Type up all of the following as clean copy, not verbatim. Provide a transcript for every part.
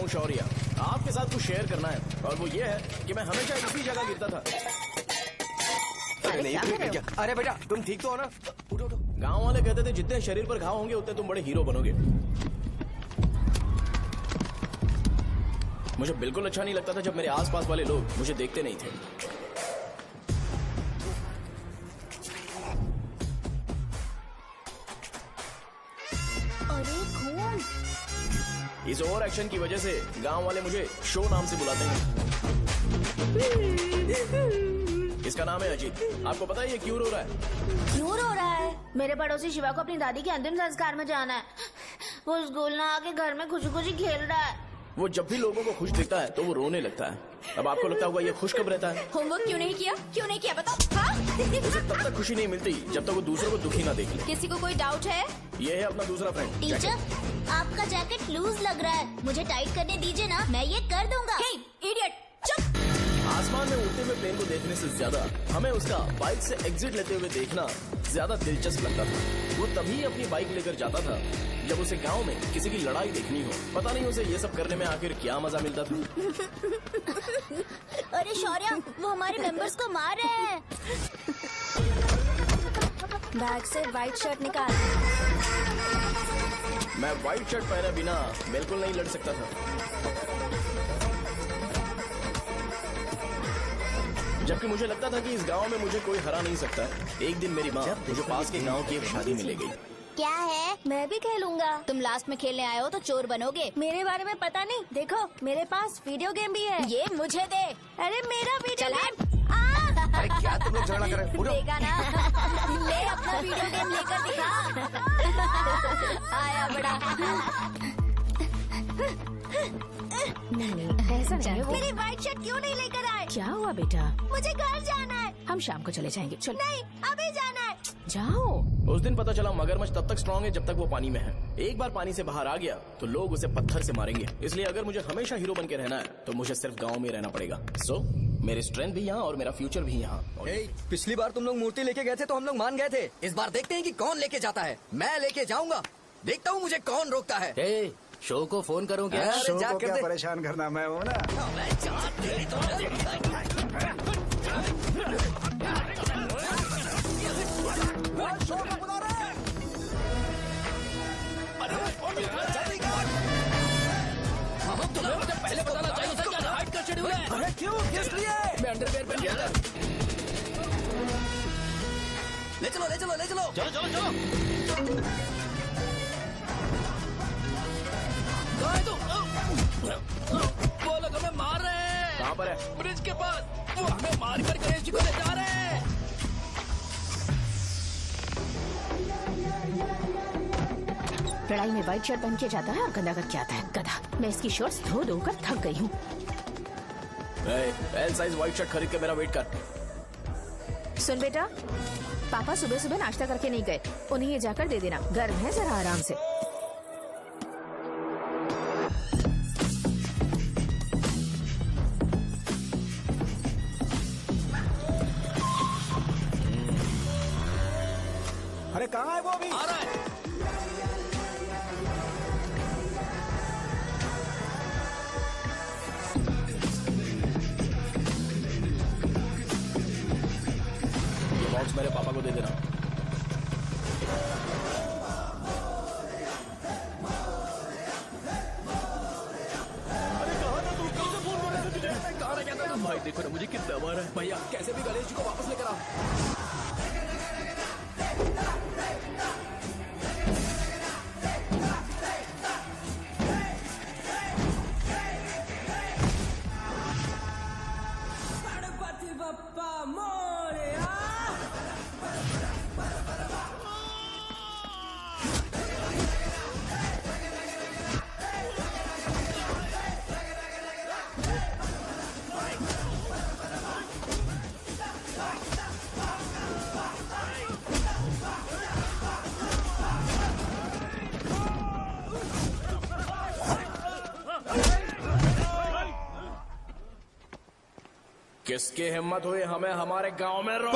हूँ शौर्य, आपके साथ कुछ शेयर करना है और वो ये है कि मैं हमेशा इसी जगह गिरता था। अरे नहीं क्या? अरे बेटा तुम ठीक तो हो ना? उठो उठो। गाँव वाले कहते थे जितने शरीर पर घाव होंगे उतने तुम बड़े हीरो बनोगे। मुझे बिल्कुल अच्छा नहीं लगता था जब मेरे आसपास वाले लोग मुझे देखते नहीं थे। अरे खून! इस ओवर एक्शन की वजह से गांव वाले मुझे शो नाम से बुलाते हैं। इसका नाम है अजीत। आपको पता है ये क्यों रो रहा है? क्यों रो रहा है? मेरे पड़ोसी शिवा को अपनी दादी के अंतिम संस्कार में जाना है। वो स्कूल ना आके घर में खुशी खुशी खेल रहा है। वो जब भी लोगों को खुश दिखता है तो वो रोने लगता है। अब आपको लगता होगा ये खुश कब रहता है? होमवर्क क्यों नहीं किया? क्यों नहीं किया बताओ? हाँ? उसे तब तक खुशी नहीं मिलती जब तक वो दूसरों को दुखी ना देख ले। किसी को कोई डाउट है? ये है अपना दूसरा फ्रेंड। टीचर, आपका जैकेट लूज लग रहा है, मुझे टाइट करने दीजिए ना, मैं ये कर दूंगा। इडियट, चुप! आसमान में उड़ते हुए प्लेन को देखने से ज्यादा हमें उसका बाइक से एग्जिट लेते हुए देखना ज्यादा दिलचस्प लगता था। वो तभी अपनी बाइक लेकर जाता था जब उसे गांव में किसी की लड़ाई देखनी हो। पता नहीं उसे ये सब करने में आखिर क्या मजा मिलता था। अरे शौर्य, वो हमारे मेंबर्स को मार रहे हैं। बैग से व्हाइट शर्ट निकाल। मैं व्हाइट शर्ट पहने बिना बिल्कुल नहीं लड़ सकता था, जबकि मुझे लगता था कि इस गांव में मुझे कोई हरा नहीं सकता। एक दिन मेरी माँ मुझे पास के गांव की एक शादी में ले गई। क्या है? मैं भी खेलूंगा। तुम लास्ट में खेलने आए हो तो चोर बनोगे। मेरे बारे में पता नहीं। देखो मेरे पास वीडियो गेम भी है। ये मुझे दे। अरे मेरा वीडियो गेम। अरे क्या तुम लोग झगड़ा कर रहे हो? देगा ना? ले अपना वीडियो गेम लेकर दिखा। आया बड़ा। ऐसा नहीं है वो। मेरी व्हाइट शर्ट क्यों नहीं लेकर आए? क्या हुआ बेटा? मुझे घर जाना है। हम शाम को चले जाएंगे। चलो नहीं, अभी जाना है। जाओ। उस दिन पता चला मगरमच्छ तब तक स्ट्रांग है जब तक वो पानी में है। एक बार पानी से बाहर आ गया तो लोग उसे पत्थर से मारेंगे। इसलिए अगर मुझे हमेशा हीरो बन के रहना है तो मुझे सिर्फ गाँव में रहना पड़ेगा। सो मेरी स्ट्रेंथ भी यहाँ और मेरा फ्यूचर भी यहाँ। पिछली बार तुम लोग मूर्ति लेके गए थे तो हम लोग मान गए थे। इस बार देखते हैं कि कौन लेके जाता है। मैं लेके जाऊंगा, देखता हूँ मुझे कौन रोकता है। शो को फोन करूं क्या? शो को क्या परेशान करना, मैं हूँ ना। मुझे पहले बताना चाहिए था क्या हाइट का शेड्यूल है। अरे क्यों, किस लिए? मैं अंडरवेयर पहन गया था। ले चलो ले चलो ले चलो। चलो चलो चलो। वो लोग हमें मार रहे हैं। कहाँ पर है? ब्रिज के पास। वो हमें मार कर गणेश जी को ले जा रहे हैं। लड़ाई में व्हाइट शर्ट पहन के जाता है और गंदा करके आता है। गधा। मैं इसकी शर्ट्स धो धो कर थक गई हूँ। एल साइज व्हाइट शर्ट खरीद के मेरा वेट कर। सुन बेटा, पापा सुबह सुबह नाश्ता करके नहीं गए, उन्हें ये जाकर दे देना। गर्म है, जरा आराम से। अरे कहाँ है वो अभी? आ रहा है। ये बॉक्स मेरे पापा को दे देना। भाई देखो ना मुझे कितना मारा है। भैया कैसे भी गणेश जी को वापस लेकर आओ। किसकी हिम्मत हुई हमें हमारे गांव में रोक?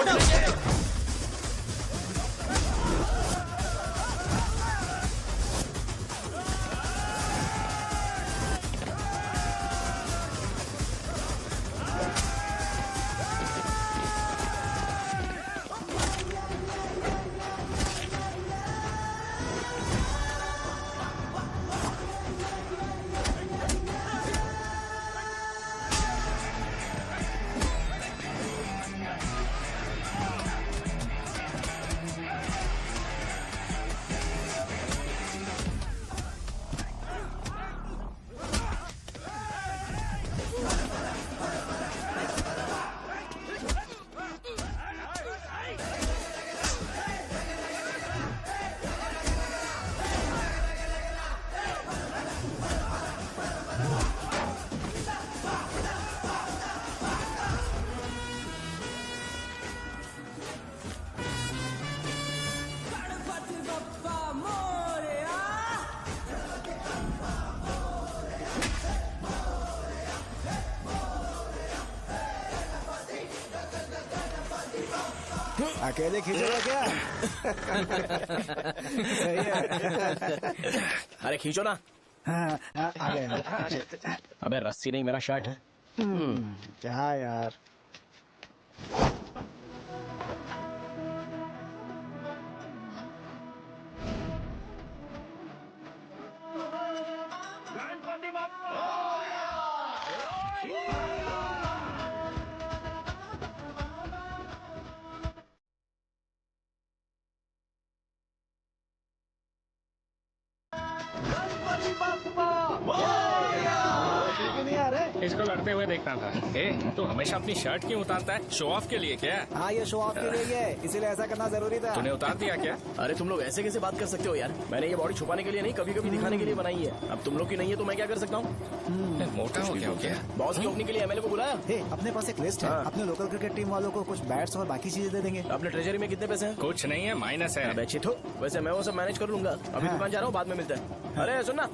अकेले खींचेगा क्या? सही है। अरे खींचो ना। हाँ, आ गया। अबे रस्सी नहीं, मेरा शर्ट है। क्या यार? इसको लड़ते हुए देखना था। ए, तू हमेशा अपनी शर्ट क्यों उतारता है? शो ऑफ के लिए क्या? हाँ, ये शो ऑफ के लिए है, इसीलिए ऐसा करना जरूरी था। तूने उतार दिया क्या? अरे तुम लोग ऐसे कैसे बात कर सकते हो यार? मैंने ये बॉडी छुपाने के लिए नहीं, कभी कभी दिखाने के लिए बनाई है। अब तुम लोग की नहीं है तो मैं क्या कर सकता हूँ? मोटा हो गया? बॉस की ओपनिंग के लिए एमएलए को बुलाया। हे, अपने पास एक लिस्ट है। हाँ। अपने लोकल क्रिकेट टीम वालों को कुछ बैट्स और बाकी चीजें दे देंगे। अपने ट्रेजरी में कितने पैसे हैं? कुछ नहीं है, माइनस है। अबे छितो, वैसे मैं वो सब मैनेज कर लूंगा। अभी हाँ। दुकान जा रहा हूँ, बाद में मिलते हैं। अरे सुनना,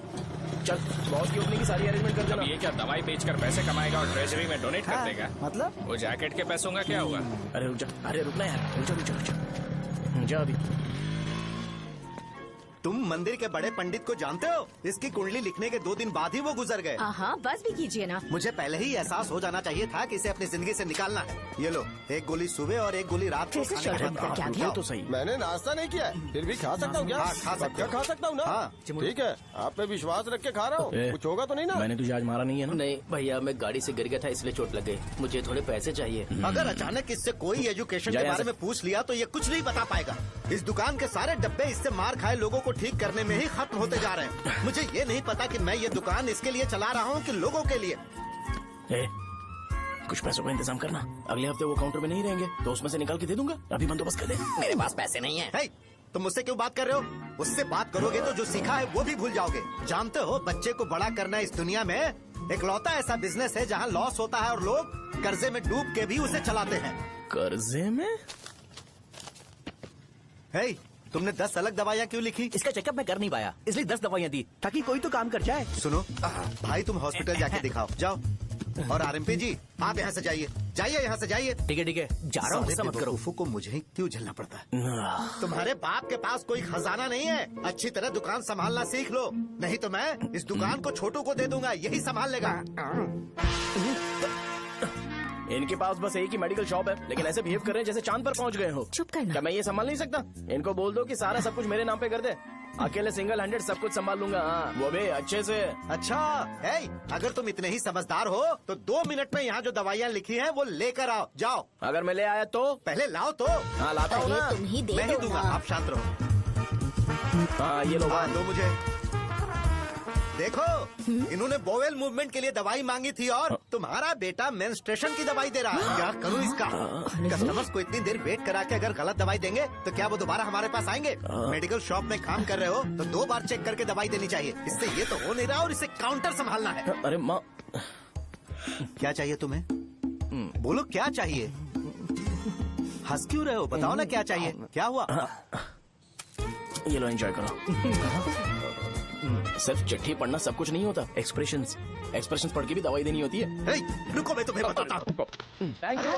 चल बॉस की ओपनिंग की सारी अरेंजमेंट कर अब देना। ये क्या दवाई बेचकर पैसे कमाएगा और ट्रेजरी में डोनेट कर हाँ, देगा? मतलब? वो जैकेट के पैसों का क्या होगा? अरे रुक जा, अरे रुकना यार, रुक जा जा अभी। तुम मंदिर के बड़े पंडित को जानते हो? इसकी कुंडली लिखने के 2 दिन बाद ही वो गुजर गए। हाँ, बस भी कीजिए ना। मुझे पहले ही एहसास हो जाना चाहिए था कि इसे अपनी जिंदगी से निकालना है। ये लो, एक गोली सुबह और एक गोली रात को कैसे खाने शर्ट के बाद निकल के आ खाओ। गया? तो सही। मैंने नाश्ता नहीं किया है, फिर भी खा सकता हूँ क्या? हाँ, खा सकते पक्का हो। खा सकता हूँ ना? हाँ। ठीक है, आप पे विश्वास रख के खा रहा हूँ। ए, कुछ होगा तो नहीं ना? मैंने तुझे आज मारा नहीं है ना? नहीं भैया, मैं गाड़ी से गिर गया था इसलिए चोट लग गई। मुझे थोड़े पैसे चाहिए। अगर अचानक इससे कोई एजुकेशन जा के यहाँ बारे से। में पूछ लिया तो ये कुछ नहीं बता पाएगा। इस दुकान के सारे डब्बे इससे मार खाए लोगों को ठीक करने में ही खत्म होते जा रहे हैं। मुझे ये नहीं पता कि मैं ये दुकान इसके लिए चला रहा हूँ कि लोगों के लिए। ए, कुछ पैसों का इंतजाम करना। अगले हफ्ते वो काउंटर में नहीं रहेंगे तो उसमें से निकाल के दे दूंगा। अभी बंदोबस्त कर दे। मेरे पास पैसे नहीं है। हे, तुम मुझसे क्यों बात कर रहे हो? उससे बात करोगे तो जो सीखा है वो भी भूल जाओगे। जानते हो, बच्चे को बड़ा करना इस दुनिया में इकलौता ऐसा बिजनेस है जहाँ लॉस होता है और लोग कर्जे में डूब के भी उसे चलाते हैं। कर्जे में? हे, तुमने 10 अलग दवाइयाँ क्यों लिखी? इसका चेकअप मैं कर नहीं पाया, इसलिए 10 दवाइयाँ दी ताकि कोई तो काम कर जाए। सुनो भाई, तुम हॉस्पिटल जाके दिखाओ, जाओ। और आरएमपी जी, आप यहाँ से जाइए, जाइए यहाँ से जाइए। ठीक है, जा रहा हूँ, गुस्सा मत करो। बेवकूफों को मुझे ही क्यों झेलना पड़ता है? तुम्हारे बाप के पास कोई खजाना नहीं है। अच्छी तरह दुकान संभालना सीख लो, नहीं तो मैं इस दुकान को छोटू को दे दूंगा, यही संभाल लेगा। इनके पास बस एक ही मेडिकल शॉप है, लेकिन ऐसे बिहेव कर रहे हैं जैसे चांद पर पहुंच गए हो। चुप करना। क्या मैं ये संभाल नहीं सकता? इनको बोल दो कि सारा सब कुछ मेरे नाम पे कर दे। अकेले सिंगल हैंडेड सब कुछ संभाल लूंगा। हाँ, वो भी अच्छे से। अच्छा है, अगर तुम इतने ही समझदार हो तो 2 मिनट में यहाँ जो दवाइयाँ लिखी हैं वो लेकर आओ, जाओ। अगर मैं ले आया तो? पहले लाओ तो। हाँ लाता हूँ ना। अरे तुम ही दे मैं ही दो दूंगा, ना। आप शांत रहो। हाँ ये लो। हाँ, दो मुझे। देखो, इन्होंने बोवेल मूवमेंट के लिए दवाई मांगी थी और तुम्हारा बेटा मेंस्ट्रुएशन की दवाई दे रहा है। क्या करूँ इसका? कस्टमर्स को इतनी देर वेट करा के अगर गलत दवाई देंगे तो क्या वो दोबारा हमारे पास आएंगे? मेडिकल शॉप में काम कर रहे हो तो 2 बार चेक करके दवाई देनी चाहिए। इससे ये तो हो नहीं रहा और इसे काउंटर संभालना है। अरे माँ, क्या चाहिए तुम्हें? बोलो क्या चाहिए? हंस क्यों रहे हो? बताओ ना क्या चाहिए? क्या हुआ? ये लो एंजॉय करो। सिर्फ चिट्ठी पढ़ना सब कुछ नहीं होता। एक्सप्रेशंस पढ़ के भी दवाई देनी होती है। हे, रुको, मैं तुम्हें बताता हूँ। Thank you.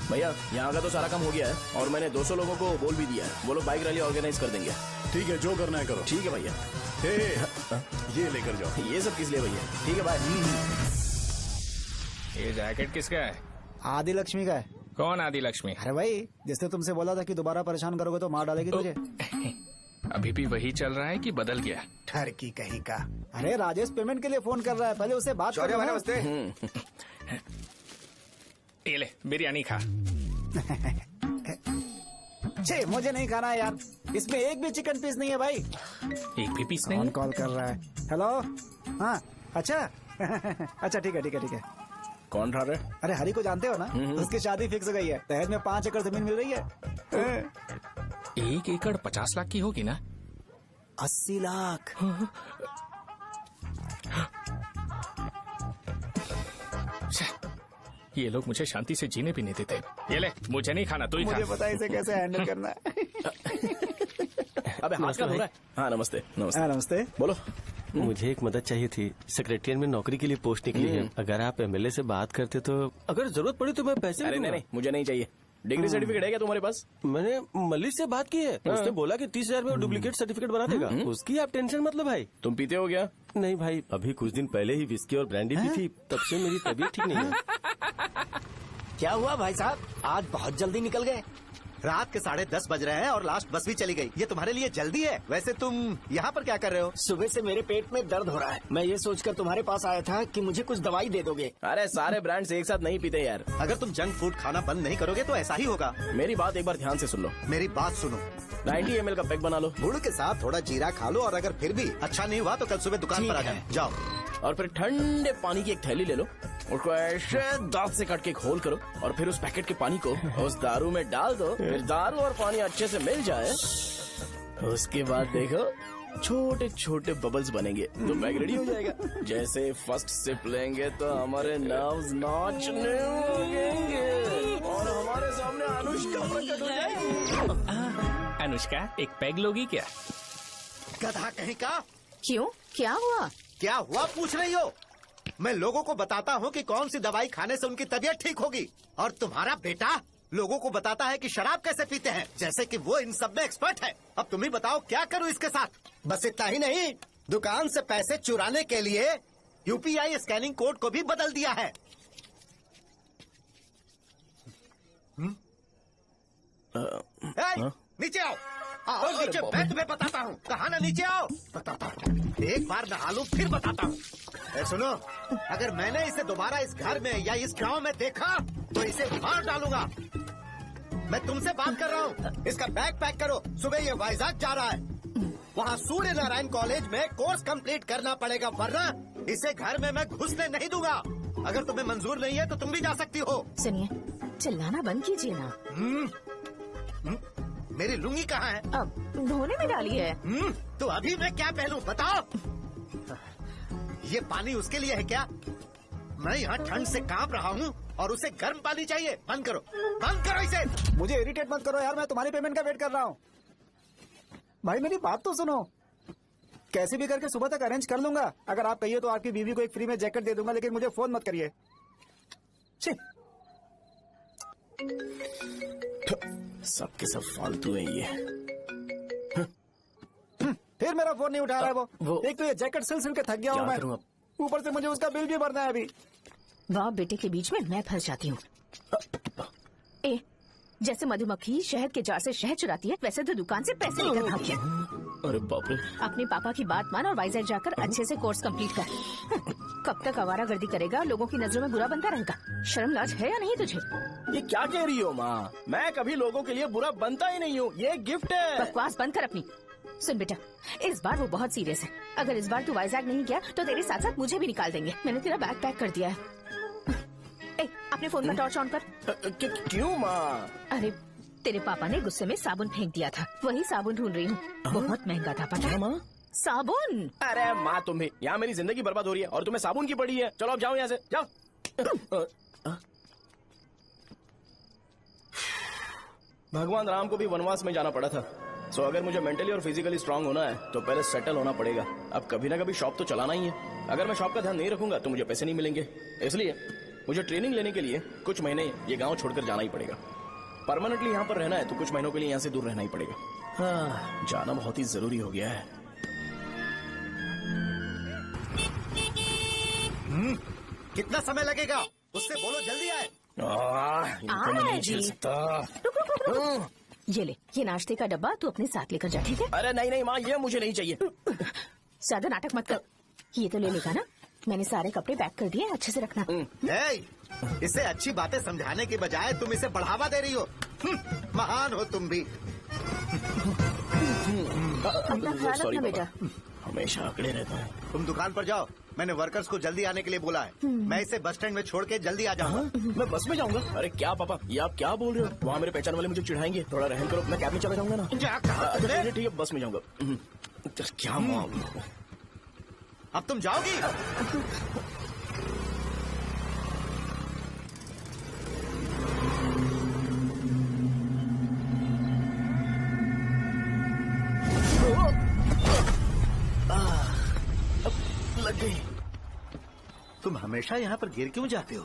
भैया यहाँ का तो सारा काम हो गया है और मैंने 200 लोगों को बोल भी दिया है। वो लोग बाइक रैली ऑर्गेनाइज कर देंगे। ठीक है, जो करना है करो। ठीक है भैया। ये लेकर जाओ। ये सब किस लिए भैया? ठीक है बाय। ये जैकेट किसका है? आदि लक्ष्मी का है। कौन आदि लक्ष्मी? अरे भाई, जिसने तुमसे बोला था कि दोबारा परेशान करोगे तो मार डालेगी तुझे। अभी भी वही चल रहा है कि बदल गया? ठरकी कहीं का। अरे राजेश पेमेंट के लिए फोन कर रहा है, पहले उससे बात करो ना। ये ले बिरयानी खा। छे, मुझे नहीं खाना है यार, इसमें एक भी चिकन पीस नहीं है भाई। एक भी पीस नहीं? कौन कॉल कर रहा है? हेलो, हाँ अच्छा। अच्छा ठीक है। कौन रहा है? अरे हरी को जानते हो ना? उसकी शादी फिक्स हो गई है। दहेज में 5 एकड़ जमीन मिल रही है। 1 एकड़ 50 लाख की होगी ना? 80 लाख। ये लोग मुझे शांति से जीने भी नहीं देते। ये ले, मुझे नहीं खाना, तू ही खा। मुझे पता है इसे कैसे हैंडल करना है। अबे हाथ का हो रहा है। हाँ नमस्ते नमस्ते। हाँ, नमस्ते। बोलो। मुझे एक मदद चाहिए थी। सेक्रेटरिएट में नौकरी के लिए पोस्ट निकली है। अगर आप एमएलए से बात करते तो अगर जरूरत पड़ी तो मैं पैसे अरे नहीं, मुझे नहीं चाहिए। डिग्री सर्टिफिकेट है क्या तुम्हारे पास? मैंने मलिक से बात की है। उसने बोला कि 30,000 में वो डुप्लीकेट सर्टिफिकेट बना देगा। उसकी आप टेंशन मत लो भाई। तुम पीते हो क्या? नहीं भाई, अभी कुछ दिन पहले ही विस्की और ब्रांडी पी थी, तब से मेरी तबीयत ठीक नहीं है। क्या हुआ भाई साहब, आज बहुत जल्दी निकल गए? रात के 10:30 बज रहे हैं और लास्ट बस भी चली गई। ये तुम्हारे लिए जल्दी है। वैसे तुम यहाँ पर क्या कर रहे हो? सुबह से मेरे पेट में दर्द हो रहा है। मैं ये सोचकर तुम्हारे पास आया था कि मुझे कुछ दवाई दे दोगे। अरे सारे ब्रांड्स एक साथ नहीं पीते यार। अगर तुम जंक फूड खाना बंद नहीं करोगे तो ऐसा ही होगा। मेरी बात एक बार ध्यान से सुन लो। मेरी बात सुनो। 90 ml का पैक बना लो। गुड़ के साथ थोड़ा जीरा खा लो और अगर फिर भी अच्छा नहीं हुआ तो कल सुबह दुकान पर आ जाओ। और फिर ठंडे पानी की एक थैली ले लो, उसको ऐसे दांत से काट के घोल करो और फिर उस पैकेट के पानी को उस दारू में डाल दो। फिर दारू और पानी अच्छे से मिल जाए, उसके बाद देखो छोटे छोटे बबल्स बनेंगे तो पैक रेडी हो जाएगा। जैसे फर्स्ट सिप लेंगे तो हमारे नर्व्स नाचने लगेंगे और हमारे सामने अनुष्का प्रकट हो जाएगी। अनुष्का, एक पैग लोगी क्या? गधा कहीं का। क्यों, क्या हुआ? क्या हुआ पूछ रही हो? मैं लोगों को बताता हूँ कि कौन सी दवाई खाने से उनकी तबीयत ठीक होगी, और तुम्हारा बेटा लोगों को बताता है कि शराब कैसे पीते हैं, जैसे कि वो इन सब में एक्सपर्ट है। अब तुम ही बताओ क्या करूँ इसके साथ? बस इतना ही नहीं, दुकान से पैसे चुराने के लिए यूपीआई स्कैनिंग कोड को भी बदल दिया है। नीचे आओ, आओ नीचे, मैं तुम्हें बताता हूँ। कहा ना नीचे आओ, बताता हूँ। एक बार नहा लूं फिर बताता हूँ। सुनो, अगर मैंने इसे दोबारा इस घर में या इस गांव में देखा तो इसे मार डालूंगा। मैं तुमसे बात कर रहा हूँ। इसका बैग पैक करो, सुबह ये वाइजाग जा रहा है। वहाँ सूर्य नारायण कॉलेज में कोर्स कंप्लीट करना पड़ेगा, वरना इसे घर में मैं घुसने नहीं दूंगा। अगर तुम्हें मंजूर नहीं है तो तुम भी जा सकती हो। सुनिए, चिल्लाना बंद कीजिए ना। मेरी लुंगी कहाँ है? अब धोने में डाली है। तो अभी मैं क्या पहनूं बताओ? ये पानी उसके लिए है क्या? मैं यहाँ ठंड से कांप रहा हूँ और उसे गर्म पानी चाहिए। बंद करो, बंद करो इसे। मुझे इरिटेट मत करो यार, मैं तुम्हारी पेमेंट का वेट कर रहा हूँ। भाई मेरी बात तो सुनो। कैसे भी करके सुबह तक अरेंज कर लूंगा। अगर आप कहिए तो आपकी बीवी को एक फ्री में जैकेट दे दूंगा, लेकिन मुझे फोन मत करिए। सबके सब फालतू है ये। फिर मेरा फोन नहीं उठा रहा है वो। एक तो ये जैकेट सिल के थक गया हूँ मैं, ऊपर से मुझे उसका बिल भी भरना है अभी। बाप बेटे के बीच में मैं फंस जाती हूँ। जैसे मधुमक्खी शहद के जार से शहद चुराती है, वैसे तो दुकान से पैसे लेकर भाग गया। अरे बाप रे। अपने पापा की बात मान और वाइजैक जाकर अच्छे से कोर्स कंप्लीट कर। कब तक आवारागर्दी करेगा, लोगों की नजरों में बुरा बनता रहेगा। शर्म लाज है या नहीं तुझे? ये क्या कह रही हो माँ? मैं कभी लोगों के लिए बुरा बनता ही नहीं हूँ, ये गिफ्ट है। बकवास बंद कर अपनी। सुन बेटा, इस बार वो बहुत सीरियस है। अगर इस बार तू वाइजैक नहीं गया तो तेरे साथ साथ मुझे भी निकाल देंगे। मैंने तेरा बैग पैक कर दिया है। अपने फोन का टॉर्च ऑन कर। क्यों माँ? अरे तेरे पापा ने गुस्से में साबुन फेंक दिया था, वही साबुन ढूंढ रही हूँ। बहुत महंगा था, पता है माँ? साबुन। अरे माँ, तुम भी यहाँ मेरी जिंदगी बर्बाद हो रही है और तुम्हें साबुन की पड़ी है। चलो अब जाओ यहाँ से, जाओ। भगवान राम को भी वनवास में जाना पड़ा था। सो अगर मुझे मेंटली और फिजिकली स्ट्रांग होना है तो पहले सेटल होना पड़ेगा। अब कभी ना कभी शॉप तो चलाना ही है। अगर मैं शॉप का ध्यान नहीं रखूंगा तो मुझे पैसे नहीं मिलेंगे। इसलिए मुझे ट्रेनिंग लेने के लिए कुछ महीने ये गांव छोड़कर जाना ही पड़ेगा। परमानेंटली यहाँ पर रहना है तो कुछ महीनों के लिए यहाँ से दूर रहना ही पड़ेगा। हाँ, जाना बहुत ही जरूरी हो गया है। कितना समय लगेगा? उससे बोलो जल्दी आए। इनको मैं नहीं झेल सकता। ये ले, ये नाश्ते का डब्बा तू अपने साथ लेकर जा, ठीक है? अरे नहीं नहीं माँ, ये मुझे नहीं चाहिए। ज्यादा नाटक मत कर। ये तो ले लेगा ना? मैंने सारे कपड़े पैक कर दिए, अच्छे से रखना। इसे अच्छी बातें समझाने के बजाय तुम इसे बढ़ावा दे रही हो। महान हो तुम भी। अपना ख्याल सॉरी रखना बेटा। हमेशा अकड़े रहता है। तुम दुकान पर जाओ, मैंने वर्कर्स को जल्दी आने के लिए बोला है। मैं इसे बस स्टैंड में छोड़ के जल्दी आ जाऊंगा। मैं बस में जाऊंगा? अरे क्या पापा, ये आप क्या बोल रहे हो? वहाँ मेरे पहचान वाले मुझे चिढ़ाएंगे। थोड़ा रहम करो, मैं कैब में चला जाऊंगा ना। ठीक है, बस में जाऊंगा। क्या मामला? अब तुम जाओगी? लग गई। तुम हमेशा यहाँ पर गिर क्यों जाते हो?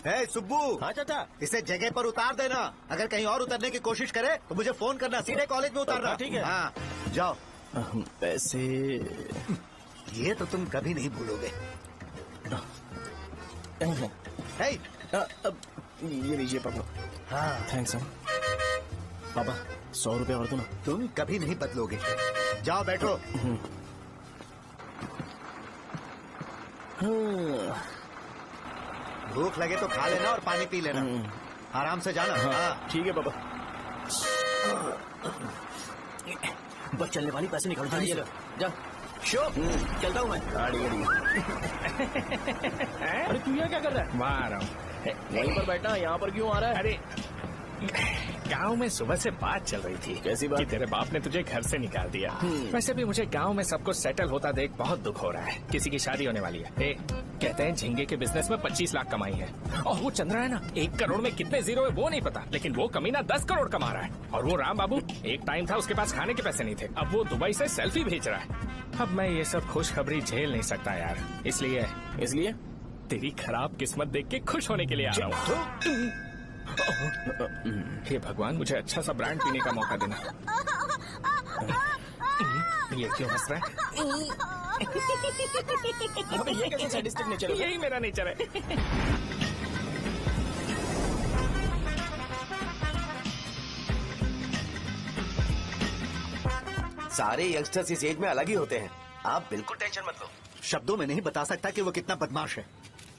हे सुब्बू। हाँ चाचा। इसे जगह पर उतार देना। अगर कहीं और उतरने की कोशिश करे तो मुझे फोन करना, सीधे कॉलेज में उतारना। ठीक है। हाँ जाओ। पैसे ये तो तुम कभी नहीं भूलोगे। हे, अब ये लीजिए पापा। हाँ थैंक्स पापा, 100 रुपए और दो ना। तुम कभी नहीं बदलोगे। जाओ बैठो। भूख लगे तो खा लेना और पानी पी लेना। आराम से जाना। हाँ ठीक है पापा। बस चलने वाली पैसे निकाल दो। जा शो, चलता हूँ मैं। अरे तू यहाँ क्या कर रहा है? वहाँ आ रहा हूँ। वहीं पर बैठा, यहाँ पर क्यों आ रहा है? अरे गांव में सुबह से बात चल रही थी। कैसी बात? कि तेरे बाप ने तुझे घर से निकाल दिया। वैसे भी मुझे गांव में सब कुछ सेटल होता देख बहुत दुख हो रहा है। किसी की शादी होने वाली है। कहते हैं झींगे के बिजनेस में 25 लाख कमाई है। और वो चंद्रा है ना, 1 करोड़ में कितने जीरो है वो नहीं पता, लेकिन वो कमीना 10 करोड़ कमा रहा है। और वो राम बाबू, एक टाइम था उसके पास खाने के पैसे नहीं थे, अब वो दुबई से सेल्फी भेज रहा है। अब मैं ये सब खुशखबरी झेल नहीं सकता यार, इसलिए तेरी खराब किस्मत देख के खुश होने के लिए आ रहा हूँ। हे भगवान, मुझे अच्छा सा ब्रांड पीने का मौका देना। ये क्यों हंस रहा है? ये कैसे सैडिस्टिक नेचर है? यही मेरा नेचर है। सारे यंगस्टर्स इस एज में अलग ही होते हैं। आप बिल्कुल टेंशन मत लो। शब्दों में नहीं बता सकता कि वो कितना बदमाश है।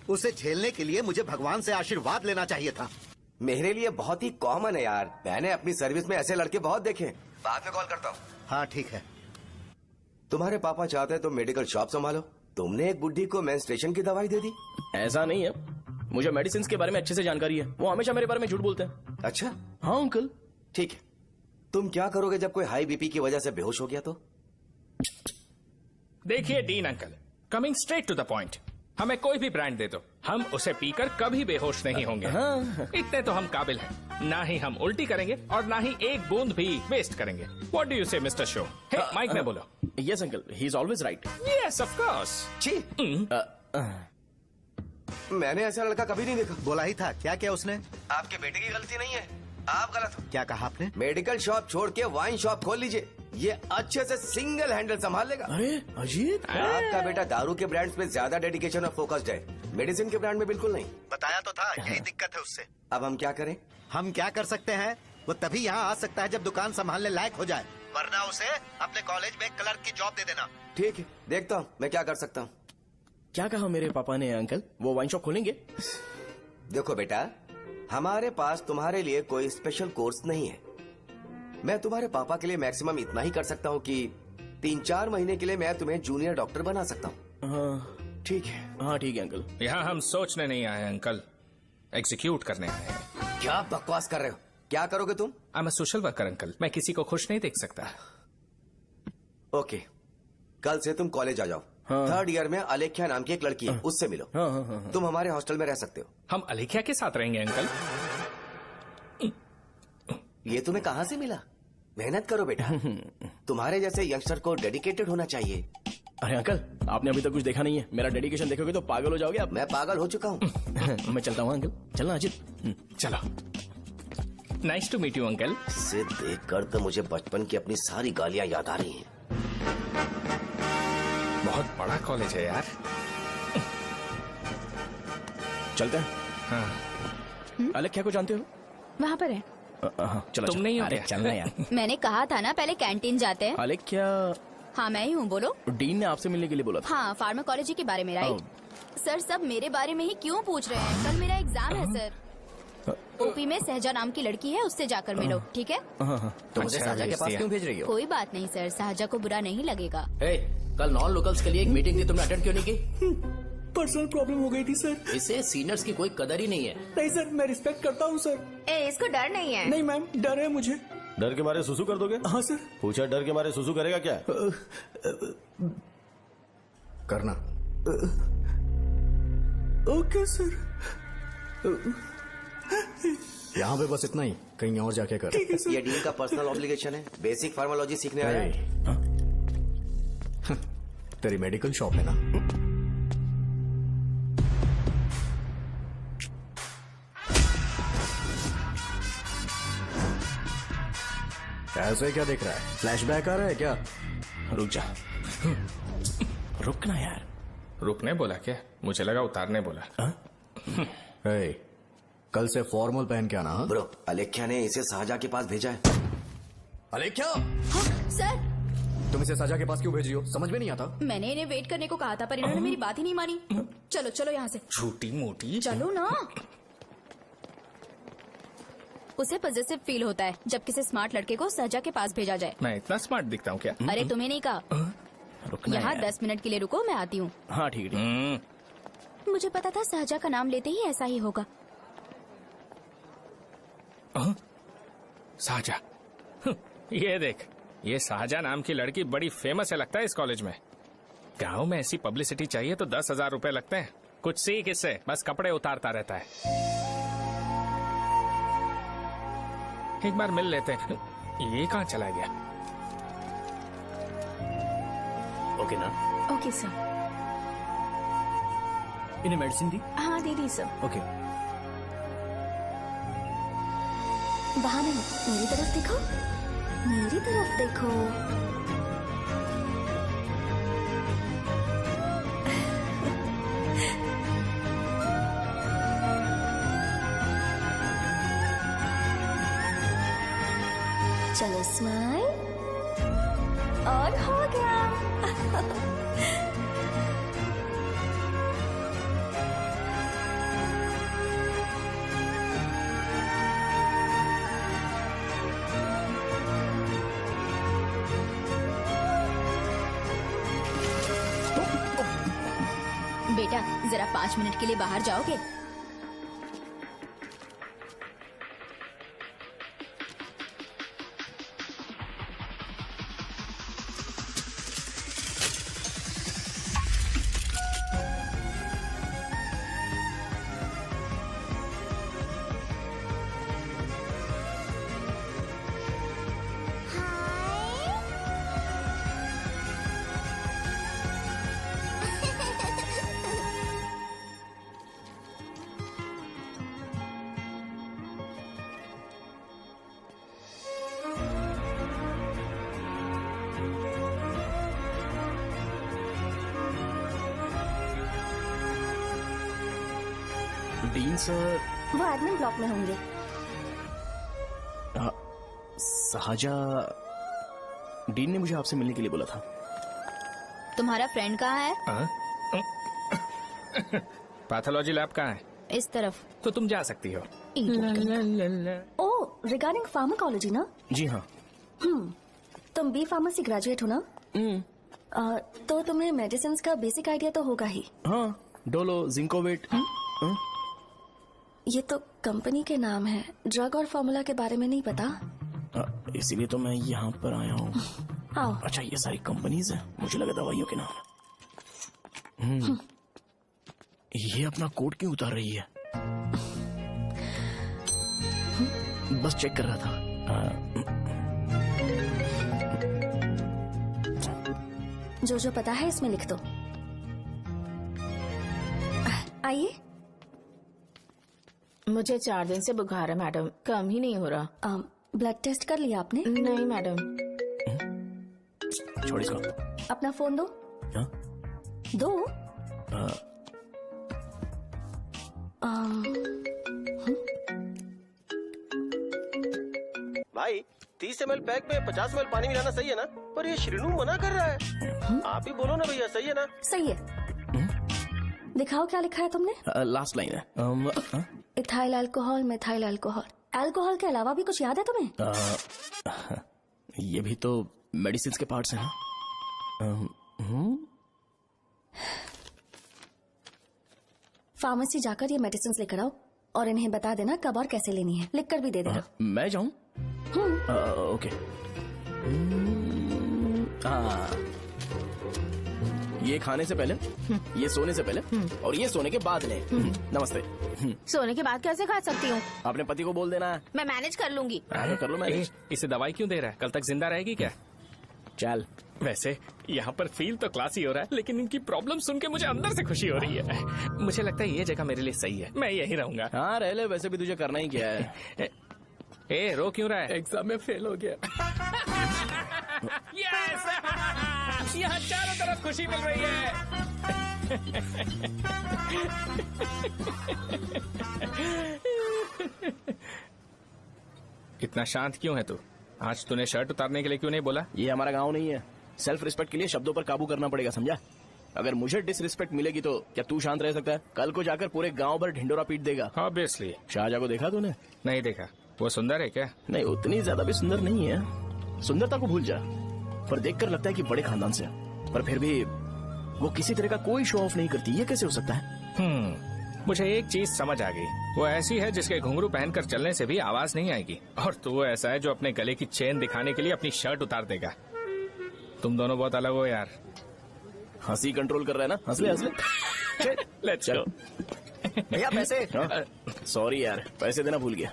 उसे झेलने के लिए मुझे भगवान से आशीर्वाद लेना चाहिए था। मेरे लिए बहुत ही कॉमन है यार, मैंने अपनी सर्विस में ऐसे लड़के बहुत देखे। बाद में कॉल करता हूँ। हाँ ठीक है। तुम्हारे पापा चाहते हैं तुम मेडिकल शॉप संभालो। तुमने एक बुढ़ी को मेंस्ट्रुएशन की दवाई दे दी। ऐसा नहीं है, मुझे मेडिसिन के बारे में अच्छे से जानकारी है। वो हमेशा मेरे बारे में झूठ बोलते हैं। अच्छा हाँ अंकल। ठीक है, तुम क्या करोगे जब कोई हाई बीपी की वजह से बेहोश हो गया तो? देखिए Dean uncle, coming straight to the point, हमें कोई भी ब्रांड दे दो, हम उसे पीकर कभी बेहोश नहीं होंगे। इतने तो हम काबिल हैं। ना ही हम उल्टी करेंगे और ना ही एक बूंद भी वेस्ट करेंगे। व्हाट डू यू से मिस्टर शो? हे माइक में बोलो। Yes uncle, he is always right. Yes of course. छी, मैंने ऐसा लड़का कभी नहीं देखा। बोला ही था। क्या क्या उसने? आपके बेटे की गलती नहीं है, आप गलत हो। क्या कहा आपने? मेडिकल शॉप छोड़ के वाइन शॉप खोल लीजिए, ये अच्छे से सिंगल हैंडल संभाल लेगा। अरे अजीत, आपका बेटा दारू के ब्रांड्स पे ज्यादा डेडिकेशन और फोकस्ड है, मेडिसिन के ब्रांड में बिल्कुल नहीं। बताया तो था, यही दिक्कत है उससे। अब हम क्या करें? हम क्या कर सकते हैं? वो तभी यहाँ आ सकता है जब दुकान संभालने लायक हो जाए, वरना उसे अपने कॉलेज में क्लर्क की जॉब दे देना। ठीक है, देखता हूँ मैं क्या कर सकता हूँ। क्या कहा मेरे पापा ने अंकल? वो वाइन शॉप खोलेंगे? देखो बेटा, हमारे पास तुम्हारे लिए कोई स्पेशल कोर्स नहीं है। मैं तुम्हारे पापा के लिए मैक्सिमम इतना ही कर सकता हूँ कि 3-4 महीने के लिए मैं तुम्हें जूनियर डॉक्टर बना सकता हूँ। हाँ ठीक है। हाँ ठीक है अंकल। यहाँ हम सोचने नहीं आए अंकल, एग्जीक्यूट करने आए हैं। क्या बकवास कर रहे हो? क्या करोगे तुम? I am a social worker uncle, मैं किसी को खुश नहीं देख सकता। ओके, कल से तुम कॉलेज आ जाओ। हाँ। 3rd ईयर में अलेख्या नाम की एक लड़की है, उससे मिलो। हाँ, हाँ, हाँ, हाँ। तुम हमारे हॉस्टल में रह सकते हो। हम अलेख्या के साथ रहेंगे अंकल। ये तुम्हें कहाँ से मिला? मेहनत करो बेटा, तुम्हारे जैसे यंगस्टर को डेडिकेटेड होना चाहिए। अरे अंकल, आपने अभी तक कुछ देखा नहीं है। मेरा डेडिकेशन देखोगे तो पागल हो जाओगे आप। मैं पागल हो चुका हूँ। मैं चलता हूँ अंकल। चलना अजीत। चलो, nice to meet you uncle. इसे देखकर तो मुझे बचपन की अपनी सारी गालियाँ याद आ रही हैं। बहुत बड़ा कॉलेज है यार। चलते हैं। हाँ। अलेख्या को जानते हो? वहाँ पर है। चलो, तुम नहीं हो अरे क्या? चलना यार। मैंने कहा था ना पहले कैंटीन जाते हैं। अलेख्या, हाँ मैं ही हूँ, बोलो। डीन ने आपसे मिलने के लिए बोला था। हाँ, फार्माकोलॉजी के बारे में, राइट? सर सब मेरे बारे में ही क्यों पूछ रहे हैं? कल मेरा एग्जाम है सर। ओपी में सहजा नाम की लड़की है, उससे जाकर मिलो, ठीक है? तो मुझे साजा के पास क्यों भेज रही हो? कोई बात नहीं सर, सहजा को बुरा नहीं लगेगा। कल नॉन लोकल्स के लिए एक मीटिंग थी, तुमने अटेंड क्यों नहीं की? पर्सनल प्रॉब्लम हो गई थी सर। इसे सीनियर्स की कोई कदर ही नहीं है। नहीं सर, मैं रिस्पेक्ट करता हूँ सर। इसको डर नहीं है। नहीं मैम, डर है मुझे। डर के मारे सुसु कर दोगे? हाँ सर। पूछा डर के मारे सुसु करेगा क्या? करना। Okay sir. यहाँ पे बस इतना ही, कहीं और जाके कर। ये डील का पर्सनल ऑब्लिगेशन है, बेसिक फार्मोलॉजी सीखने आया है। तेरी मेडिकल शॉप है ना? ऐसे क्या देख रहा है? फ्लैशबैक आ रहा है क्या? रुक जा। रुकना यार। रुकने बोला क्या? मुझे लगा उतारने बोला। कल से फॉर्मल पहन के आना। हाँ? ब्रो, अलेख्या ने इसे साजा के पास भेजा है। अलेख्या, हाँ, सर तुम इसे साजा के पास क्यों भेज रही हो? समझ में नहीं आता। मैंने इन्हें वेट करने को कहा था, पर इन्होंने मेरी बात ही नहीं मानी। चलो चलो यहाँ से। छोटी मोटी। चलो ना। उसे पॉजिटिव फील होता है जब किसी स्मार्ट लड़के को सहजा के पास भेजा जाए। मैं इतना स्मार्ट दिखता हूँ क्या? अरे तुम्हें नहीं कहा। रुकना यहाँ यार। 10 मिनट के लिए रुको, मैं आती हूँ। हाँ ठीक है। मुझे पता था सहजा का नाम लेते ही ऐसा ही होगा। साजा। ये देख, ये साजा नाम की लड़की बड़ी फेमस है लगता है इस कॉलेज में। गांव में ऐसी पब्लिसिटी चाहिए तो 10,000 रुपए लगते हैं। कुछ सीख इससे, बस कपड़े उतारता रहता है। एक बार मिल लेते हैं। ये कहाँ चला गया? ओके ना? Okay sir. इन्हें मेडिसिन दी? हाँ दे दी सर। ओके। वहाँ नहीं, मेरी तरफ देखो, मेरी तरफ देखो। चलो स्माइल, और हो गया। बेटा जरा 5 मिनट के लिए बाहर जाओगे? Dean sir. वो एडमिन ब्लॉक में होंगे। साजा, डीन ने मुझे आपसे मिलने के लिए बोला था। तुम्हारा फ्रेंड कहाँ है? पैथोलॉजी लैब कहाँ है? इस तरफ। तो तुम जा सकती हो। ओ, रिगार्डिंग फार्माकोलॉजी ना? जी हाँ। तुम बी फार्मेसी ग्रेजुएट हो ना? तो तुम्हें मेडिसिन का बेसिक आइडिया तो होगा ही। हाँ, डोलो, जिंकोवेट। ये तो कंपनी के नाम है, ड्रग और फॉर्मूला के बारे में नहीं पता। इसीलिए तो मैं यहाँ पर आया हूँ। आओ। अच्छा, ये सारी कंपनीज है, मुझे लगा दवाइयों के नाम। ये अपना कोट क्यों उतार रही है? बस चेक कर रहा था। जो जो पता है इसमें लिख दो। आइए। मुझे 4 दिन से बुखार है मैडम, कम ही नहीं हो रहा। ब्लड टेस्ट कर लिया आपने? नहीं मैडम। छोड़ इसको। अपना फोन दो। हाँ? दो। भाई 30 ml पैक में 50 ml पानी मिलाना सही है ना? पर ये श्रीनू मना कर रहा है। आप ही बोलो ना भैया, सही है ना? सही है। दिखाओ क्या लिखा है तुमने? लास्ट लाइन है। Ethyl alcohol, methyl alcohol. Alcohol के अलावा भी कुछ याद है तुम्हें? ये भी तो मेडिसिन के पार्ट्स हैं। फार्मेसी जाकर ये मेडिसिन लेकर आओ और इन्हें बता देना कब और कैसे लेनी है। लिख कर भी दे देना। मैं जाऊं? ओके। ये खाने से पहले, ये सोने से पहले और ये सोने के बाद ले। नमस्ते। सोने के बाद कैसे खा सकती हूँ? अपने पति को बोल देना। मैं मैनेज कर लूंगी। कर लो मैनेज। इसे दवाई क्यों दे रहा है? कल तक जिंदा रहेगी क्या? चल। वैसे यहाँ पर फील तो क्लासी हो रहा है, लेकिन इनकी प्रॉब्लम सुन के मुझे अंदर से खुशी हो रही है। मुझे लगता है ये जगह मेरे लिए सही है, मैं यहीं रहूंगा। हाँ रह ले, वैसे भी तुझे करना ही क्या है। ए रो क्यों रहा है? एग्जाम में फेल हो गया। यस! यहाँ चारों तरफ खुशी मिल रही है। इतना शांत क्यों है तू? आज तूने शर्ट उतारने के लिए क्यों नहीं बोला? ये हमारा गांव नहीं है। सेल्फ रिस्पेक्ट के लिए शब्दों पर काबू करना पड़ेगा, समझा? अगर मुझे डिसरिस्पेक्ट मिलेगी तो क्या तू शांत रह सकता है? कल को जाकर पूरे गांव भर ढिंडोरा पीट देगा। ऑब्वियसली। शाहजहां को देखा तूने? नहीं देखा। वो सुंदर है क्या? नहीं, उतनी ज्यादा भी सुंदर नहीं है। सुंदरता को भूल जा, पर देखकर लगता है कि बड़े खानदान से है। पर फिर भी वो किसी तरह का कोई शो ऑफ नहीं करती। ये कैसे हो सकता है? मुझे एक चीज समझ आ गई। वो ऐसी है जिसके घुंघरू पहनकर चलने से भी आवाज नहीं आएगी, और तू ऐसा है जो अपने गले की चेन दिखाने के लिए अपनी शर्ट उतार देगा। तुम दोनों बहुत अलग हो यार। हंसी कंट्रोल कर रहा है ना? हंस ले हंस ले। Let's go. भैया पैसे। सॉरी यार, पैसे देना भूल गया।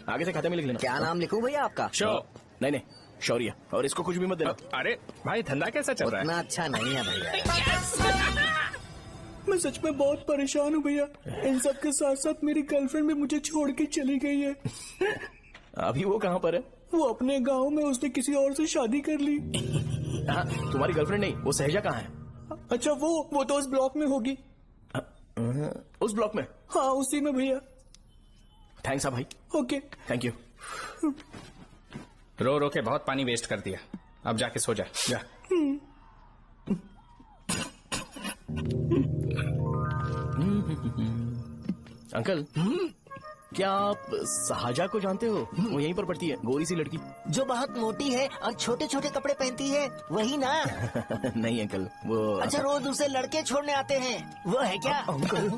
आगे से खाते में लिख लेना। क्या नाम लिखूं भैया आपका? शो। नहीं, शौर्य। और इसको कुछ भी मत देना। अरे भाई, धंधा कैसा चल रहा है? उतना अच्छा नहीं है भैया। मैं सच में बहुत परेशान हूँ भैया। इन सब के साथ साथ मेरी गर्लफ्रेंड भी मुझे छोड़ के चली गई है। अभी वो कहाँ पर है? वो अपने गांव में, उसने किसी और से शादी कर ली। हाँ, तुम्हारी गर्लफ्रेंड नहीं, वो सहजा कहाँ है? अच्छा वो तो उस ब्लॉक में होगी। उस ब्लॉक में? हाँ उसी में भैया। थैंक्स भाई। Okay thank you. रो रो के बहुत पानी वेस्ट कर दिया, अब जाके सो जा। जा। अंकल, क्या आप शाहजहा को जानते हो? वो यहीं पर पढ़ती है, गोरी सी लड़की जो बहुत मोटी है और छोटे छोटे कपड़े पहनती है, वही ना? नहीं अंकल, वो अच्छा, रोज उसे लड़के छोड़ने आते हैं, वो है क्या? अंकल,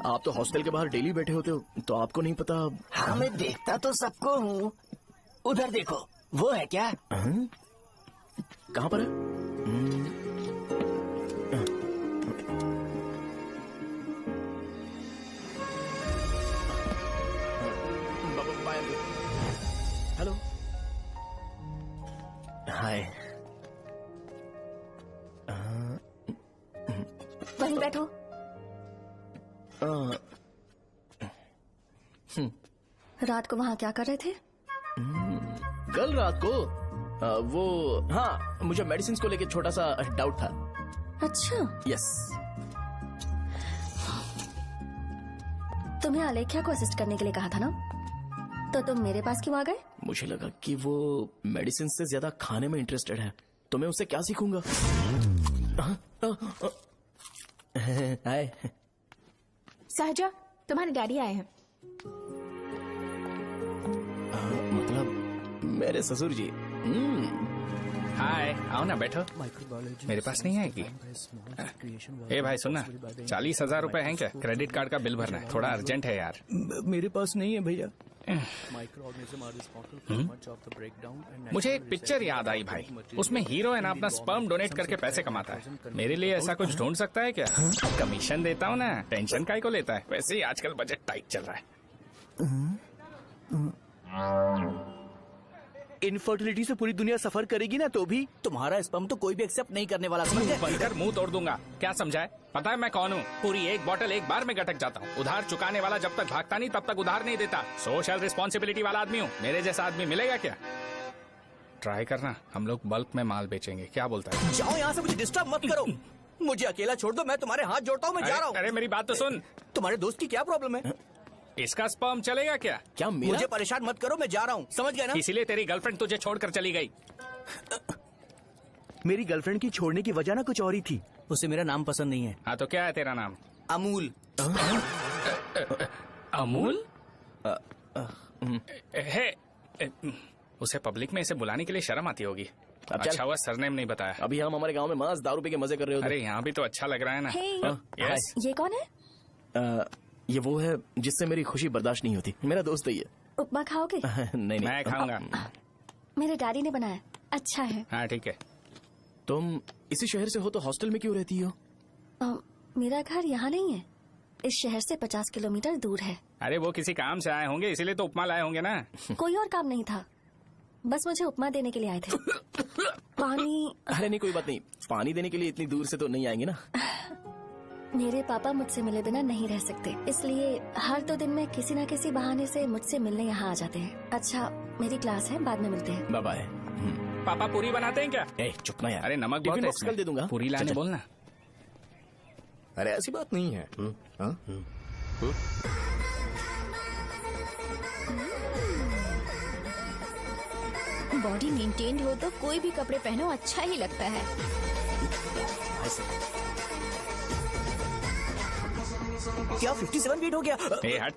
आप तो हॉस्टल के बाहर डेली बैठे होते हो, तो आपको नहीं पता? हाँ, मैं देखता तो सबको हूँ। उधर देखो, वो है क्या? कहाँ पर है? हेलो, हाय। वहीं बैठो। रात को वहाँ क्या कर रहे थे? कल रात को वो, हाँ, मुझे मेडिसिन को लेके छोटा सा डाउट था। अच्छा। यस। तुम्हें अलेख्या को असिस्ट करने के लिए कहा था ना, तो तुम मेरे पास क्यों आ गए? मुझे लगा कि वो मेडिसिन से ज्यादा खाने में इंटरेस्टेड है, तो मैं उससे क्या सीखूंगा। हाय। सहजा, तुम्हारे डैडी आए हैं। मतलब मेरे ससुर जी। हाय, आओ ना, बैठो। मेरे पास नहीं आएगी। ए भाई सुनना, 40,000 रुपए हैं क्या? क्रेडिट कार्ड का बिल भरना है, थोड़ा अर्जेंट है यार। मेरे पास नहीं है भैया। मुझे एक पिक्चर याद आई भाई, उसमें हीरोइन अपना स्पर्म डोनेट करके पैसे कमाता है। मेरे लिए ऐसा कुछ ढूंढ सकता है क्या? कमीशन देता हूँ ना, टेंशन काहे को लेता है? वैसे ही आजकल बजट टाइट चल रहा है। इनफर्टिलिटी से पूरी दुनिया सफर करेगी ना, तो भी तुम्हारा स्पर्म तो कोई भी एक्सेप्ट नहीं करने वाला, समझ गए? बनकर मुंह तोड़ दूंगा। क्या समझा है? पता है मैं कौन हूँ? पूरी एक बोतल एक बार में गटक जाता हूँ। उधार चुकाने वाला जब तक भागता नहीं तब तक उधार नहीं देता। सोशल रिस्पॉन्सिबिलिटी वाला आदमी हूँ। मेरे जैसा आदमी मिलेगा क्या? ट्राई करना, हम लोग बल्क में माल बेचेंगे। क्या बोलता है? जाओ यहाँ से, मुझे डिस्टर्ब मत करो। मुझे अकेला छोड़ दो, मैं तुम्हारे हाथ जोड़ता हूँ, मैं जा रहा हूँ। अरे मेरी बात तो सुन। तुम्हारे दोस्त की क्या प्रॉब्लम है? इसका स्पर्म चलेगा क्या? क्या मेरा? मुझे परेशान मत करो, मैं जा रहा हूँ, समझ गए ना? इसीलिए तेरी गर्लफ्रेंड तुझे छोड़कर चली गई। मेरी गर्लफ्रेंड की छोड़ने की वजह ना कुछ और ही थी। उसे मेरा नाम पसंद नहीं है। हाँ तो क्या है तेरा नाम? अमूल। अमूल? है उसे पब्लिक में इसे बुलाने के लिए शर्म आती होगी। अच्छा हुआ सरनेम नहीं बताया। अभी हम हमारे गांव में मस्त दारू पी के मजे कर रहे होते। अरे यहाँ भी तो अच्छा लग रहा है ना। यस। ये कौन है? ये वो है जिससे मेरी खुशी बर्दाश्त नहीं होती। मेरा दोस्त ही है। उपमा खाओगे? नहीं मैं खाऊंगा। मेरे डैडी ने बनाया, अच्छा है। हाँ ठीक है। तुम इसी शहर से हो तो हॉस्टल में क्यों रहती हो? मेरा घर यहाँ नहीं है, इस शहर से 50 किलोमीटर दूर है। अरे वो किसी काम से आए होंगे इसीलिए तो उपमा लाए होंगे ना। कोई और काम नहीं था, बस मुझे उपमा देने के लिए आए थे। पानी? अरे नहीं कोई बात नहीं, पानी देने के लिए इतनी दूर से तो नहीं आएंगे ना। मेरे पापा मुझसे मिले बिना नहीं रह सकते, इसलिए हर 2 दिन में किसी न किसी बहाने से मुझसे मिलने यहाँ आ जाते हैं। अच्छा मेरी क्लास है, बाद में मिलते हैं। Bye bye. पापा पूरी बनाते हैं क्या? चुप ना यार। अरे नमक बहुत है इसमें। कल दे दूंगा। पूरी लाने बोलना। अरे ऐसी बात नहीं है। बॉडी मेंटेन्ड हो तो कोई भी कपड़े पहनो अच्छा ही लगता है। क्या 57 फीट हो गया? ए हट।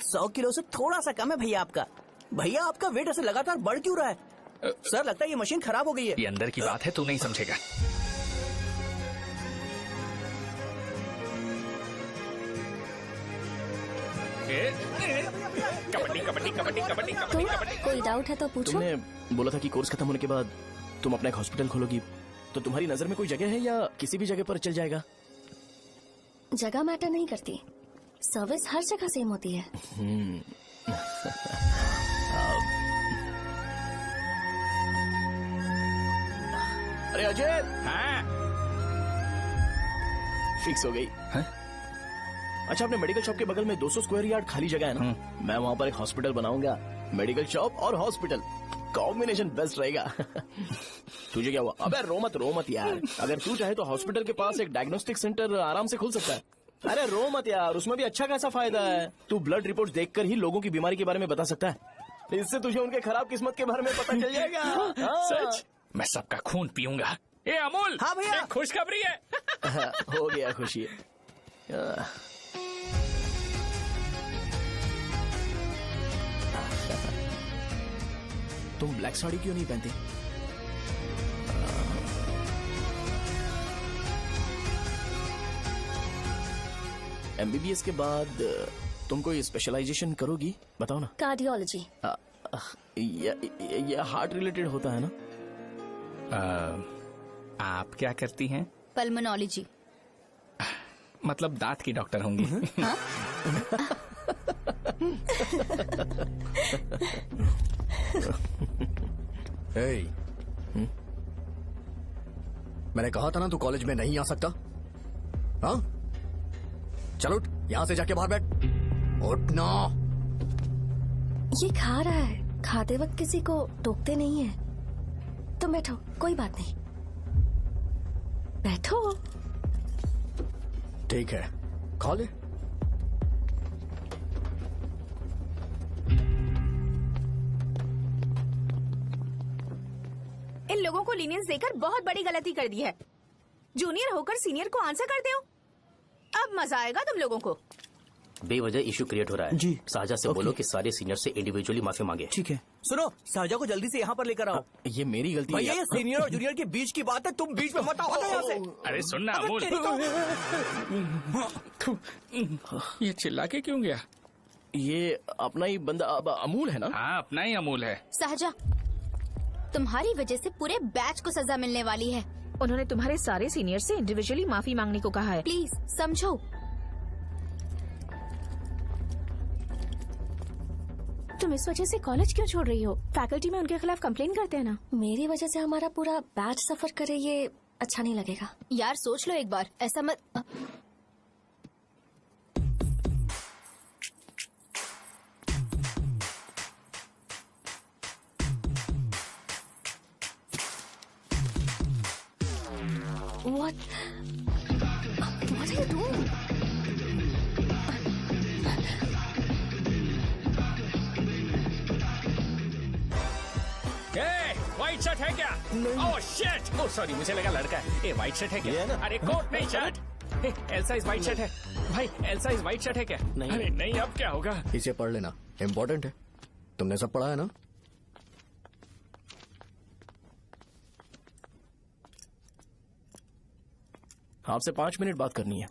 100 किलो से थोड़ा सा कम है भैया आपका। भैया आपका वेट ऐसे लगातार बढ़ क्यों रहा है? सर लगता है ये मशीन खराब हो गई है। ये अंदर की बात है, तू नहीं समझेगा। कबड्डी कबड्डी कबड्डी कबड्डी कबड्डी कबड्डी। कोई डाउट है तो पूछो। तुमने बोला था कि कोर्स खत्म होने के बाद तुम अपना एक हॉस्पिटल खोलोगी, तो तुम्हारी नजर में कोई जगह है या किसी भी जगह पर चल जाएगा? जगह मैटर नहीं करती, सर्विस हर जगह सेम होती है। अरे अजय। हाँ? फिक्स हो गई। अच्छा अपने मेडिकल शॉप के बगल में 200 स्क्वायर यार्ड खाली जगह है ना, मैं वहाँ पर एक हॉस्पिटल बनाऊंगा। मेडिकल शॉप और हॉस्पिटल कॉम्बिनेशन बेस्ट रहेगा। तुझे क्या हुआ? अबे रो मत यार। अगर तू चाहे तो हॉस्पिटल के पास एक डायग्नोस्टिक सेंटर आराम से खुल सकता है। अरे रो मत यार, उसमें भी अच्छा खासा फायदा है। तू ब्लड रिपोर्ट देखकर ही लोगों की बीमारी के बारे में बता सकता है। इससे तुझे उनके खराब किस्मत के बारे में पता चल जाएगा। सच? मैं सबका खून पीऊंगा। ए अमूल। हाँ भैया। एक खुशखबरी है। हो गया खुशी। तुम ब्लैक साड़ी क्यों नहीं पहनते? MBBS के बाद तुम कोई स्पेशलाइजेशन करोगी? बताओ ना। कार्डियोलॉजी। ये हार्ट रिलेटेड होता है ना? आप क्या करती हैं? पल्मोनोलॉजी। मतलब दांत की डॉक्टर होंगी। हाँ? मैंने कहा था ना तू कॉलेज में नहीं आ सकता। हाँ चलो उठ, यहाँ से जाके बाहर बैठ। उठना। ये खा रहा है, खाते वक्त किसी को टोकते नहीं है। तुम बैठो, कोई बात नहीं, बैठो। ठीक है खा ले। इन लोगों को लीनियंस देकर बहुत बड़ी गलती कर दी है। जूनियर होकर सीनियर को आंसर करते हो। अब मजा आएगा तुम लोगों को। बेवजह इशू क्रिएट हो रहा है जी। साजा से बोलो कि सारे सीनियर से इंडिविजुअली माफी मांगे। ठीक है। सुनो साजा को जल्दी से यहाँ पर लेकर आओ। ये मेरी गलती है। भैया ये सीनियर और जूनियर के बीच की बात है, तुम बीच में मत आओ यहाँ से। अरे सुनना अमूल। ये चिल्ला के क्यों गया? ये अपना ही बंदा अमूल है ना? हाँ अपना ही अमूल है। सहजा, तुम्हारी वजह से पूरे बैच को सजा मिलने वाली है। उन्होंने तुम्हारे सारे सीनियर से इंडिविजुअली माफी मांगने को कहा है। प्लीज समझो। तुम इस वजह से कॉलेज क्यों छोड़ रही हो? फैकल्टी में उनके खिलाफ कंप्लेन करते हैं ना। मेरी वजह से हमारा पूरा बैच सफर करे, ये अच्छा नहीं लगेगा। यार सोच लो एक बार, ऐसा मत। What are you doing? White shirt shirt है क्या? ओह शिट, ओह सॉरी, मुझे लगा लड़का है। ये व्हाइट शर्ट है क्या? अरे कोट नहीं shirt. L size white shirt है भाई, एल साइज व्हाइट शर्ट है क्या? नहीं। अरे नहीं, अब क्या होगा? इसे पढ़ लेना, इम्पोर्टेंट है। तुमने सब पढ़ा है ना? आपसे 5 मिनट बात करनी है।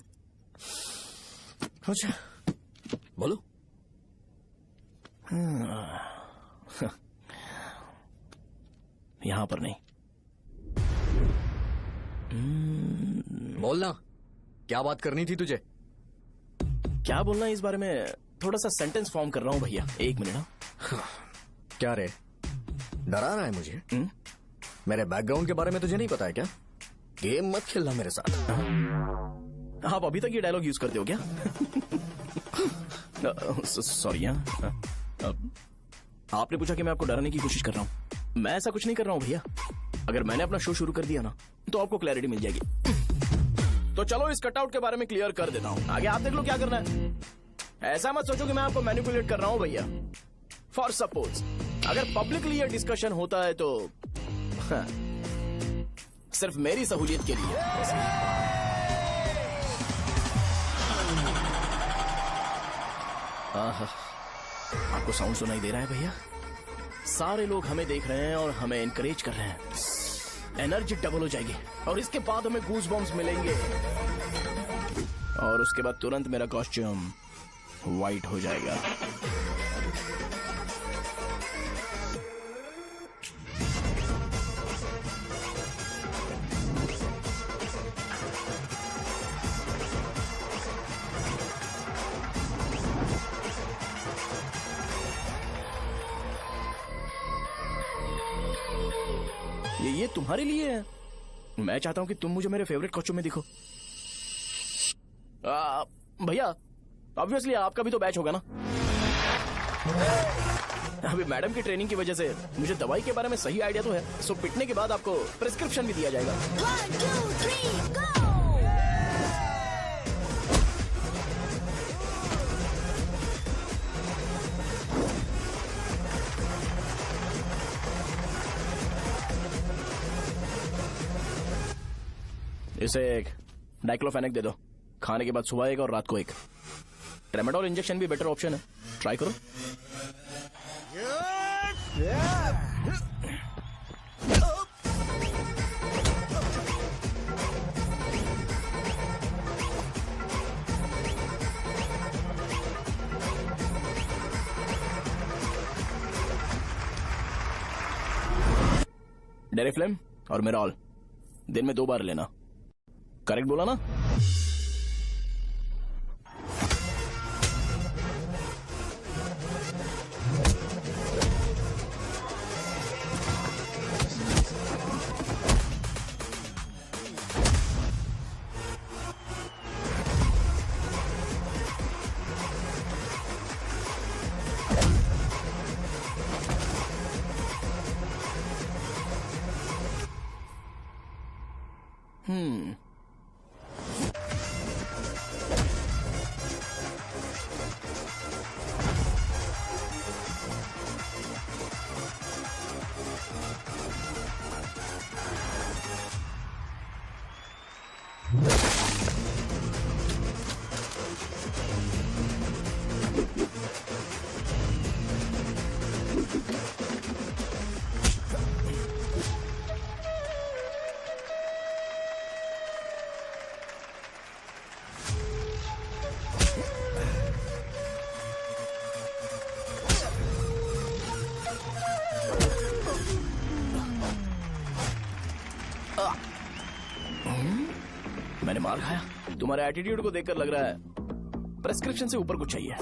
अच्छा, बोलो। यहां पर नहीं। बोलना, क्या बात करनी थी तुझे? क्या बोलना है इस बारे में? थोड़ा सा सेंटेंस फॉर्म कर रहा हूं भैया, 1 मिनट। क्या रे, डरा रहा है मुझे? मेरे बैकग्राउंड के बारे में तुझे नहीं पता है क्या? गेम मत खेलना मेरे साथ। आप अभी तक ये डायलॉग यूज करते हो क्या? सॉरी। आपने पूछा कि मैं आपको डराने की कोशिश कर रहा हूं। मैं ऐसा कुछ नहीं कर रहा हूं भैया। अगर मैंने अपना शो शुरू कर दिया ना, तो आपको क्लैरिटी मिल जाएगी। तो चलो इस कटआउट के बारे में क्लियर कर देता हूं, आगे आप देख लो क्या करना है। ऐसा मत सोचो कि मैं आपको मैनिपुलेट कर रहा हूं भैया। फॉर सपोज अगर पब्लिकली ये डिस्कशन होता है तो सिर्फ मेरी सहूलियत के लिए। आपको साउंड सुनाई दे रहा है भैया? सारे लोग हमें देख रहे हैं और हमें एनकरेज कर रहे हैं। एनर्जी डबल हो जाएगी और इसके बाद हमें गूज बम्स मिलेंगे और उसके बाद तुरंत मेरा कॉस्ट्यूम वाइट हो जाएगा। ये तुम्हारे लिए है। मैं चाहता हूं कि तुम मुझे मेरे फेवरेट कॉस्ट्यूम में दिखो। भैया ऑब्वियसली आपका भी तो बैच होगा ना। अभी मैडम की ट्रेनिंग की वजह से मुझे दवाई के बारे में सही आइडिया तो है। सो पिटने के बाद आपको प्रिस्क्रिप्शन भी दिया जाएगा। 1, 2, 3, go! इसे एक डाइक्लोफेनेक दे दो। खाने के बाद सुबह एक और रात को एक। ट्रेमाडोल इंजेक्शन भी बेटर ऑप्शन है, ट्राई करो। डेरिफ्लेम और मेरॉल दिन में 2 बार लेना। करेक्ट बोला ना? मैंने मार खाया। तुम्हारे एटीट्यूड को देखकर लग रहा है प्रेस्क्रिप्शन से ऊपर कुछ चाहिए।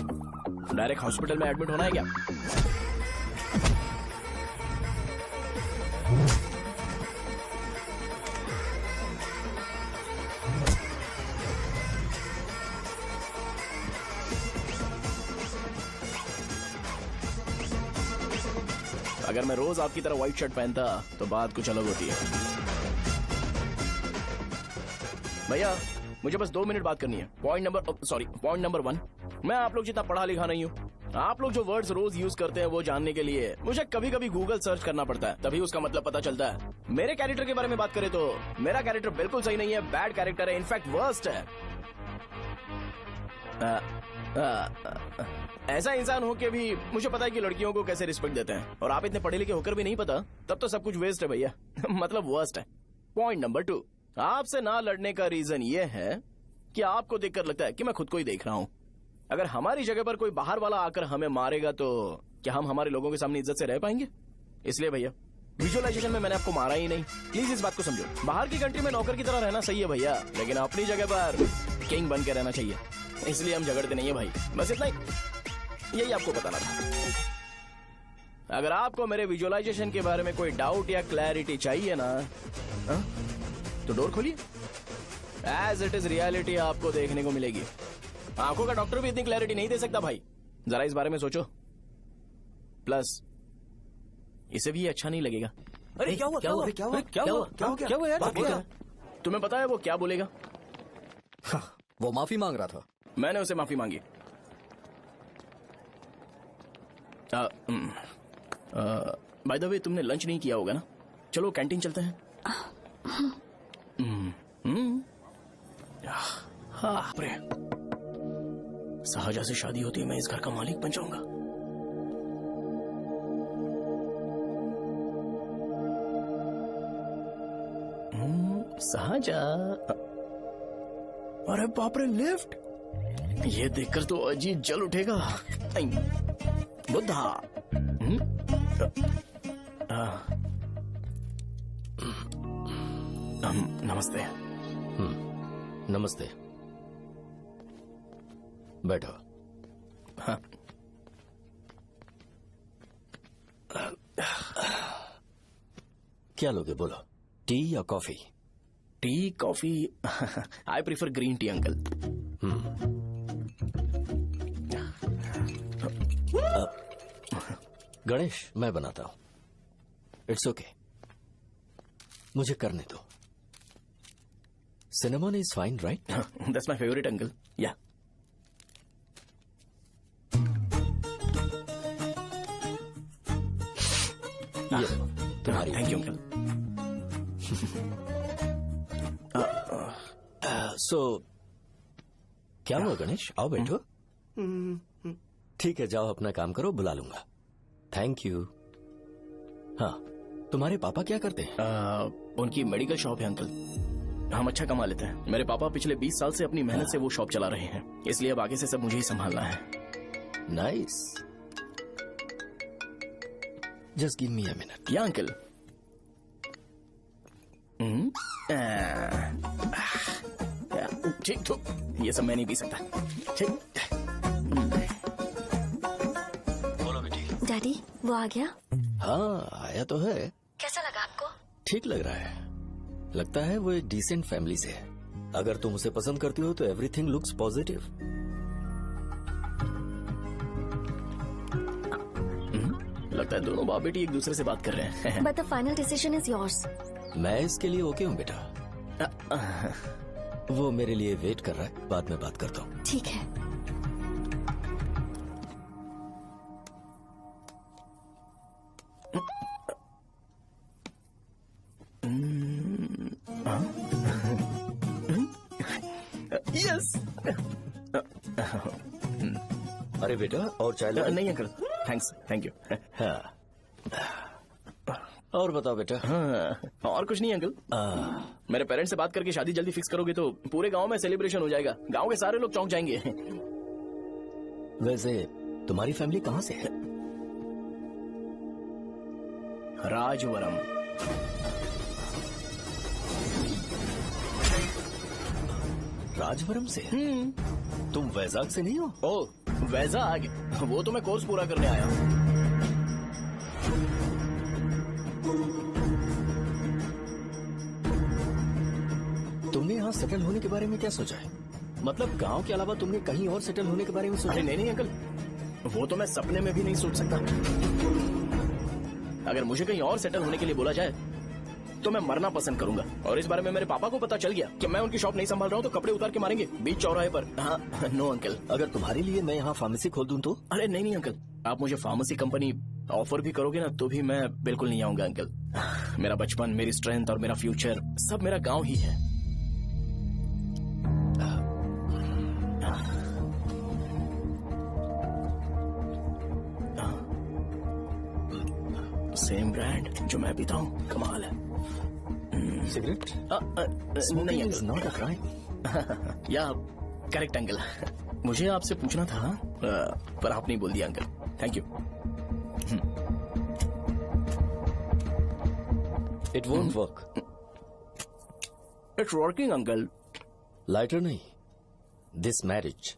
डायरेक्ट हॉस्पिटल में एडमिट होना है क्या? अगर मैं रोज आपकी तरह व्हाइट शर्ट पहनता तो बात कुछ अलग होती है। भैया मुझे बस 2 मिनट बात करनी है। पॉइंट नंबर 1, मैं आप लोग जितना पढ़ा लिखा नहीं हूँ। आप लोग जो वर्ड्स रोज यूज करते हैं वो जानने के लिए मुझे कभी कभी गूगल सर्च करना पड़ता है, तभी उसका मतलब पता चलता है। मेरे कैरेक्टर के बारे में बात करें तो मेरा कैरेक्टर बिल्कुल सही नहीं है, बैड कैरेक्टर है, इनफैक्ट वर्स्ट है। ऐसा इंसान हो के भी मुझे पता है कि लड़कियों को कैसे रिस्पेक्ट देते हैं, और आप इतने पढ़े लिखे होकर भी नहीं पता, तब तो सब कुछ वेस्ट है भैया। मतलब वर्स्ट है। पॉइंट नंबर 2, आपसे ना लड़ने का रीजन ये है कि आपको देखकर लगता है कि मैं खुद को ही देख रहा हूँ। अगर हमारी जगह पर कोई बाहर वाला आकर हमें मारेगा तो क्या हम हमारे लोगों के सामने इज्जत से रह पाएंगे? इसलिए भैया विजुअलाइजेशन में मैंने आपको मारा ही नहीं। प्लीज इस बात को समझो। बाहर की कंट्री में नौकर की तरह रहना सही है भैया, लेकिन अपनी जगह पर किंग बन के रहना चाहिए। इसलिए हम झगड़ते नहीं है भाई, बस इतना ही, यही आपको बताना था। अगर आपको मेरे विजुअलाइजेशन के बारे में कोई डाउट या क्लैरिटी चाहिए ना, तो डोर खोलिए। एज इट इज रियलिटी आपको देखने को मिलेगी। आंखों का डॉक्टर भी इतनी क्लैरिटी नहीं दे सकता भाई, जरा इस बारे में सोचो। प्लस इसे भी ये अच्छा नहीं लगेगा। अरे क्या हुआ? क्या हुआ? क्या हुआ? क्या हुआ? क्या हुआ यार? तुम्हें पता है वो क्या बोलेगा? वो माफी मांग रहा था। मैंने उसे माफी मांगी। बाय द वे तुमने लंच नहीं किया होगा ना? चलो कैंटीन चलते हैं। हाँ, सहजा से शादी होती है, मैं इस घर का मालिक बन जाऊंगा। सहजा, अरे बाप रे, लिफ्ट! ये देखकर तो अजीब जल उठेगा। बुद्धा। नमस्ते। नमस्ते, बैठो। हाँ। क्या लोगे बोलो, टी या coffee? T, coffee? I prefer green tea uncle. Ganesh, मैं बनाता हूं। इट्स ओके, मुझे करने दो। Cinnamon is fine, right? That's my favourite uncle. या तुम्हारी। Thank you uncle. सो क्या हुआ गणेश? आओ बैठो। ठीक है, जाओ अपना काम करो, बुला लूंगा। Thank you. हाँ, तुम्हारे पापा क्या करते हैं? उनकी मेडिकल शॉप है अंकल। हम अच्छा कमा लेते हैं। मेरे पापा पिछले 20 साल से अपनी मेहनत से वो शॉप चला रहे हैं, इसलिए अब आगे से सब मुझे ही संभालना है। Nice. Just give me a minute. या अंकल। ठीक, तो ये सब मैं नहीं पी सकता। ठीक। बोलो बेटी। डैडी, वो आ गया? हाँ, आया तो है। कैसा लगा आपको? ठीक लग रहा है। लगता है वो एक डिसेंट फैमिली से है। अगर तुम उसे पसंद करती हो तो एवरीथिंग लुक्स पॉजिटिव। लगता है दोनों बाप बेटी एक दूसरे से बात कर रहे हैं। But the final decision is yours. मैं इसके लिए ओके हूँ बेटा। वो मेरे लिए वेट कर रहा है, बाद में बात करता हूँ। ठीक है। यस। अरे बेटा, और चाय लो? नहीं अंकल, थैंक्स, थैंक यू। हाँ। और बताओ बेटा। हाँ, और कुछ नहीं अंकल। मेरे पेरेंट्स से बात करके शादी जल्दी फिक्स करोगे तो पूरे गांव में सेलिब्रेशन हो जाएगा। गांव के सारे लोग चौंक जाएंगे। वैसे तुम्हारी फैमिली कहाँ से है? राजवरम। राजवरम से? तुम वैजाग से नहीं हो? ओ, वैजाग? वो तो मैं कोर्स पूरा करने आया हूँ। तुमने यहाँ सेटल होने के बारे में क्या सोचा है? मतलब गांव के अलावा तुमने कहीं और सेटल होने के बारे में सोचा? अरे नहीं अंकल, वो तो मैं सपने में भी नहीं सोच सकता। अगर मुझे कहीं और सेटल होने के लिए बोला जाए तो मैं मरना पसंद करूंगा। और इस बारे में मेरे पापा को पता चल गया कि मैं उनकी शॉप नहीं संभाल रहा हूँ तो कपड़े उतार के मारेंगे बीच चौराहे पर। हाँ, नो अंकल। अगर तुम्हारे लिए मैं यहाँ फार्मेसी खोल दूं तो? अरे नहीं अंकल, आप मुझे फार्मेसी कंपनी ऑफर भी करोगे ना तो भी मैं बिल्कुल नहीं आऊंगा अंकल। मेरा बचपन, मेरी स्ट्रेंथ और मेरा फ्यूचर सब मेरा गाँव ही है। सेम ब्रांड जो मैं पीता हूँ, कमाल है। सिगरेट? नहीं इज नॉट अ क्राइम। या करेक्ट अंकल। मुझे आपसे पूछना था पर आप नहीं बोल दिया uncle. Thank you. It won't work. It's working uncle. Lighter नहीं, दिस मैरिज।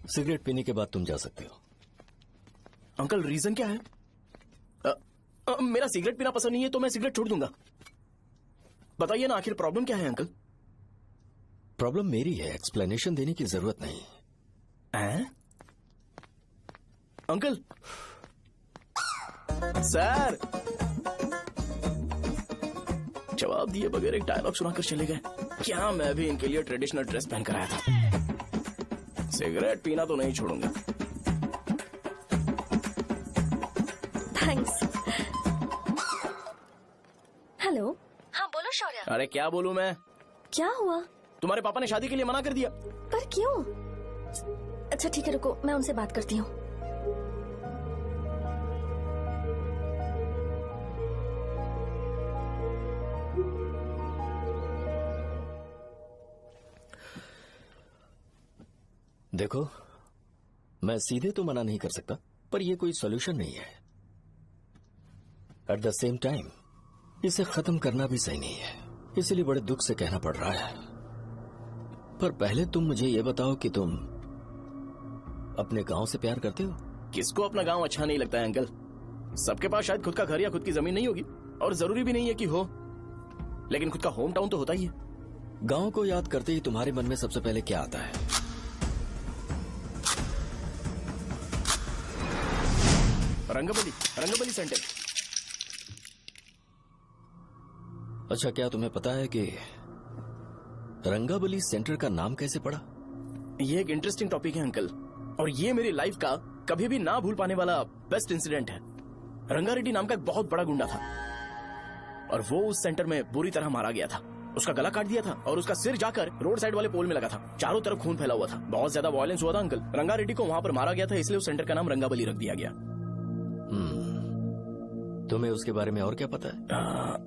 सिगरेट पीने के बाद तुम जा सकते हो। अंकल रीजन क्या है? मेरा सिगरेट पीना पसंद नहीं है तो मैं सिगरेट छोड़ दूंगा। बताइए ना आखिर प्रॉब्लम क्या है अंकल? प्रॉब्लम मेरी है, एक्सप्लेनेशन देने की जरूरत नहीं है। अंकल सर जवाब दिए बगैर एक डायलॉग सुनाकर चले गए। क्या मैं भी इनके लिए ट्रेडिशनल ड्रेस पहन कर आया था। सिगरेट पीना तो नहीं छोड़ूंगा। थैंक्स। हेलो। हाँ बोलो शौर्य। अरे क्या बोलूं मैं? क्या हुआ? तुम्हारे पापा ने शादी के लिए मना कर दिया। पर क्यों? अच्छा ठीक है रुको, मैं उनसे बात करती हूँ। देखो, मैं सीधे तो मना नहीं कर सकता, पर यह कोई सॉल्यूशन नहीं है। एट द सेम टाइम इसे खत्म करना भी सही नहीं है, इसलिए बड़े दुख से कहना पड़ रहा है। पर पहले तुम मुझे ये बताओ कि तुम अपने गांव से प्यार करते हो? किसको अपना गांव अच्छा नहीं लगता है अंकल? सबके पास शायद खुद का घर या खुद की जमीन नहीं होगी, और जरूरी भी नहीं है कि हो, लेकिन खुद का होम टाउन तो होता ही है। गांव को याद करते ही तुम्हारे मन में सबसे पहले क्या आता है? रंगबली सेंटर। अच्छा, क्या तुम्हें पता है कि रंगाबली सेंटर का नाम कैसे पड़ा? ये एक इंटरेस्टिंग टॉपिक है अंकल, और ये मेरी लाइफ का कभी भी ना भूल पाने वाला बेस्ट इंसिडेंट है। रंगारेड्डी नाम का एक बहुत बड़ा गुंडा था, और वो उस सेंटर में बुरी तरह मारा गया था। उसका गला काट दिया था और उसका सिर जाकर रोड साइड वाले पोल में लगा था। चारों तरफ खून फैला हुआ था, बहुत ज्यादा वायलेंस हुआ था अंकल। रंगारेड्डी को वहां पर मारा गया था, इसलिए उस सेंटर का नाम रंगाबली रख दिया गया। तुम्हें उसके बारे में और क्या पता है?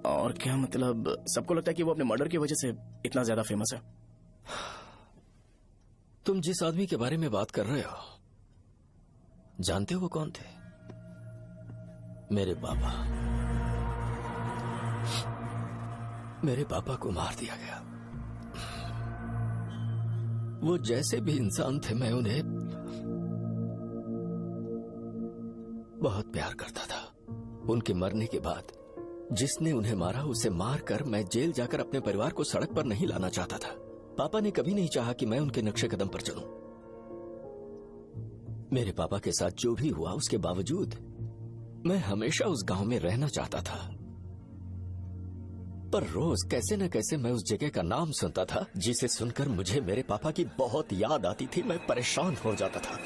और क्या मतलब, सबको लगता है कि वो अपने मर्डर की वजह से इतना ज्यादा फेमस है। तुम जिस आदमी के बारे में बात कर रहे हो, जानते हो वो कौन थे? मेरे पापा। मेरे पापा को मार दिया गया। वो जैसे भी इंसान थे, मैं उन्हें बहुत प्यार करता था। उनके मरने के बाद जिसने उन्हें मारा उसे मारकर मैं जेल जाकर अपने परिवार को सड़क पर नहीं लाना चाहता था। पापा ने कभी नहीं चाहा कि मैं उनके नक्शे कदम पर चलूं। मेरे पापा के साथ जो भी हुआ उसके बावजूद मैं हमेशा उस गांव में रहना चाहता था। पर रोज कैसे न कैसे मैं उस जगह का नाम सुनता था, जिसे सुनकर मुझे मेरे पापा की बहुत याद आती थी। मैं परेशान हो जाता था,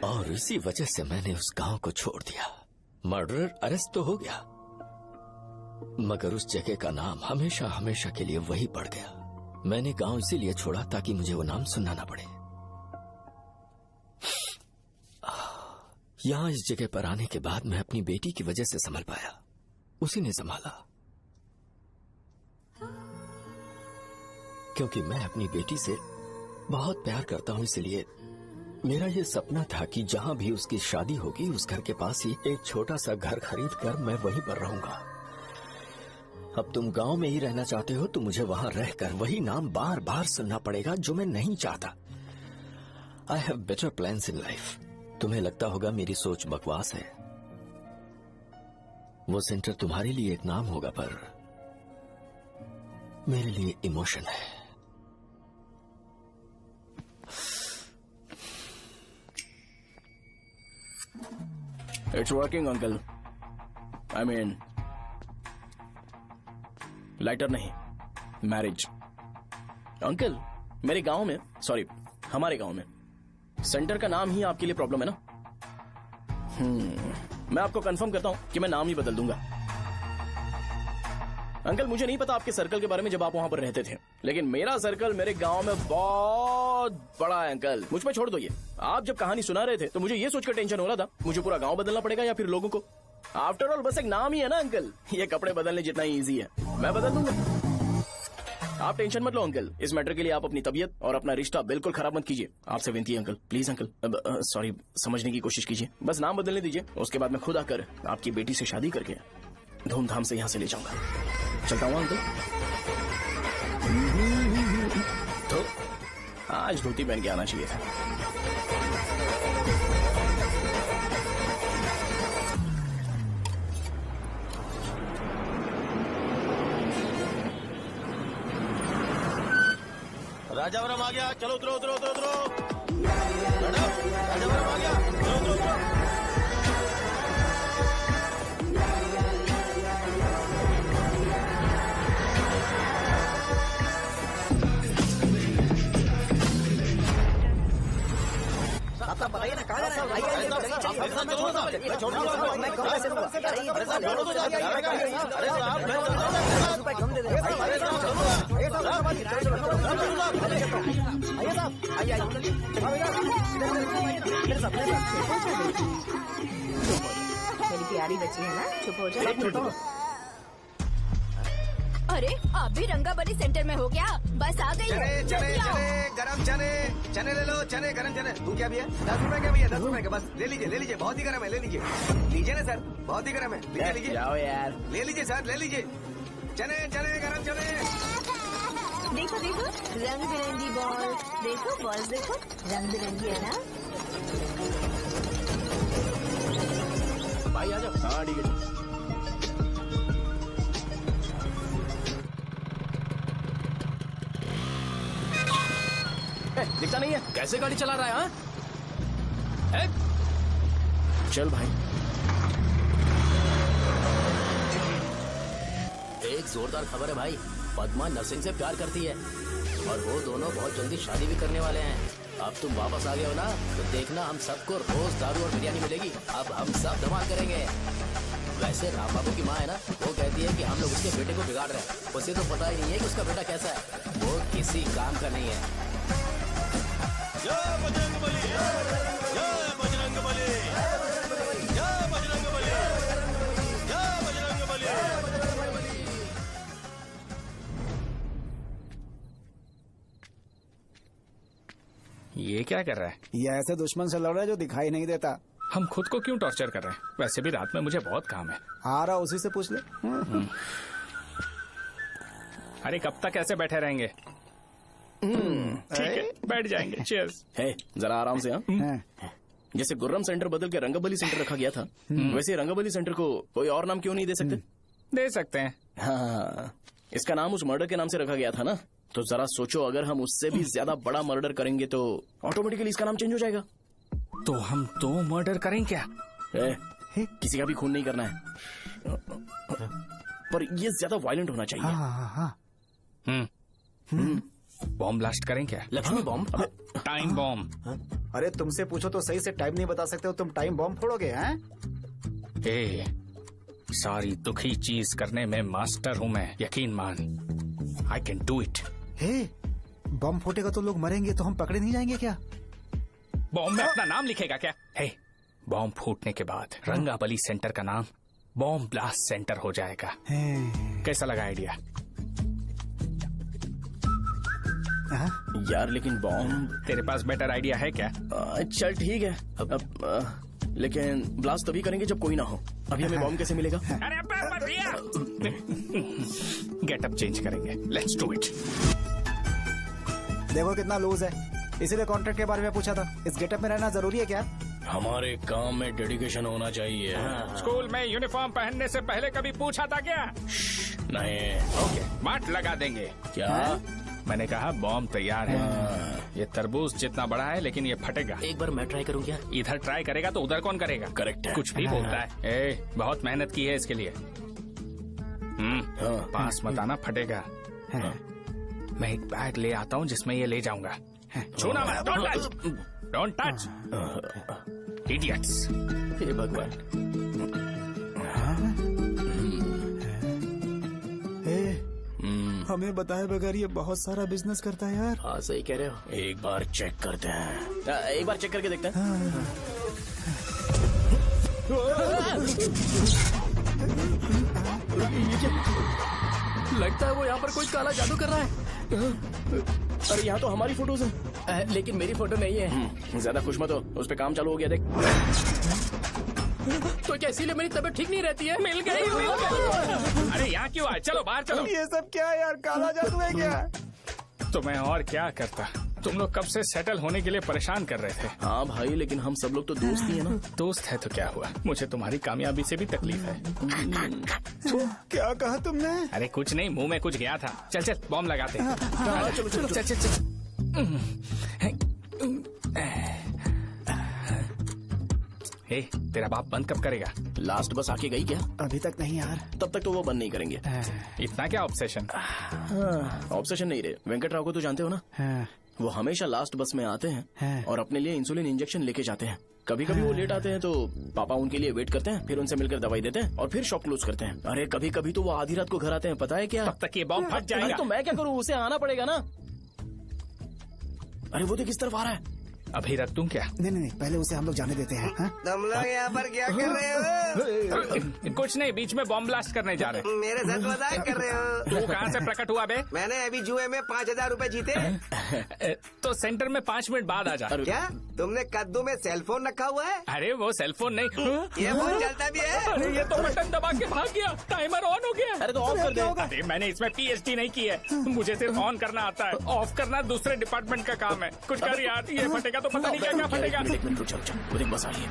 और इसी वजह से मैंने उस गांव को छोड़ दिया। मर्डरर अरेस्ट तो हो गया, मगर उस जगह का नाम हमेशा हमेशा के लिए वही पड़ गया। मैंने गांव इसीलिए छोड़ा ताकि मुझे वो नाम सुनना ना पड़े। यहां इस जगह पर आने के बाद मैं अपनी बेटी की वजह से संभल पाया, उसी ने संभाला। क्योंकि मैं अपनी बेटी से बहुत प्यार करता हूं, इसलिए मेरा ये सपना था कि जहां भी उसकी शादी होगी उस घर के पास ही एक छोटा सा घर खरीद कर मैं वहीं पर रहूंगा। अब तुम गांव में ही रहना चाहते हो तो मुझे वहां रहकर वही नाम बार बार सुनना पड़ेगा, जो मैं नहीं चाहता। I have better plans in life. तुम्हें लगता होगा मेरी सोच बकवास है। वो सेंटर तुम्हारे लिए एक नाम होगा, पर मेरे लिए इमोशन है। It's working uncle. I mean lighter नहीं, मैरिज। अंकल मेरे गांव में, सॉरी हमारे गांव में, सेंटर का नाम ही आपके लिए प्रॉब्लम है ना? मैं आपको कंफर्म करता हूं कि मैं नाम ही बदल दूंगा। अंकल मुझे नहीं पता आपके सर्कल के बारे में जब आप वहां पर रहते थे, लेकिन मेरा सर्कल मेरे गांव में बहुत बड़ा है अंकल। मुझ पे छोड़ दो ये। आप जब कहानी सुना रहे थे तो मुझे ये सोचकर टेंशन हो रहा था मुझे पूरा गांव बदलना पड़ेगा या फिर लोगों को। आफ्टर ऑल बस एक नाम ही है ना अंकल, ये कपड़े बदलने जितना ही ईजी है, मैं बदल दूंगा। आप टेंशन मत लो अंकल, इस मैटर के लिए आप अपनी तबीयत और अपना रिश्ता बिल्कुल खराब मत कीजिए। आपसे विनती है अंकल, प्लीज अंकल, सॉरी, समझने की कोशिश कीजिए। बस नाम बदलने दीजिए, उसके बाद मैं खुद आकर आपकी बेटी से शादी करके धूमधाम से यहाँ से ले जाऊंगा। चलता हूँ अंकल। तो आज धोती पहन के आना चाहिए था। राजावरम आ गया, चलो उतरो उतरो उतरो उतरो। राजावरम आ गया, चलो उतरो उतरो। आप बताइए ना, कहाँ जाना मेरी प्यारी बच्ची है ना, चुप हो जाओ। अरे आप भी रंगाबली सेंटर में हो क्या? बस आ गई है। चने गरम चने ले लो, चने गरम चने। तू क्या भी है? 10 रुपए का भैया, 10 रुपए का, बस ले लीजिए, बहुत ही गरम है, ले लीजिए ना सर, बहुत ही गरम है, लीजिए जाओ यार, ले लीजिए सर, ले लीजिए। चने गरम चने। देखो रंग बिरंगी बॉल, देखो बॉल, देखो रंग बिरंगी है ना। भाई आ जाओ। हाँ ठीक है। दिखता नहीं है, कैसे गाड़ी चला रहा है? हाँ? चल भाई। एक जोरदार खबर है भाई, पद्मा नरसिंह से प्यार करती है और वो दोनों बहुत जल्दी शादी भी करने वाले हैं। अब तुम वापस आ गए हो ना, तो देखना हम सबको रोज दारू और बिरयानी मिलेगी। अब हम सब धमाल करेंगे। वैसे राम बाबू की माँ है ना, वो कहती है कि हम लोग उसके बेटे को बिगाड़ रहे हैं। उसे तो पता ही नहीं है कि उसका बेटा कैसा है, वो किसी काम का नहीं है। जय बजरंग बली, जय बजरंग बली, जय बजरंग बली, जय बजरंग बली। ये क्या कर रहा है? ये ऐसे दुश्मन से लड़ रहा है जो दिखाई नहीं देता। हम खुद को क्यों टॉर्चर कर रहे हैं? वैसे भी रात में मुझे बहुत काम है। आ रहा उसी से पूछ ले। अरे कब तक ऐसे बैठे रहेंगे? ठीक है, बैठ जाएंगे। चीयर्स। है जरा आराम से। हाँ जैसे गुर्रम सेंटर बदल के रंगाबली सेंटर रखा गया था, वैसे रंगाबली सेंटर को कोई और नाम क्यों नहीं दे सकते? दे सकते हैं। हाँ, इसका नाम उस मर्डर के नाम से रखा गया था ना, तो जरा सोचो अगर हम उससे भी ज्यादा बड़ा मर्डर करेंगे तो ऑटोमेटिकली इसका नाम चेंज हो जाएगा। तो हम 2 मर्डर करें क्या? किसी का भी खून नहीं करना है, पर ये ज्यादा वायलेंट होना चाहिए। बॉम्ब ब्लास्ट करें क्या? लक्ष्मी बॉम्ब? Time bomb. अरे तुमसे पूछो तो सही से टाइम नहीं बता सकते हो, तुम टाइम बॉम्ब फोड़ोगे? हैं? ए, सारी दुखी चीज करने में मास्टर हूँ मैं, यकीन मान। I can do it. Bomb फूटेगा तो लोग मरेंगे, तो हम पकड़े नहीं जाएंगे क्या? बॉम्ब में अपना नाम लिखेगा क्या? बॉम्ब फूटने के बाद रंगाबली सेंटर का नाम बॉम्ब ब्लास्ट सेंटर हो जाएगा। कैसा लगा आइडिया? यार लेकिन बॉम्ब, तेरे पास बेटर आइडिया है क्या? चल ठीक है, लेकिन ब्लास्ट तभी करेंगे जब कोई ना हो। अभी हमें बॉम्ब कैसे मिलेगा? अरे भैया, गेटअप चेंज करेंगे। Let's do it. देखो कितना लूज है, इसीलिए कॉन्ट्रैक्ट के बारे में पूछा था। इस गेटअप में रहना जरूरी है क्या? हमारे काम में डेडिकेशन होना चाहिए। स्कूल में यूनिफॉर्म पहनने से पहले कभी पूछा था क्या? नहीं। ओके, मार्ट लगा देंगे। क्या? मैंने कहा बॉम्ब तैयार है। ये तरबूज जितना बड़ा है लेकिन ये फटेगा। एक बार मैं ट्राई करूं क्या? इधर ट्राई करेगा तो उधर कौन करेगा? करेक्ट है। कुछ भी बोलता है। बहुत मेहनत की है इसके लिए। पास मत आना, फटेगा। मैं एक बैग ले आता हूँ जिसमें ये ले जाऊंगा। छूना मत, डोंट टच, इडियट्स। हे भगवान। हमें बताए बगैर ये बहुत सारा बिजनेस करता है यार। हाँ सही कह रहे हो। एक बार चेक करते हैं। एक बार चेक करके देखते हैं। लगता है वो यहाँ पर कोई काला जादू कर रहा है। अरे यहाँ तो हमारी फोटोज हैं, लेकिन मेरी फोटो नहीं है। ज्यादा खुश मत हो, उस पे काम चालू हो गया देख। तो क्या इसीलिए मेरी तबीयत ठीक नहीं रहती है? मिल गई। अरे यहाँ क्यों आए? चलो बाहर चलो। ये सब क्या है यार, काला जादू है क्या? तो मैं और क्या करता? तुम लोग कब से सेटल होने के लिए परेशान कर रहे थे। हाँ भाई, लेकिन हम सब लोग तो दोस्त ही है ना। दोस्त है तो क्या हुआ, मुझे तुम्हारी कामयाबी से भी तकलीफ है। क्या कहा तुमने? अरे कुछ नहीं, मुंह में कुछ गया था। चल चल बॉम्ब लगाते हैं। चलो चलो चल चल चल। तेरा बाप बंद कब करेगा? लास्ट बस आके गई क्या? अभी तक नहीं यार। तब तक तो वो बंद नहीं करेंगे। इतना क्या ऑब्सेशन? ऑब्सेशन नहीं रे, वेंकट राव को तो जानते हो ना। वो हमेशा लास्ट बस में आते हैं और अपने लिए इंसुलिन इंजेक्शन लेके जाते हैं। कभी कभी वो लेट आते हैं तो पापा उनके लिए वेट करते हैं, फिर उनसे मिलकर दवाई देते हैं और फिर शॉप क्लोज करते हैं। अरे कभी कभी तो वो आधी रात को घर आते हैं, पता है क्या? तब तक ये बॉम्ब फट जाएगा। तो मैं क्या करूँ, उसे आना पड़ेगा ना। अरे वो तो किस तरफ आ रहा है? अभी रख दूं क्या? नहीं, पहले उसे हम लोग जाने देते हैं। तुम लोग यहाँ पर क्या कर रहे हो? कुछ नहीं, बीच में बॉम्ब ब्लास्ट करने जा रहे हैं। मेरे साथ मजाक कर रहे हो? तू कहाँ से प्रकट हुआ बे? मैंने अभी जुए में 5,000 रूपए जीते। तो सेंटर में 5 मिनट बाद आ जा। क्या तुमने कद्दू में सेलफोन रखा हुआ है? अरे वो सेलफोन नहीं, ये फोन चलता भी है। अरे ये तो बटन दबा के भाग गया, टाइमर ऑन हो गया। अरे तो ऑफ कर दे। अरे मैंने इसमें PhD नहीं की है, मुझे सिर्फ ऑन करना आता है। ऑफ करना दूसरे डिपार्टमेंट का काम है। कुछ कर यार, ये फटेगा तो पता नहीं क्या क्या फटेगा। एक मिनट रुक जाओ, वो देख बस आई है।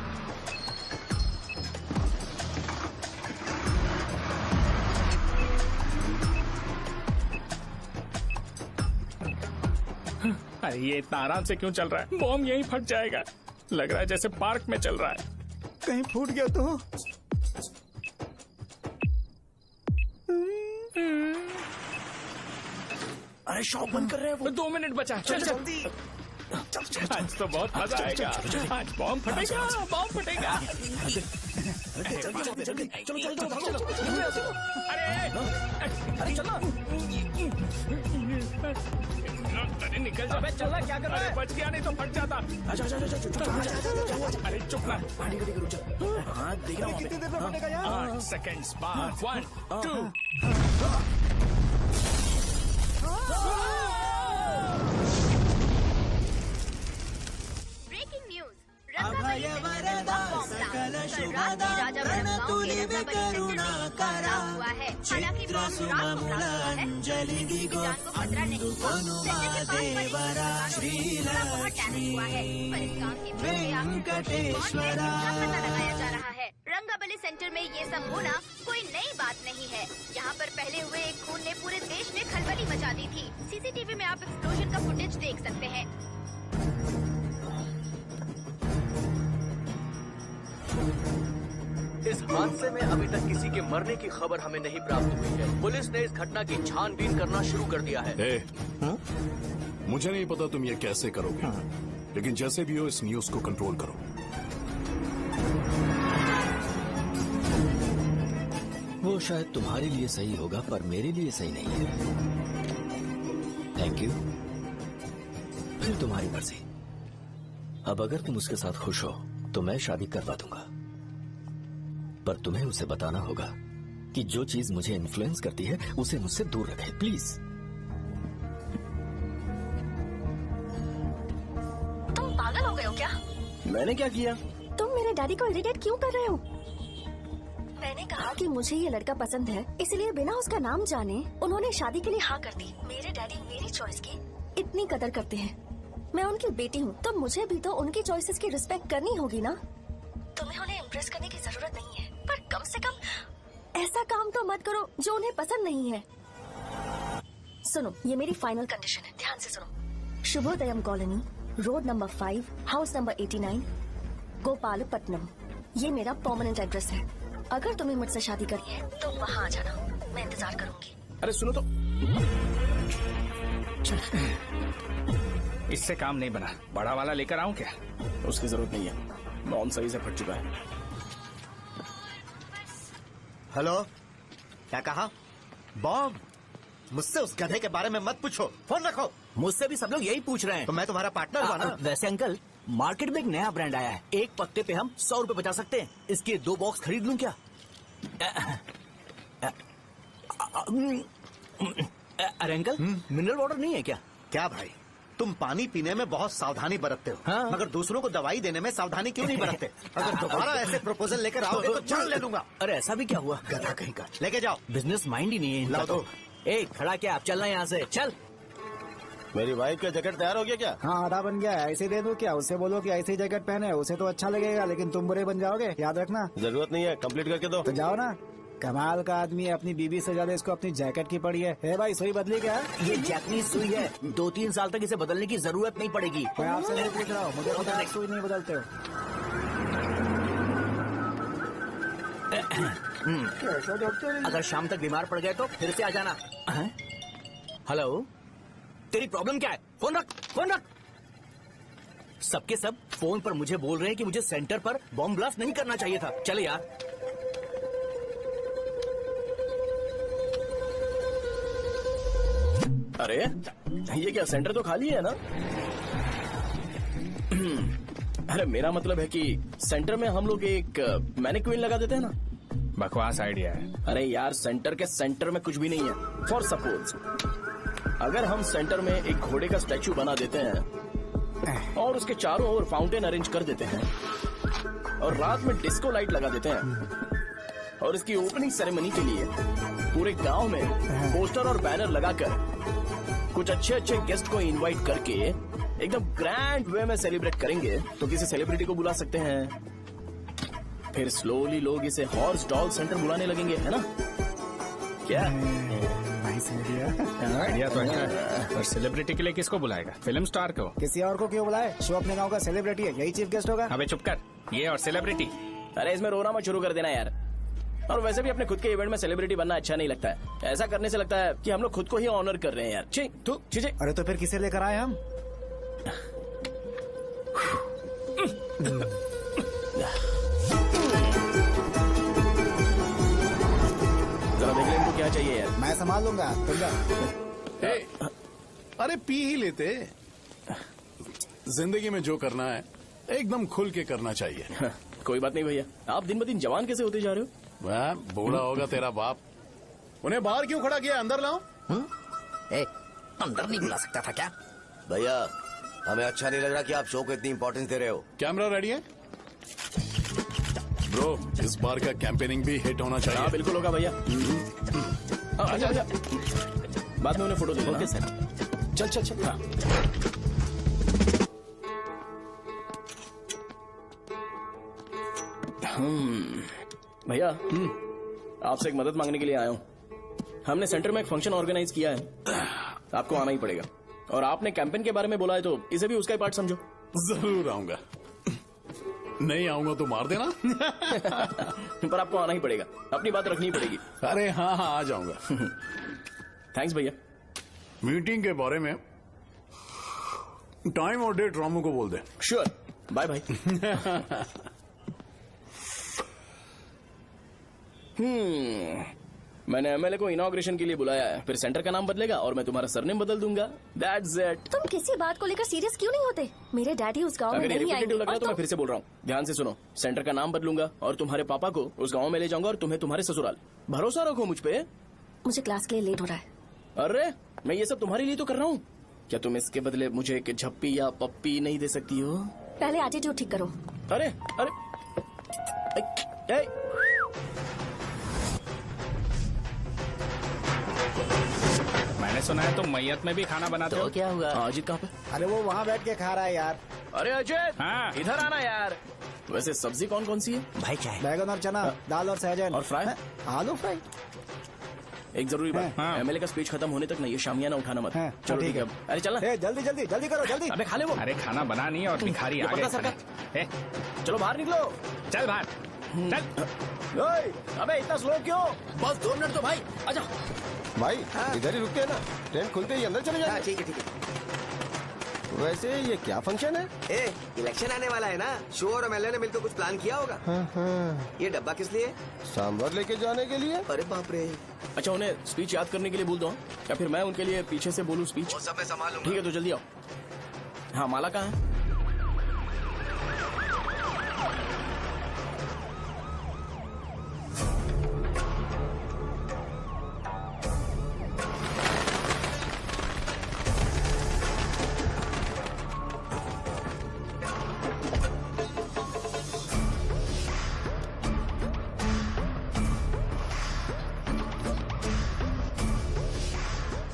अरे ये इतना आराम से क्यों चल रहा है? बॉम्ब यहीं फट जाएगा। लग रहा है जैसे पार्क में चल रहा है। कहीं फूट गया तो? अरे शॉप बंद कर रहे हैं वो। 2 मिनट बचा, चल जल्दी। आज तो बहुत मजा आएगा। आज बॉम्ब फटेगा, बॉम्ब फटेगा। चलो। अरे चलो। अरे निकल जा। चलना क्या कर रहा है? बच गया, नहीं तो फट जाता। अरे चुप ना। हाँ देख रहा हूँ। कितनी देर में फटेगा यार? 8 सेकेंड्स बाद 1 2। Breaking news. रंगाबली सेंटर में बॉम्ब ब्लास्ट। कल रात में राजा गांव के रंगाबली सेंटर में हमला हुआ है। हालांकि बॉम्ब रात को ब्लास्ट हुआ है, किसी की जान को खतरा नहीं हुआ। सेंटर के पास बड़ी बहुत डैमेज हुआ है, पर इस काम की कौन है इसका पता लगाया जा रहा है। रंगाबली सेंटर में ये सब होना कोई नई बात नहीं है। यहाँ पर पहले हुए एक खून ने पूरे देश में खलबली मचा दी थी। CCTV में आप एक्सप्लोजन का फुटेज देख सकते हैं। इस हादसे में अभी तक किसी के मरने की खबर हमें नहीं प्राप्त हुई है। पुलिस ने इस घटना की छानबीन करना शुरू कर दिया है। मुझे नहीं पता तुम ये कैसे करोगे, लेकिन जैसे भी हो इस न्यूज को कंट्रोल करो। वो शायद तुम्हारे लिए सही होगा पर मेरे लिए सही नहीं है। Thank you. फिर तुम्हारी मर्जी। अब अगर तुम उसके साथ खुश हो तो मैं शादी करवा दूंगा, पर तुम्हें उसे बताना होगा कि जो चीज मुझे इन्फ्लुएंस करती है उसे मुझसे दूर रखे, प्लीज। तुम पागल हो गए हो क्या? मैंने क्या किया? तुम मेरे डैडी को इरिटेट क्यों कर रहे हो? मैंने कहा कि मुझे ये लड़का पसंद है, इसलिए बिना उसका नाम जाने उन्होंने शादी के लिए हाँ कर दी। मेरे डैडी मेरी चॉइस की इतनी कदर करते हैं। मैं उनकी बेटी हूँ, तो मुझे भी तो उनकी चॉइसेस की रिस्पेक्ट करनी होगी ना। तुम्हें उन्हें इम्प्रेस करने की जरूरत नहीं है, पर कम से कम ऐसा काम तो मत करो जो उन्हें पसंद नहीं है। सुनो, ये मेरी फाइनल कंडीशन है, ध्यान से सुनो। Shubhodayam colony, road number 5, house number 89, Gopalapatnam. ये मेरा परमानेंट एड्रेस है। अगर तुम्हें मुझसे शादी करनी है तो वहाँ आ जाना, मैं इंतजार करूंगी। अरे सुनो तो, इससे काम नहीं बना। बड़ा वाला लेकर आऊं क्या? उसकी जरूरत नहीं है, बॉम्ब सही से फट चुका है। हेलो, क्या कहा? बॉम्ब? मुझसे उस गधे के बारे में मत पूछो, फोन रखो। मुझसे भी सब लोग यही पूछ रहे हैं। तो मैं तुम्हारा पार्टनर हुआ ना? वैसे अंकल, मार्केट में एक नया ब्रांड आया है, एक पत्ते पे हम 100 रुपए बचा सकते हैं। इसके 2 बॉक्स खरीद लूं क्या? अरे अंकल, मिनरल वाटर नहीं है क्या? क्या भाई, तुम पानी पीने में बहुत सावधानी बरतते हो, हाँ? मगर दूसरों को दवाई देने में सावधानी क्यों नहीं बरतते? अगर दोबारा ऐसे प्रपोजल लेकर आओगे तो जान ले लूंगा। अरे ऐसा भी क्या हुआ? गधा कहीं का, लेके जाओ। बिजनेस माइंड ही नहीं है इनका। लाओ तो ए, खड़ा क्या? आप चलना यहाँ से, चल। मेरी वाइफ का जैकेट तैयार हो गया क्या? हाँ, आधा बन गया है। ऐसे दे दो क्या? उससे बोलो कि ऐसी जैकेट पहने, उसे तो अच्छा लगेगा, लेकिन तुम बुरे बन जाओगे, याद रखना। जरूरत नहीं है, कंप्लीट करके दो। तो जाओ ना। कमाल का आदमी है, अपनी बीवी से ज्यादा इसको अपनी जैकेट की पड़ी है। हे भाई, सुई बदली क्या? ये जैपनीज सुई है, 2-3 साल तक इसे बदलने की जरूरत नहीं पड़ेगी। मैं आपसे नहीं पूछ रहा हूँ, मुझे पता है सुई नहीं बदलते हो। अगर शाम तक बीमार पड़ गए तो फिर से आ जाना। हेलो, तेरी प्रॉब्लम क्या है? फोन रख, फोन रख। सबके सब फोन पर मुझे बोल रहे हैं कि मुझे सेंटर पर बॉम्ब ब्लास्ट नहीं करना चाहिए था। चले यार। अरे ये क्या, सेंटर तो खाली है ना? अरे मेरा मतलब है कि सेंटर में हम लोग एक मैनिक्विन लगा देते हैं ना। बकवास आइडिया है। अरे यार, सेंटर के सेंटर में कुछ भी नहीं है। फॉर सपोज अगर हम सेंटर में एक घोड़े का स्टैचू बना देते हैं और उसके चारों ओर फाउंटेन अरेंज कर देते हैं और रात में डिस्को लाइट लगा देते हैं और इसकी ओपनिंग सेरेमनी के लिए पूरे गांव में पोस्टर और बैनर लगाकर कुछ अच्छे अच्छे गेस्ट को इनवाइट करके एकदम ग्रैंड वे में सेलिब्रेट करेंगे, तो किसी सेलिब्रिटी को बुला सकते हैं। फिर स्लोली लोग इसे हॉर्स डॉल सेंटर बुलाने लगेंगे, है ना? क्या आइडिया तो अच्छा है, और सेलिब्रिटी के लिए किसको बुलाएगा? फिल्म स्टार को? किसी और को क्यों बुलाए? शो अपने गांव का सेलिब्रिटी है, यही चीफ गेस्ट होगा। अबे चुप कर, ये और सेलिब्रिटी। अरे इसमें रोना मत शुरू कर देना यार। और वैसे भी अपने खुद के इवेंट में सेलिब्रिटी बनना अच्छा नहीं लगता है। ऐसा करने से लगता है कि हम लोग खुद को ही ऑनर कर रहे हैं यार। छी। अरे तो फिर किसे लेकर आए हम? जरा देख ले इनको क्या चाहिए यार। मैं संभाल लूंगा, तुम जा। अरे पी ही लेते। जिंदगी में जो करना है एकदम खुल के करना चाहिए। कोई बात नहीं भैया, आप दिन ब दिन जवान कैसे होते जा रहे हो? वह बूढ़ा होगा तेरा बाप। उन्हें बाहर क्यों खड़ा किया? अंदर लाओ। अंदर नहीं बुला सकता था क्या? भैया, हमें अच्छा नहीं लग रहा कि आप शो को इतनी इंपॉर्टेंस दे रहे हो। कैमरा रेडी है? ब्रो, इस बार का कैंपेनिंग भी हिट होना चाहिए। हाँ बिल्कुल होगा भैया। अच्छा, बाद में उन्हें फोटो दे देना। Okay sir. चल। हाँ। भैया, आपसे एक मदद मांगने के लिए आया हूँ। हमने सेंटर में एक फंक्शन ऑर्गेनाइज किया है, आपको आना ही पड़ेगा। और आपने कैंपेन के बारे में बोला है तो इसे भी उसका ही पार्ट समझो। जरूर आऊंगा। नहीं आऊंगा तो मार देना। पर आपको आना ही पड़ेगा, अपनी बात रखनी पड़ेगी। अरे हाँ, आ जाऊंगा। थैंक्स भैया। मीटिंग के बारे में टाइम और डेट रामू को बोल दे। Sure, bye bye. मैंने एमएलए को इनॉग्रेशन के लिए बुलाया है, फिर सेंटर का नाम बदलेगा और मैं तुम्हारा सरनेम बदल दूंगा। That's it। तुम किसी बात को लेकर सीरियस क्यों नहीं होते? मेरे डैडी उस गांव में अगर नहीं आएंगे। लग रहा है तो मैं फिर से बोल रहा हूँ, ध्यान से सुनो। सेंटर का नाम बदलूंगा और तुम्हारे पापा को उस गाँव में ले जाऊंगा और तुम्हें तुम्हारे ससुराल। भरोसा रखो मुझ पे। मुझे क्लास के लिए लेट हो रहा है। अरे मैं ये सब तुम्हारे लिए तो कर रहा हूँ, क्या तुम इसके बदले मुझे एक झप्पी या पप्पी नहीं दे सकती हो? पहले एटीट्यूड ठीक करो। अरे मैंने सुना है तुम मैयत में भी खाना बनाते हो। क्या हुआ? अजीत कहाँ पे? अरे वो वहाँ बैठ के खा रहा है यार। अरे अजय, हाँ। इधर आना यार। वैसे सब्जी कौन कौन सी है? भाई क्या है? बैगन और चना, दाल और सहजन और फ्राई? आलू फ्राई। एक जरूरी बात, एमएलए का स्पीच खत्म होने तक ना ये शामियाना उठाना मत। चलो ठीक है। अरे चलना। जल्दी जल्दी जल्दी करो जल्दी। अबे खा ले वो। अरे खाना बना नहीं और भिखारी ये आ पर्दा गए सरका। खाने। चलो बाहर निकलो। चल बाहर चल। अबे इतना स्लो क्यों? बस 2 मिनट तो भाई, आजा। भाई इधर ही रुकते हैं ना, ट्रेन खुलते ही अंदर चले जाए। ठीक है ठीक है। वैसे ये क्या फंक्शन है? इलेक्शन आने वाला है ना, शो और एमएलए ने मिलकर कुछ प्लान किया होगा। ये डब्बा किस लिए? सांभर लेके जाने के लिए। अरे बाप रे। अच्छा उन्हें स्पीच याद करने के लिए बोल दो या फिर मैं उनके लिए पीछे से बोलूं स्पीच? सब मैं संभाल लूंगा। ठीक है तो जल्दी आओ। हाँ माला कहाँ है?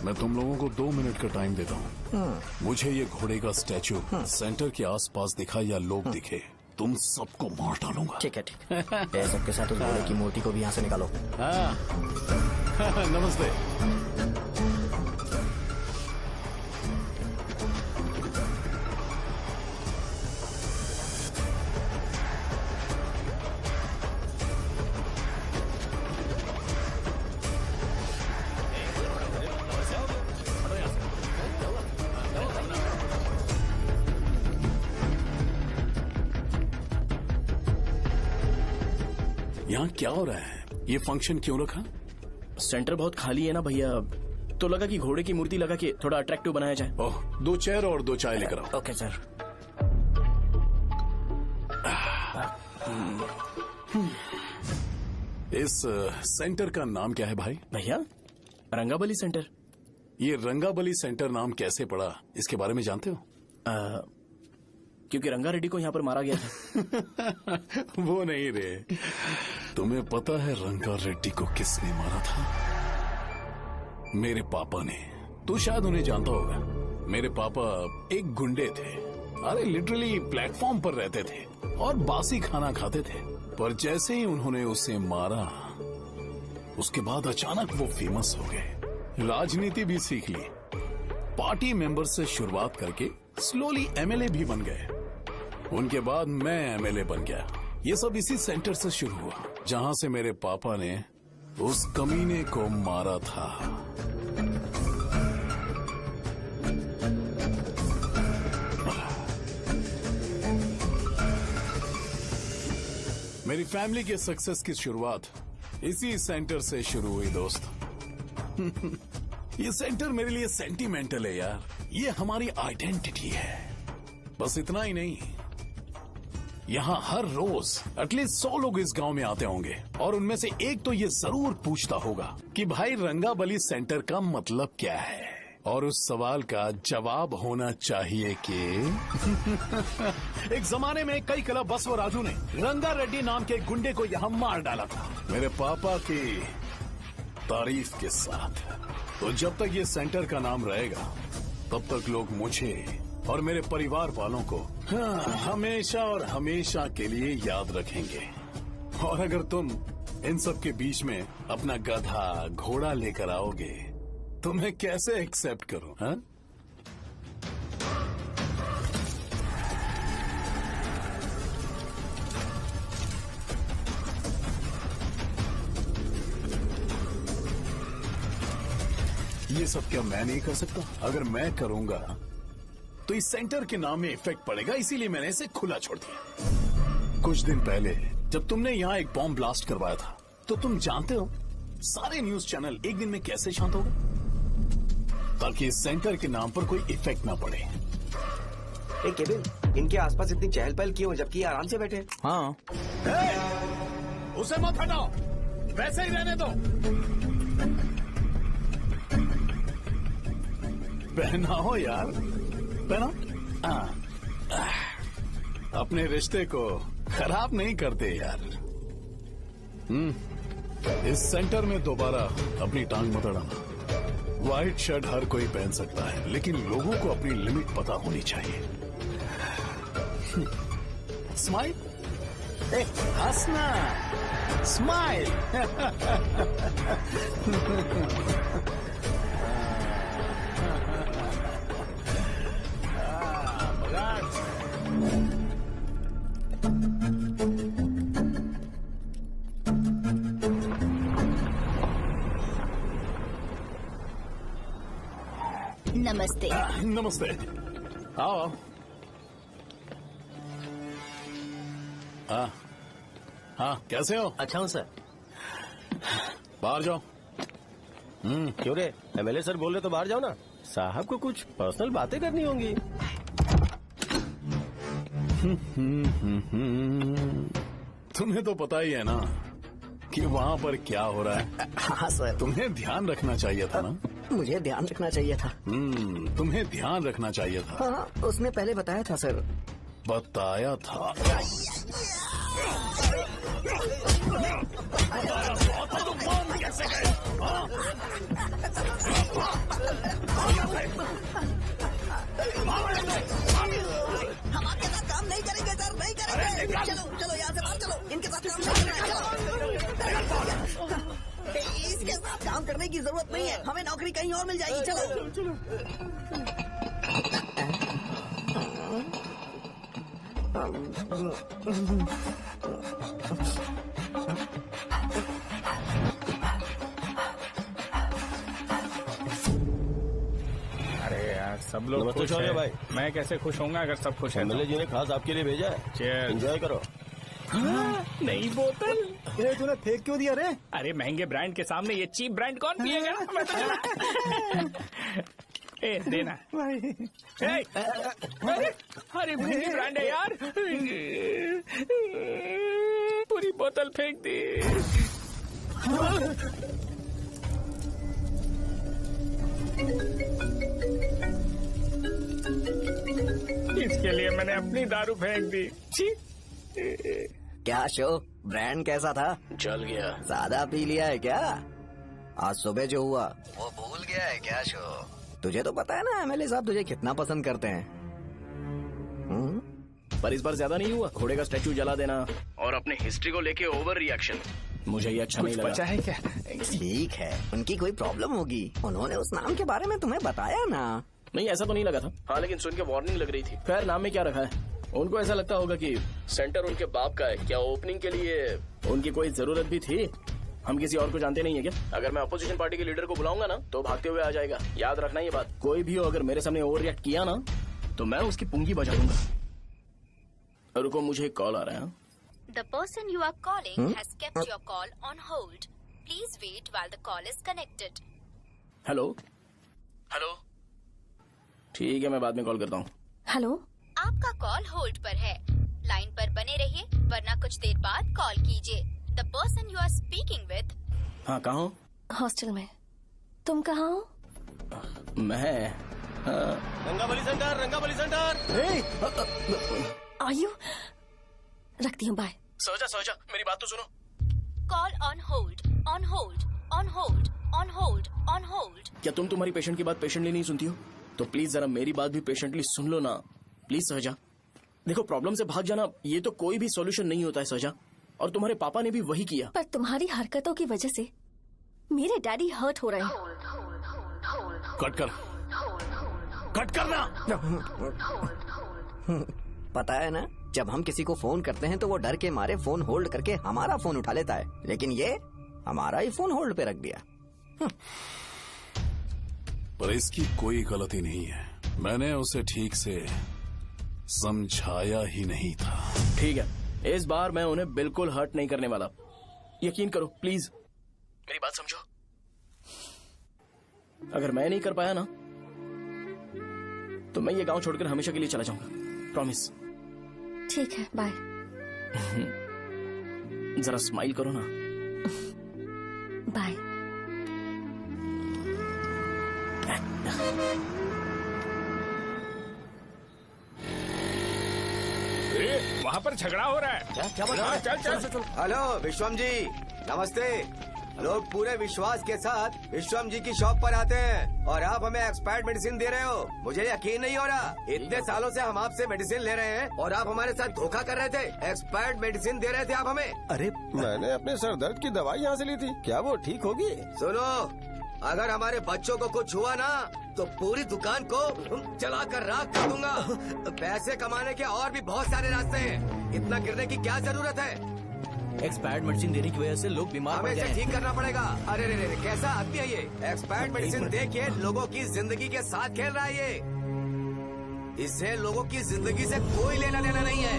मैं तुम लोगों को 2 मिनट का टाइम देता हूँ। मुझे ये घोड़े का स्टैचू सेंटर के आसपास दिखा या लोग दिखे, तुम सबको मार डालूंगा। ठीक है ठीक है। सबके साथ उस घोड़े की मूर्ति को भी यहाँ से निकालो। नमस्ते। यहाँ क्या हो रहा है? ये फंक्शन क्यों रखा? सेंटर बहुत खाली है ना भैया, तो लगा कि घोड़े की मूर्ति लगा के थोड़ा अट्रैक्टिव बनाया जाए। ओह, 2 चेयर और 2 चाय लेकर आओ। Okay sir. इस सेंटर का नाम क्या है भाई? भैया रंगाबली सेंटर। ये रंगाबली सेंटर नाम कैसे पड़ा, इसके बारे में जानते हो? क्योंकि रंगा रेड्डी को यहाँ पर मारा गया था। वो नहीं रे, तुम्हें पता है रंगा रेड्डी को किसने मारा था? मेरे पापा ने। तू शायद उन्हें जानता होगा। मेरे पापा एक गुंडे थे। अरे लिटरली प्लेटफॉर्म पर रहते थे और बासी खाना खाते थे। पर जैसे ही उन्होंने उसे मारा, उसके बाद अचानक वो फेमस हो गए। राजनीति भी सीख ली, पार्टी मेंबर से शुरुआत करके स्लोली एमएलए भी बन गए। उनके बाद मैं एमएलए बन गया। ये सब इसी सेंटर से शुरू हुआ, जहां से मेरे पापा ने उस कमीने को मारा था। मेरी फैमिली के सक्सेस की शुरुआत इसी सेंटर से शुरू हुई दोस्त। ये सेंटर मेरे लिए सेंटिमेंटल है यार। ये हमारी आइडेंटिटी है। बस इतना ही नहीं, यहाँ हर रोज एटलीस्ट 100 लोग इस गांव में आते होंगे और उनमें से एक तो ये जरूर पूछता होगा कि भाई रंगाबली सेंटर का मतलब क्या है, और उस सवाल का जवाब होना चाहिए कि एक जमाने में कई क्लब बसव राजू ने रंगा रेड्डी नाम के गुंडे को यहाँ मार डाला था, मेरे पापा की तारीफ के साथ। तो जब तक ये सेंटर का नाम रहेगा, तब तक लोग मुझे और मेरे परिवार वालों को हमेशा और हमेशा के लिए याद रखेंगे। और अगर तुम इन सब के बीच में अपना गधा घोड़ा लेकर आओगे तो मैं कैसे एक्सेप्ट करूं? हाँ? ये सब क्या मैं नहीं कर सकता? अगर मैं करूंगा तो इस सेंटर के नाम में इफेक्ट पड़ेगा, इसीलिए मैंने इसे खुला छोड़ दिया। कुछ दिन पहले जब तुमने यहाँ एक बॉम्ब ब्लास्ट करवाया था, तो तुम जानते हो सारे न्यूज चैनल एक दिन में कैसे शांत हो गए? ताकि इस सेंटर के नाम पर कोई इफेक्ट ना पड़े। केविन, इनके आसपास इतनी चहल पहल क्यों, जबकि आराम से बैठे? हाँ। उसे मत हटाओ, वैसे ही रहने दो। पहनाओ यार, पहनाओ। अपने रिश्ते को खराब नहीं करते यार। इस सेंटर में दोबारा अपनी टांग मत अड़ाना। व्हाइट शर्ट हर कोई पहन सकता है, लेकिन लोगों को अपनी लिमिट पता होनी चाहिए। स्माइल। हंसना, स्माइल। नमस्ते। नमस्ते। आओ। हाँ हाँ, कैसे हो? अच्छा हूँ सर। बाहर जाओ। क्यों रे, एमएलए सर बोल रहे तो बाहर जाओ ना। साहब को कुछ पर्सनल बातें करनी होंगी। तुम्हें तो पता ही है ना कि वहाँ पर क्या हो रहा है। हाँ सर। तुम्हें ध्यान रखना चाहिए था ना। मुझे ध्यान रखना चाहिए था। तुम्हें ध्यान रखना चाहिए था। हाँ, उसने पहले बताया था सर। बताया था। हम आपके साथ काम नहीं करेंगे सर, नहीं करेंगे। चलो चलो यहाँ से बाहर चलो, इनके साथ काम नहीं करेंगे। इसके साथ काम करने की जरूरत नहीं है, हमें नौकरी कहीं और मिल जाएगी। चलो अरे यार, सब लोग नमस्ते खुश शौर्य हैं। भाई। मैं कैसे खुश होऊंगा अगर सब खुश हैं? एमएलए जी ने खास आपके लिए भेजा है। Cheers। एंजॉय करो। नई बोतल। ये तूने फेंक क्यों दिया रे? अरे महंगे ब्रांड के सामने ये चीप ब्रांड कौन पिएगा? मैं तो ए, देना। ए, अरे महंगी ब्रांड है यार। पूरी बोतल फेंक दी। इसके लिए मैंने अपनी दारू फेंक दी। छी। क्या शो, ब्रांड कैसा था? चल गया। ज्यादा पी लिया है क्या? आज सुबह जो हुआ वो भूल गया है क्या शो? तुझे तो पता है ना एमएलए साहब तुझे कितना पसंद करते हैं। पर इस बार ज्यादा नहीं हुआ। घोड़े का स्टैचू जला देना और अपने हिस्ट्री को लेके ओवर रिएक्शन, मुझे ये अच्छा नहीं लगा। बचा है क्या? ठीक है, उनकी कोई प्रॉब्लम होगी। उन्होंने उस नाम के बारे में तुम्हें बताया ना? नहीं, ऐसा तो नहीं लगा था। हाँ, लेकिन सुन के वार्निंग लग रही थी। खैर, नाम में क्या रखा है? उनको ऐसा लगता होगा कि सेंटर उनके बाप का है। क्या ओपनिंग के लिए उनकी कोई जरूरत भी थी? हम किसी और को जानते नहीं है क्या? अगर मैं अपोजिशन पार्टी के लीडर को बुलाऊंगा ना तो भागते हुए आ जाएगा। याद रखना ये बात। कोई भी हो अगर मेरे सामने ओवर रिएक्ट किया ना तो मैं उसकी पुंगी बजा दूंगा। रुको, मुझे एक कॉल आ रहा है। The person you are calling has kept your call on hold. Please wait while the call is connected. Hello hello, ठीक है, मैं बाद में कॉल करता हूँ। हेलो, आपका कॉल होल्ड पर है। लाइन पर बने रहिए वरना कुछ देर बाद कॉल कीजिए। The person you are speaking with। हाँ, कहाँ हो? हॉस्टल में। तुम कहाँ हो? मैं रंगाबली सेंटर, रंगाबली सेंटर। आयु, रखती हूँ, बाय। सोचा मेरी बात तो सुनो। Call on hold, on hold, on hold, on hold, on hold. क्या तुम तुम्हारी पेशेंट की बात पेशेंटली नहीं सुनती हो? तो प्लीज जरा मेरी बात भी पेशेंटली सुन लो ना। प्लीज सहजा, देखो प्रॉब्लम से भाग जाना ये तो कोई भी सॉल्यूशन नहीं होता है सहजा, और तुम्हारे पापा ने भी वही किया। पर तुम्हारी हरकतों की वजह से मेरे डैडी हर्ट हो रहे हैं। कट करना। पता है ना, जब हम किसी को फोन करते हैं तो वो डर के मारे फोन होल्ड करके हमारा फोन उठा लेता है, लेकिन ये हमारा ही फोन होल्ड पे रख दिया। पर इसकी कोई गलती नहीं है। मैंने उसे ठीक से समझाया ही नहीं था। ठीक है, इस बार मैं उन्हें बिल्कुल हर्ट नहीं करने वाला। यकीन करो प्लीज, मेरी बात समझो। अगर मैं नहीं कर पाया ना तो मैं ये गांव छोड़कर हमेशा के लिए चला जाऊंगा। प्रॉमिस। ठीक है, बाय। जरा स्माइल करो ना। बाय। वहाँ पर झगड़ा हो रहा है। क्या चल चल। हेलो विश्वम जी, नमस्ते। लोग पूरे विश्वास के साथ विश्वम जी की शॉप पर आते हैं और आप हमें एक्सपायर्ड मेडिसिन दे रहे हो। मुझे यकीन नहीं हो रहा। इतने सालों से हम आपसे मेडिसिन ले रहे हैं और आप हमारे साथ धोखा कर रहे थे। एक्सपायर्ड मेडिसिन दे रहे थे आप हमें। अरे मैंने अपने सर दर्द की दवाई यहाँ से ली थी, क्या वो ठीक होगी? सुनो, अगर हमारे बच्चों को कुछ हुआ ना तो पूरी दुकान को जला कर राख कर दूंगा। पैसे कमाने के और भी बहुत सारे रास्ते हैं, इतना गिरने की क्या जरूरत है? एक्सपायर्ड मेडिसिन देने की वजह से लोग बीमार पड़ हमें गए इसे हैं। ठीक करना पड़ेगा। अरे रे रे, कैसा आदमी है ये? एक्सपायर्ड मेडिसिन दे के लोगों की जिंदगी के साथ खेल रहा है ये। इससे लोगों की जिंदगी से कोई लेना देना नहीं है।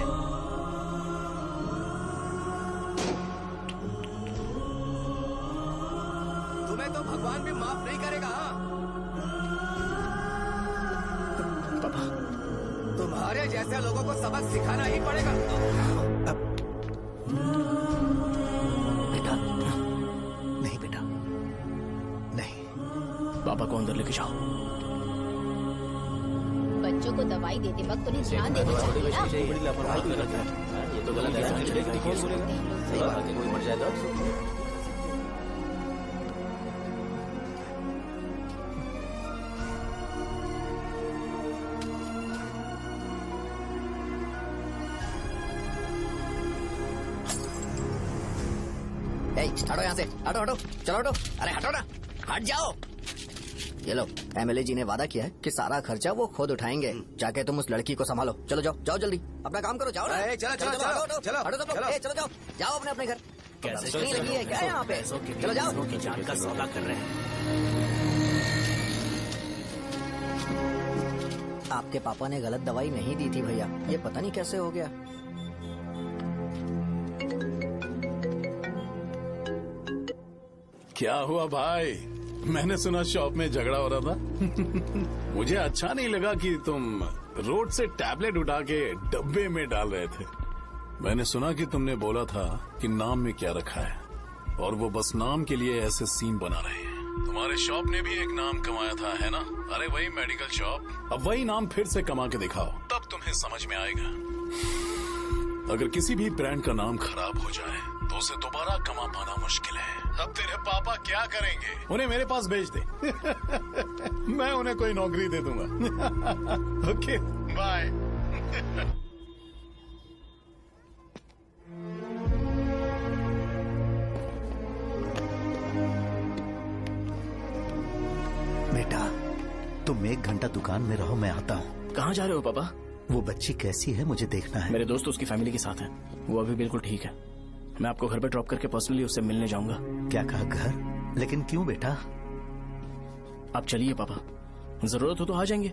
तुम्हें तो भगवान भी माफ नहीं करेगा। पापा, तुम्हारे जैसे लोगों को सबक सिखाना ही पड़ेगा। बेटा, नहीं बेटा, नहीं। पापा को अंदर लेके जाओ। बच्चों को दवाई देते वक्त उन्हें ध्यान देना चाहिए ना। बड़ी लापरवाही कर रखा है। ये तो गलत है। कौन बोलेगा? सही बात है, कोई मर जाए तो हटो यहाँ से, हटो हटो, चलो हटो, अरे हटो ना, हट जाओ। ये लो, एमएलए जी ने वादा किया है कि सारा खर्चा वो खुद उठाएंगे। जाके तुम उस लड़की को संभालो। चलो जाओ, जाओ जल्दी, अपना काम करो, जाओ ना। चलो चलो हटो, चलो हटो, चलो हटो सब लोग, चलो जाओ, जाओ अपने अपने घर। कैसे नहीं लगी है क्या यहाँ पे? चलो जाओ। की जान का सौदा कर रहे हैं। आपके पापा ने गलत दवाई नहीं दी थी भैया, ये पता नहीं कैसे हो गया। क्या हुआ भाई? मैंने सुना शॉप में झगड़ा हो रहा था। मुझे अच्छा नहीं लगा कि तुम रोड से टैबलेट उठा के डब्बे में डाल रहे थे। मैंने सुना कि तुमने बोला था कि नाम में क्या रखा है, और वो बस नाम के लिए ऐसे सीन बना रहे हैं। तुम्हारे शॉप ने भी एक नाम कमाया था, है ना? अरे वही मेडिकल शॉप, अब वही नाम फिर से कमा के दिखाओ, तब तुम्हें समझ में आएगा। अगर किसी भी ब्रांड का नाम खराब हो जाए तो उसे दोबारा कमा पाना मुश्किल है। अब तेरे पापा क्या करेंगे? उन्हें मेरे पास भेज दे। मैं उन्हें कोई नौकरी दे दूंगा। Okay, bye. बेटा, तुम 1 घंटा दुकान में रहो, मैं आता हूँ। कहाँ जा रहे हो पापा? वो बच्ची कैसी है मुझे देखना है। मेरे दोस्त उसकी फैमिली के साथ है, वो अभी बिल्कुल ठीक है। मैं आपको घर पे ड्रॉप करके पर्सनली उससे मिलने जाऊंगा। क्या कहा घर? लेकिन क्यों बेटा? आप चलिए पापा, जरूरत हो तो आ जाएंगे।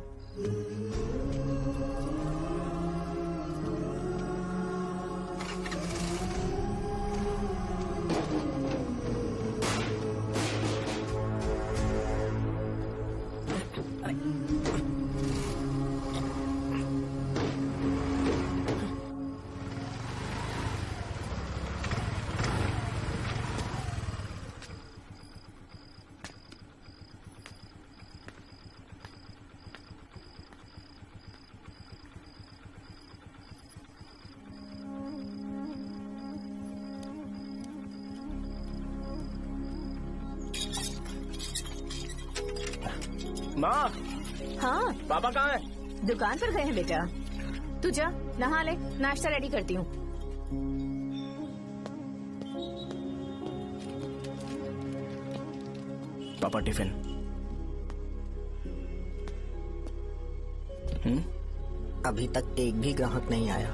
माँ, हाँ पापा कहाँ है? दुकान पर गए हैं बेटा। तू जा नहा ले, नाश्ता रेडी करती हूँ। पापा टिफिन। अभी तक एक भी ग्राहक नहीं आया।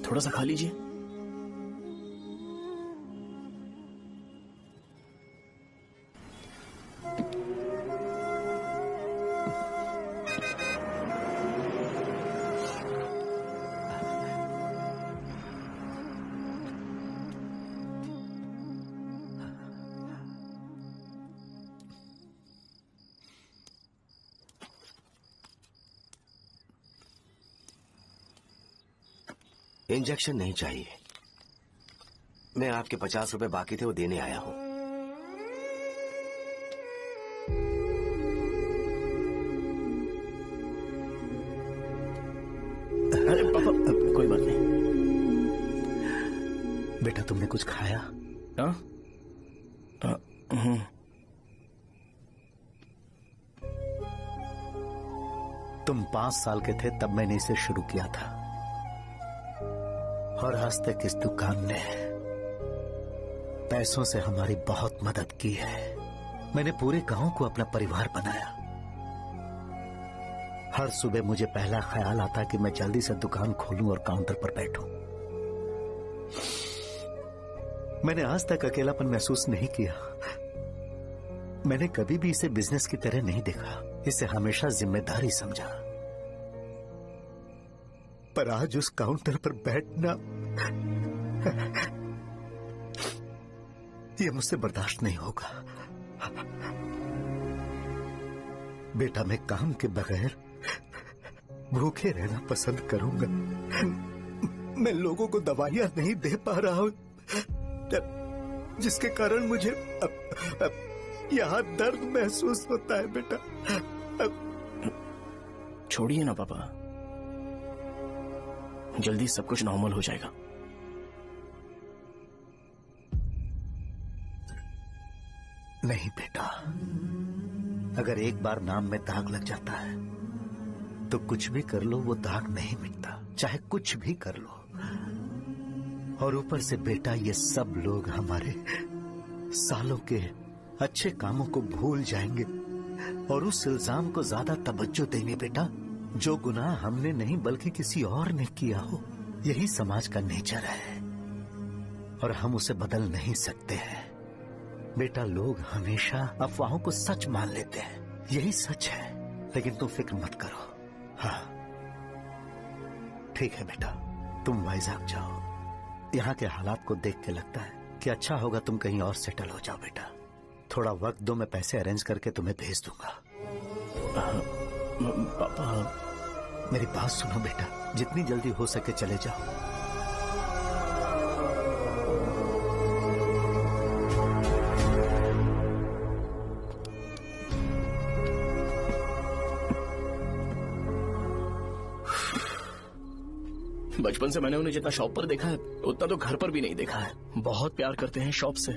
थोड़ा सा खा लीजिए। इंजेक्शन नहीं चाहिए। मैं आपके 50 रुपए बाकी थे वो देने आया हूं। अरे पापा कोई बात नहीं। बेटा तुमने कुछ खाया? हाँ? तुम 5 साल के थे तब मैंने इसे शुरू किया था, और आज तक इस दुकान ने पैसों से हमारी बहुत मदद की है। मैंने पूरे गांव को अपना परिवार बनाया। हर सुबह मुझे पहला ख्याल आता कि मैं जल्दी से दुकान खोलूं और काउंटर पर बैठूं। मैंने आज तक अकेलापन महसूस नहीं किया। मैंने कभी भी इसे बिजनेस की तरह नहीं देखा, इसे हमेशा जिम्मेदारी समझा। पर आज उस काउंटर पर बैठना ये मुझसे बर्दाश्त नहीं होगा। बेटा मैं काम के बगैर भूखे रहना पसंद करूंगा। मैं लोगों को दवाइयां नहीं दे पा रहा हूं, जिसके कारण मुझे यहां दर्द महसूस होता है। बेटा छोड़िए ना पापा, जल्दी सब कुछ नॉर्मल हो जाएगा। नहीं बेटा, अगर एक बार नाम में दाग लग जाता है तो कुछ भी कर लो वो दाग नहीं मिटता, चाहे कुछ भी कर लो। और ऊपर से बेटा ये सब लोग हमारे सालों के अच्छे कामों को भूल जाएंगे और उस इल्जाम को ज्यादा तवज्जो देंगे बेटा जो गुनाह हमने नहीं बल्कि किसी और ने किया हो। यही समाज का नेचर है और हम उसे बदल नहीं सकते हैं। बेटा लोग हमेशा अफवाहों को सच मान लेते हैं, यही सच है। लेकिन तुम फिक्र मत करो। हाँ ठीक है बेटा, तुम वाइजैक जाओ। यहाँ के हालात को देख के लगता है कि अच्छा होगा तुम कहीं और सेटल हो जाओ। बेटा थोड़ा वक्त दो, मैं पैसे अरेंज करके तुम्हें भेज दूंगा। पापा मेरी बात सुनो बेटा, जितनी जल्दी हो सके चले जाओ। बचपन से मैंने उन्हें जितना शॉप पर देखा है उतना तो घर पर भी नहीं देखा है। बहुत प्यार करते हैं शॉप से।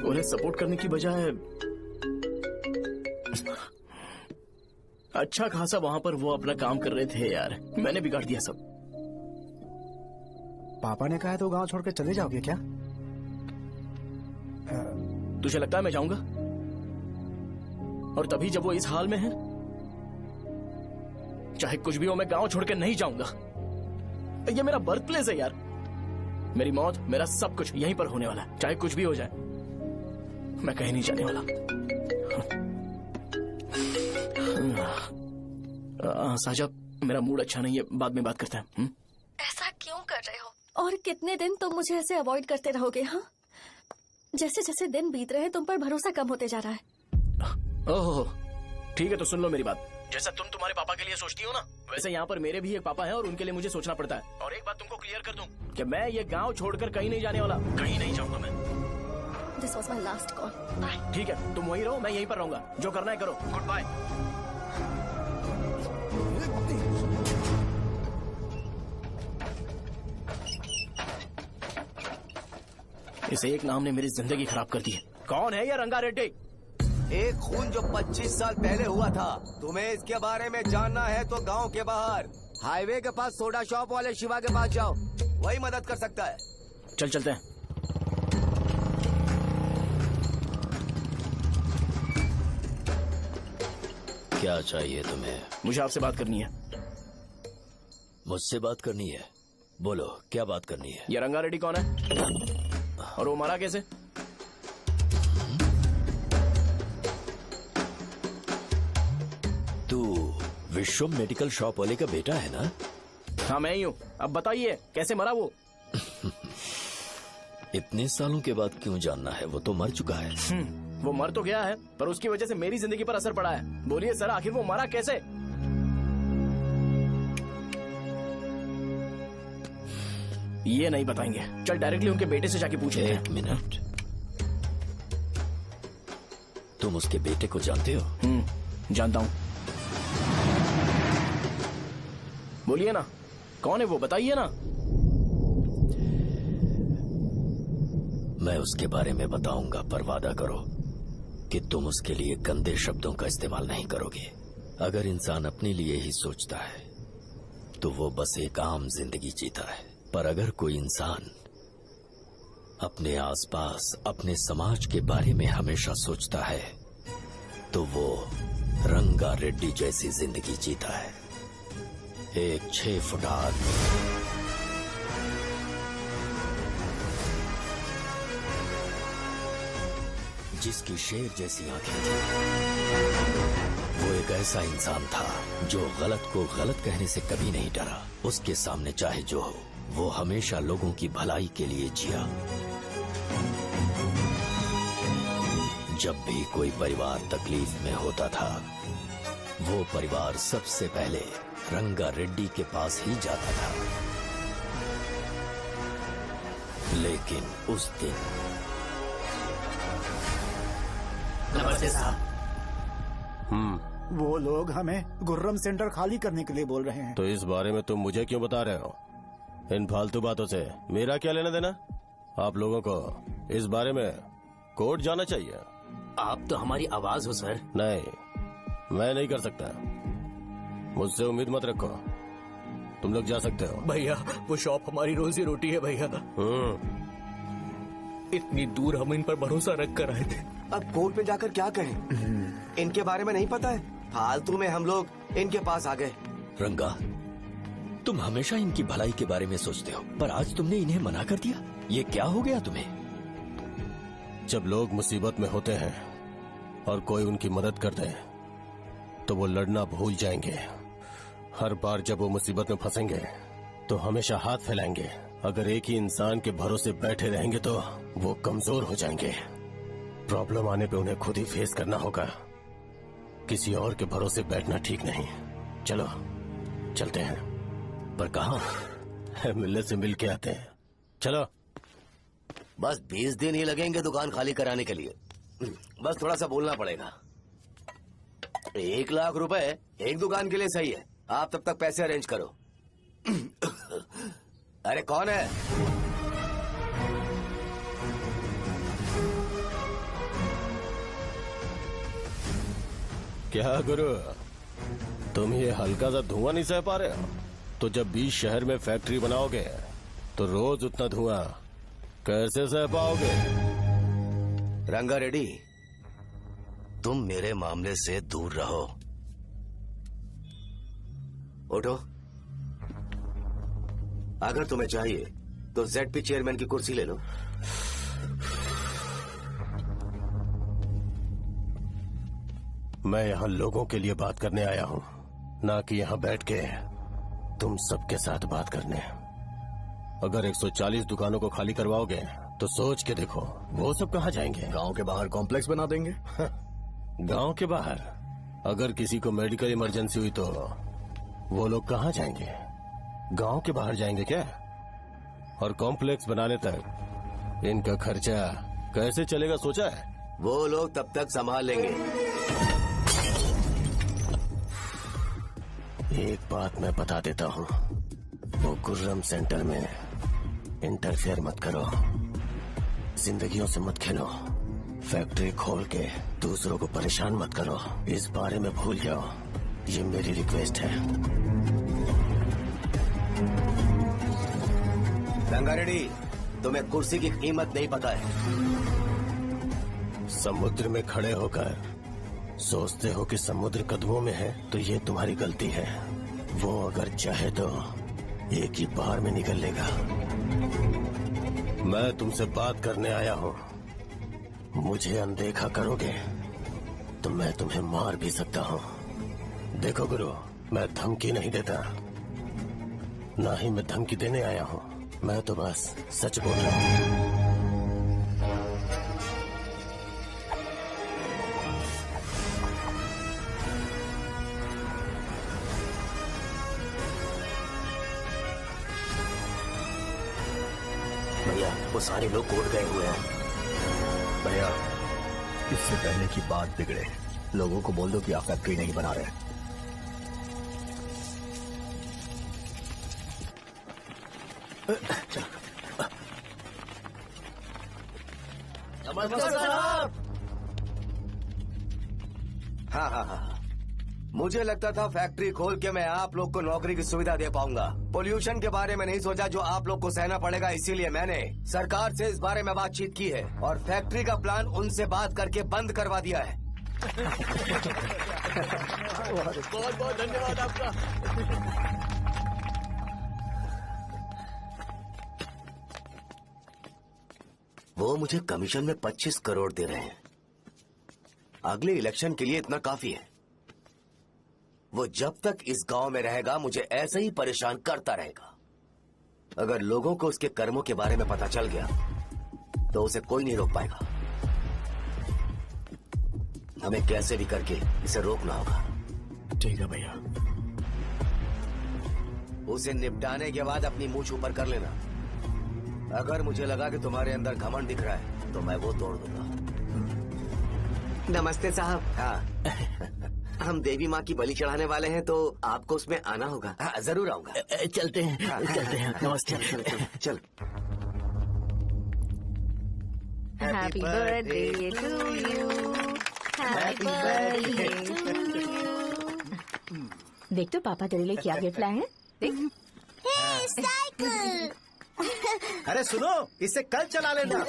उन्हें सपोर्ट करने की बजाय अच्छा खासा वहां पर वो अपना काम कर रहे थे। यार मैंने बिगाड़ दिया सब। पापा ने कहा तो गांव छोड़कर चले जाओगे क्या? तुझे लगता है मैं जाऊंगा? और तभी जब वो इस हाल में है, चाहे कुछ भी हो मैं गांव छोड़कर नहीं जाऊंगा। ये मेरा बर्थ प्लेस है यार। मेरी मौत, मेरा सब कुछ यहीं पर होने वाला है। चाहे कुछ भी हो जाए मैं कहीं नहीं जाने वाला। साहब मेरा मूड अच्छा नहीं है, बाद में बात करते हैं। ऐसा क्यों कर रहे हो? और कितने दिन तुम मुझे ऐसे अवॉइड करते रहोगे? हाँ, जैसे जैसे दिन बीत रहे हैं तुम पर भरोसा कम होते जा रहा है। ओहो ठीक है, तो सुन लो मेरी बात। जैसा तुम तुम्हारे पापा के लिए सोचती हो ना, वैसे यहाँ पर मेरे भी एक पापा हैं और उनके लिए मुझे सोचना पड़ता है। और एक बात तुमको क्लियर कर दूं कि मैं ये गांव छोड़कर कहीं नहीं जाने वाला, कहीं नहीं जाऊंगा मैं। This was my last call. Bye. ठीक है, तुम वहीं रहो, मैं यहीं पर रहूंगा। जो करना है करो। Goodbye. इस एक नाम ने मेरी जिंदगी खराब कर दी है। कौन है ये रंगा रेड्डी? एक खून जो 25 साल पहले हुआ था। तुम्हें इसके बारे में जानना है तो गांव के बाहर हाईवे के पास सोडा शॉप वाले शिवा के पास जाओ, वही मदद कर सकता है। चल चलते हैं। क्या चाहिए तुम्हें? मुझे आपसे बात करनी है। मुझसे बात करनी है? बोलो क्या बात करनी है? ये रंगा रेड्डी कौन है और वो मरा कैसे? तू विश्वम मेडिकल शॉप वाले का बेटा है ना? हाँ मैं ही हूँ। अब बताइए कैसे मरा वो? इतने सालों के बाद क्यों जानना है? वो तो मर चुका है। वो मर तो गया है पर उसकी वजह से मेरी जिंदगी पर असर पड़ा है। बोलिए सर, आखिर वो मरा कैसे? ये नहीं बताएंगे। चल डायरेक्टली उनके बेटे से जाके पूछे। एक मिनट, तुम उसके बेटे को जानते हो? जानता हूँ। बोलिए ना, कौन है वो, बताइए ना। मैं उसके बारे में बताऊंगा, पर वादा करो कि तुम उसके लिए गंदे शब्दों का इस्तेमाल नहीं करोगे। अगर इंसान अपने लिए ही सोचता है तो वो बस एक आम जिंदगी जीता है, पर अगर कोई इंसान अपने आसपास, अपने समाज के बारे में हमेशा सोचता है तो वो रंगा रेड्डी जैसी जिंदगी जीता है। एक 6 फुट आदमी, जिसकी शेर जैसी आंखें थी। वो एक ऐसा इंसान था जो गलत को गलत कहने से कभी नहीं डरा। उसके सामने चाहे जो हो, वो हमेशा लोगों की भलाई के लिए जिया। जब भी कोई परिवार तकलीफ में होता था, वो परिवार सबसे पहले रंगा रेड्डी के पास ही जाता था। लेकिन उस दिन नमस्ते साहब। वो लोग हमें गुर्रम सेंटर खाली करने के लिए बोल रहे हैं। तो इस बारे में तुम मुझे क्यों बता रहे हो? इन फालतू बातों से मेरा क्या लेना देना? आप लोगों को इस बारे में कोर्ट जाना चाहिए। आप तो हमारी आवाज हो सर। नहीं, मैं नहीं कर सकता। मुझसे उम्मीद मत रखो। तुम लोग जा सकते हो। भैया, वो शॉप हमारी रोजी रोटी है भैया। इतनी दूर हम इन पर भरोसा रख कर आए थे। अब कोर्ट में जाकर क्या कहें? इनके बारे में नहीं पता है। फालतू में हम लोग इनके पास आ गए। रंगा, तुम हमेशा इनकी भलाई के बारे में सोचते हो, पर आज तुमने इन्हें मना कर दिया। ये क्या हो गया तुम्हें? जब लोग मुसीबत में होते हैं और कोई उनकी मदद कर दे तो वो लड़ना भूल जाएंगे। हर बार जब वो मुसीबत में फंसेंगे तो हमेशा हाथ फैलाएंगे। अगर एक ही इंसान के भरोसे बैठे रहेंगे तो वो कमजोर हो जाएंगे। प्रॉब्लम आने पे उन्हें खुद ही फेस करना होगा। किसी और के भरोसे बैठना ठीक नहीं। चलो चलते हैं। पर कहाँ? मिलने से मिल के आते हैं। चलो। बस 20 दिन ही लगेंगे दुकान खाली कराने के लिए। बस थोड़ा सा बोलना पड़ेगा। 1 लाख रुपए एक दुकान के लिए सही है। आप तब तक पैसे अरेंज करो। अरे कौन है? क्या गुरु, तुम ये हल्का सा धुआं नहीं सह पा रहे हो? तो जब 20 शहर में फैक्ट्री बनाओगे तो रोज उतना धुआं कैसे सह पाओगे? रंगा रेड्डी, तुम मेरे मामले से दूर रहो। उठो। अगर तुम्हें चाहिए तो ZP चेयरमैन की कुर्सी ले लो। मैं यहाँ लोगों के लिए बात करने आया हूँ, ना कि यहाँ बैठ के तुम सबके साथ बात करने। अगर 140 दुकानों को खाली करवाओगे तो सोच के देखो वो सब कहाँ जाएंगे? गांव के बाहर कॉम्प्लेक्स बना देंगे। गांव के बाहर? अगर किसी को मेडिकल इमरजेंसी हुई तो वो लोग कहाँ जाएंगे? गांव के बाहर जाएंगे क्या? और कॉम्प्लेक्स बनाने तक इनका खर्चा कैसे चलेगा सोचा है? वो लोग तब तक संभाल लेंगे। एक बात मैं बता देता हूँ, वो गुर्रम सेंटर में इंटरफेयर मत करो। जिंदगियों से मत खेलो। फैक्ट्री खोल के दूसरों को परेशान मत करो। इस बारे में भूल जाओ। ये मेरी रिक्वेस्ट है। रंगा रेड्डी, तुम्हें कुर्सी की कीमत नहीं पता है। समुद्र में खड़े होकर सोचते हो कि समुद्र कदमों में है तो ये तुम्हारी गलती है। वो अगर चाहे तो एक ही बार में निकल लेगा। मैं तुमसे बात करने आया हूँ। मुझे अनदेखा करोगे तो मैं तुम्हें मार भी सकता हूँ। देखो गुरु, मैं धमकी नहीं देता, ना ही मैं धमकी देने आया हूँ। मैं तो बस सच बोल रहा हूँ। भैया वो सारे लोग कोर्ट गए हुए हैं। भैया इससे पहले की बात बिगड़े, लोगों को बोल दो कि आप फैक्ट्री नहीं बना रहे। हाँ। मुझे लगता था फैक्ट्री खोल के मैं आप लोग को नौकरी की सुविधा दे पाऊंगा। पोल्यूशन के बारे में नहीं सोचा जो आप लोग को सहना पड़ेगा, इसीलिए मैंने सरकार से इस बारे में बातचीत की है और फैक्ट्री का प्लान उनसे बात करके बंद करवा दिया है। बहुत बहुत धन्यवाद आपका। वो मुझे कमीशन में 25 करोड़ दे रहे हैं। अगले इलेक्शन के लिए इतना काफी है। वो जब तक इस गांव में रहेगा मुझे ऐसे ही परेशान करता रहेगा। अगर लोगों को उसके कर्मों के बारे में पता चल गया तो उसे कोई नहीं रोक पाएगा। हमें कैसे भी करके इसे रोकना होगा। ठीक है भैया। उसे निपटाने के बाद अपनी मूंछ ऊपर कर लेना। अगर मुझे लगा कि तुम्हारे अंदर घमंड दिख रहा है तो मैं वो तोड़ दूंगा। नमस्ते साहब। हाँ हम देवी माँ की बलि चढ़ाने वाले हैं तो आपको उसमें आना होगा। हाँ, जरूर आऊंगा। चलते हैं। चलते हैं। नमस्ते। चल। Happy birthday to you, happy birthday to you. देख तो पापा तेरे लिए क्या गिफ्ट लाए हैं। देख। साइकिल। अरे सुनो, इसे कल चला लेना।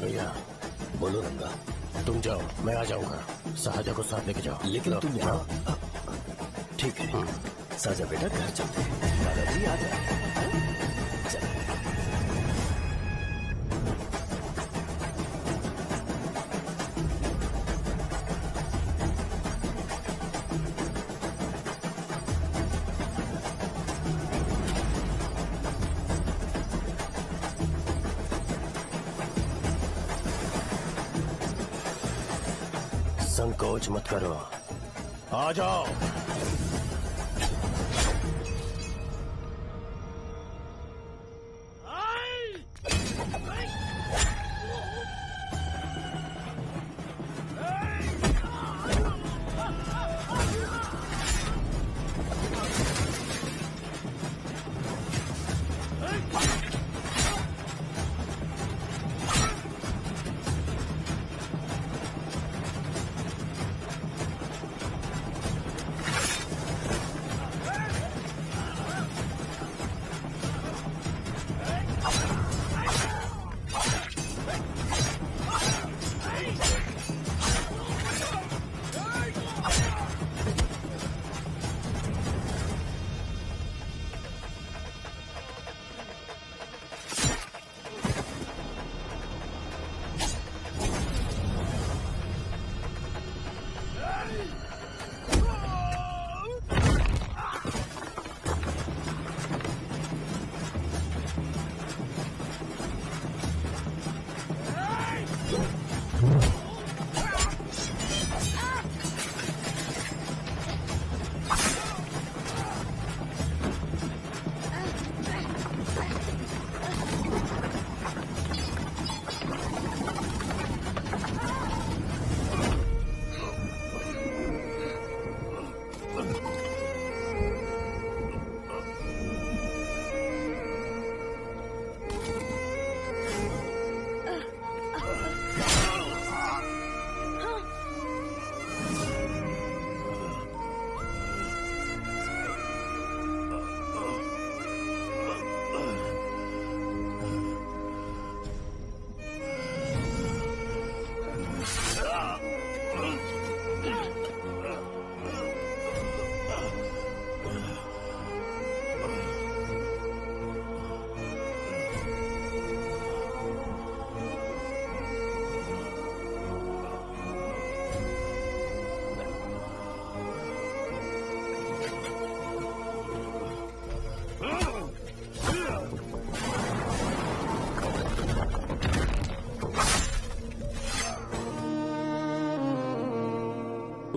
भैया बोलो रंगा, तुम जाओ, मैं आ जाऊंगा। साजा को साथ लेके जाओ। लेकिन तुम यहाँ। ठीक है साजा बेटा, घर चलते हैं। दादाजी आ जाए। संकोच मत करो, आ जाओ।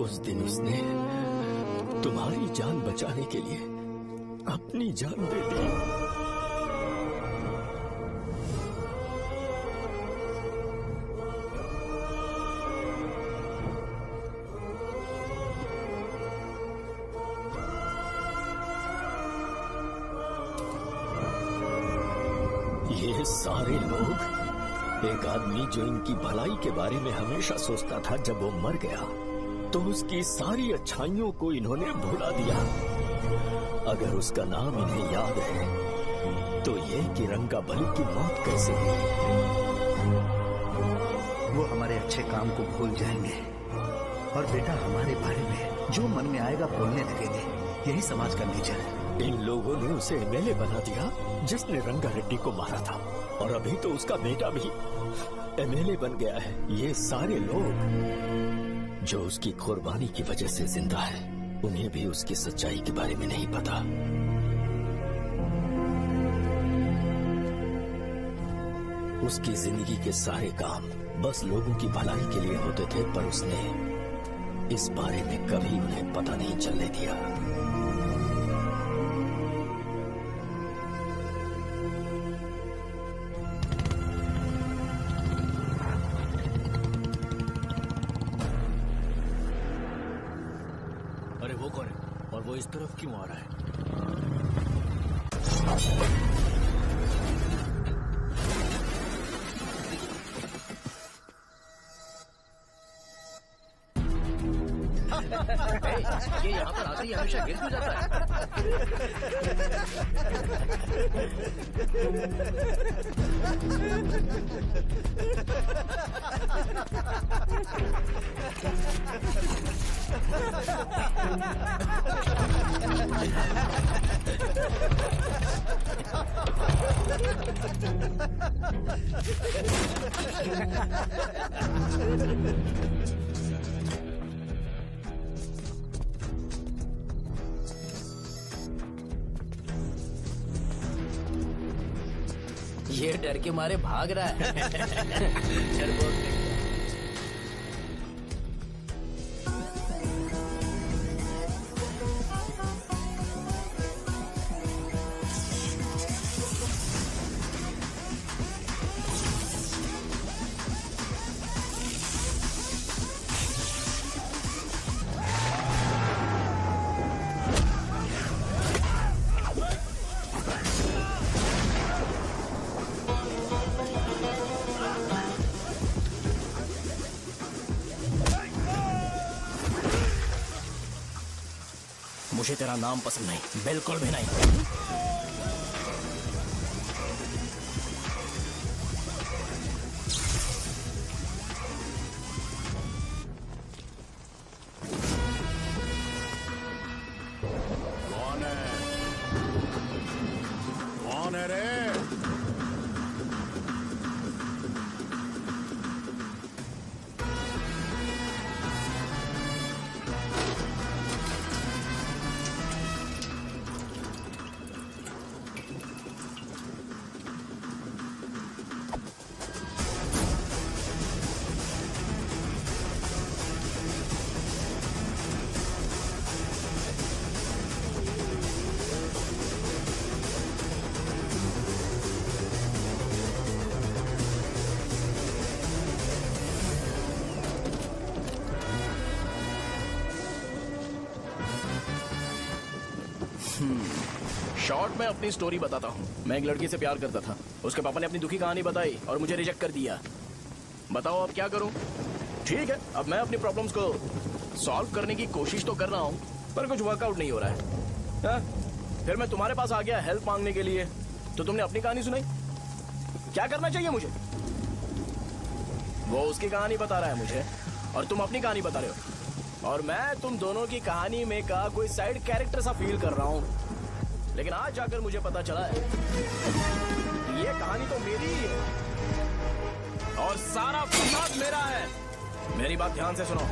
उस दिन उसने तुम्हारी जान बचाने के लिए अपनी जान दे दी। ये सारे लोग, एक आदमी जो इनकी भलाई के बारे में हमेशा सोचता था, जब वो मर गया तो उसकी सारी अच्छाइयों को इन्होंने भुला दिया। अगर उसका नाम इन्हें याद है तो ये कि रंगाबली की मौत कैसे हुई। वो हमारे अच्छे काम को भूल जाएंगे और बेटा हमारे बारे में जो मन में आएगा बोलने लगेंगे। यही समाज का नेचर है। इन लोगों ने उसे एमएलए बना दिया जिसने रंगा रेड्डी को मारा था, और अभी तो उसका बेटा भी एमएलए बन गया है। ये सारे लोग जो उसकी कुर्बानी की वजह से जिंदा है, उन्हें भी उसकी सच्चाई के बारे में नहीं पता। उसकी जिंदगी के सारे काम बस लोगों की भलाई के लिए होते थे, पर उसने इस बारे में कभी उन्हें पता नहीं चलने दिया। अरे वो कौन है और वो इस तरफ क्यों आ रहा है? ये यहाँ पर आते ही हमेशा गिर क्यों जाता ये डर के मारे भाग रहा है। डरपोक नहीं। मुझे तेरा नाम पसंद नहीं, बिल्कुल भी नहीं। कौन है रे? शॉर्ट में अपनी स्टोरी बताता हूँ। मैं एक लड़की से प्यार करता था। उसके पापा ने अपनी दुखी कहानी बताई और मुझे रिजेक्ट कर दिया। बताओ अब क्या करूँ? ठीक है, अब मैं अपनी प्रॉब्लम्स को सॉल्व करने की कोशिश तो कर रहा हूँ, पर कुछ वर्कआउट नहीं हो रहा है। फिर मैं तुम्हारे पास आ गया हेल्प मांगने के लिए, तो तुमने अपनी कहानी सुनाई। क्या करना चाहिए मुझे? वो उसकी कहानी बता रहा है मुझे, और तुम अपनी कहानी बता रहे हो, और मैं तुम दोनों की कहानी में का कोई साइड कैरेक्टर सा फील कर रहा हूँ। लेकिन आज जाकर मुझे पता चला है ये कहानी तो मेरी ही है और सारा फसाद मेरा है। मेरी बात ध्यान से सुनो,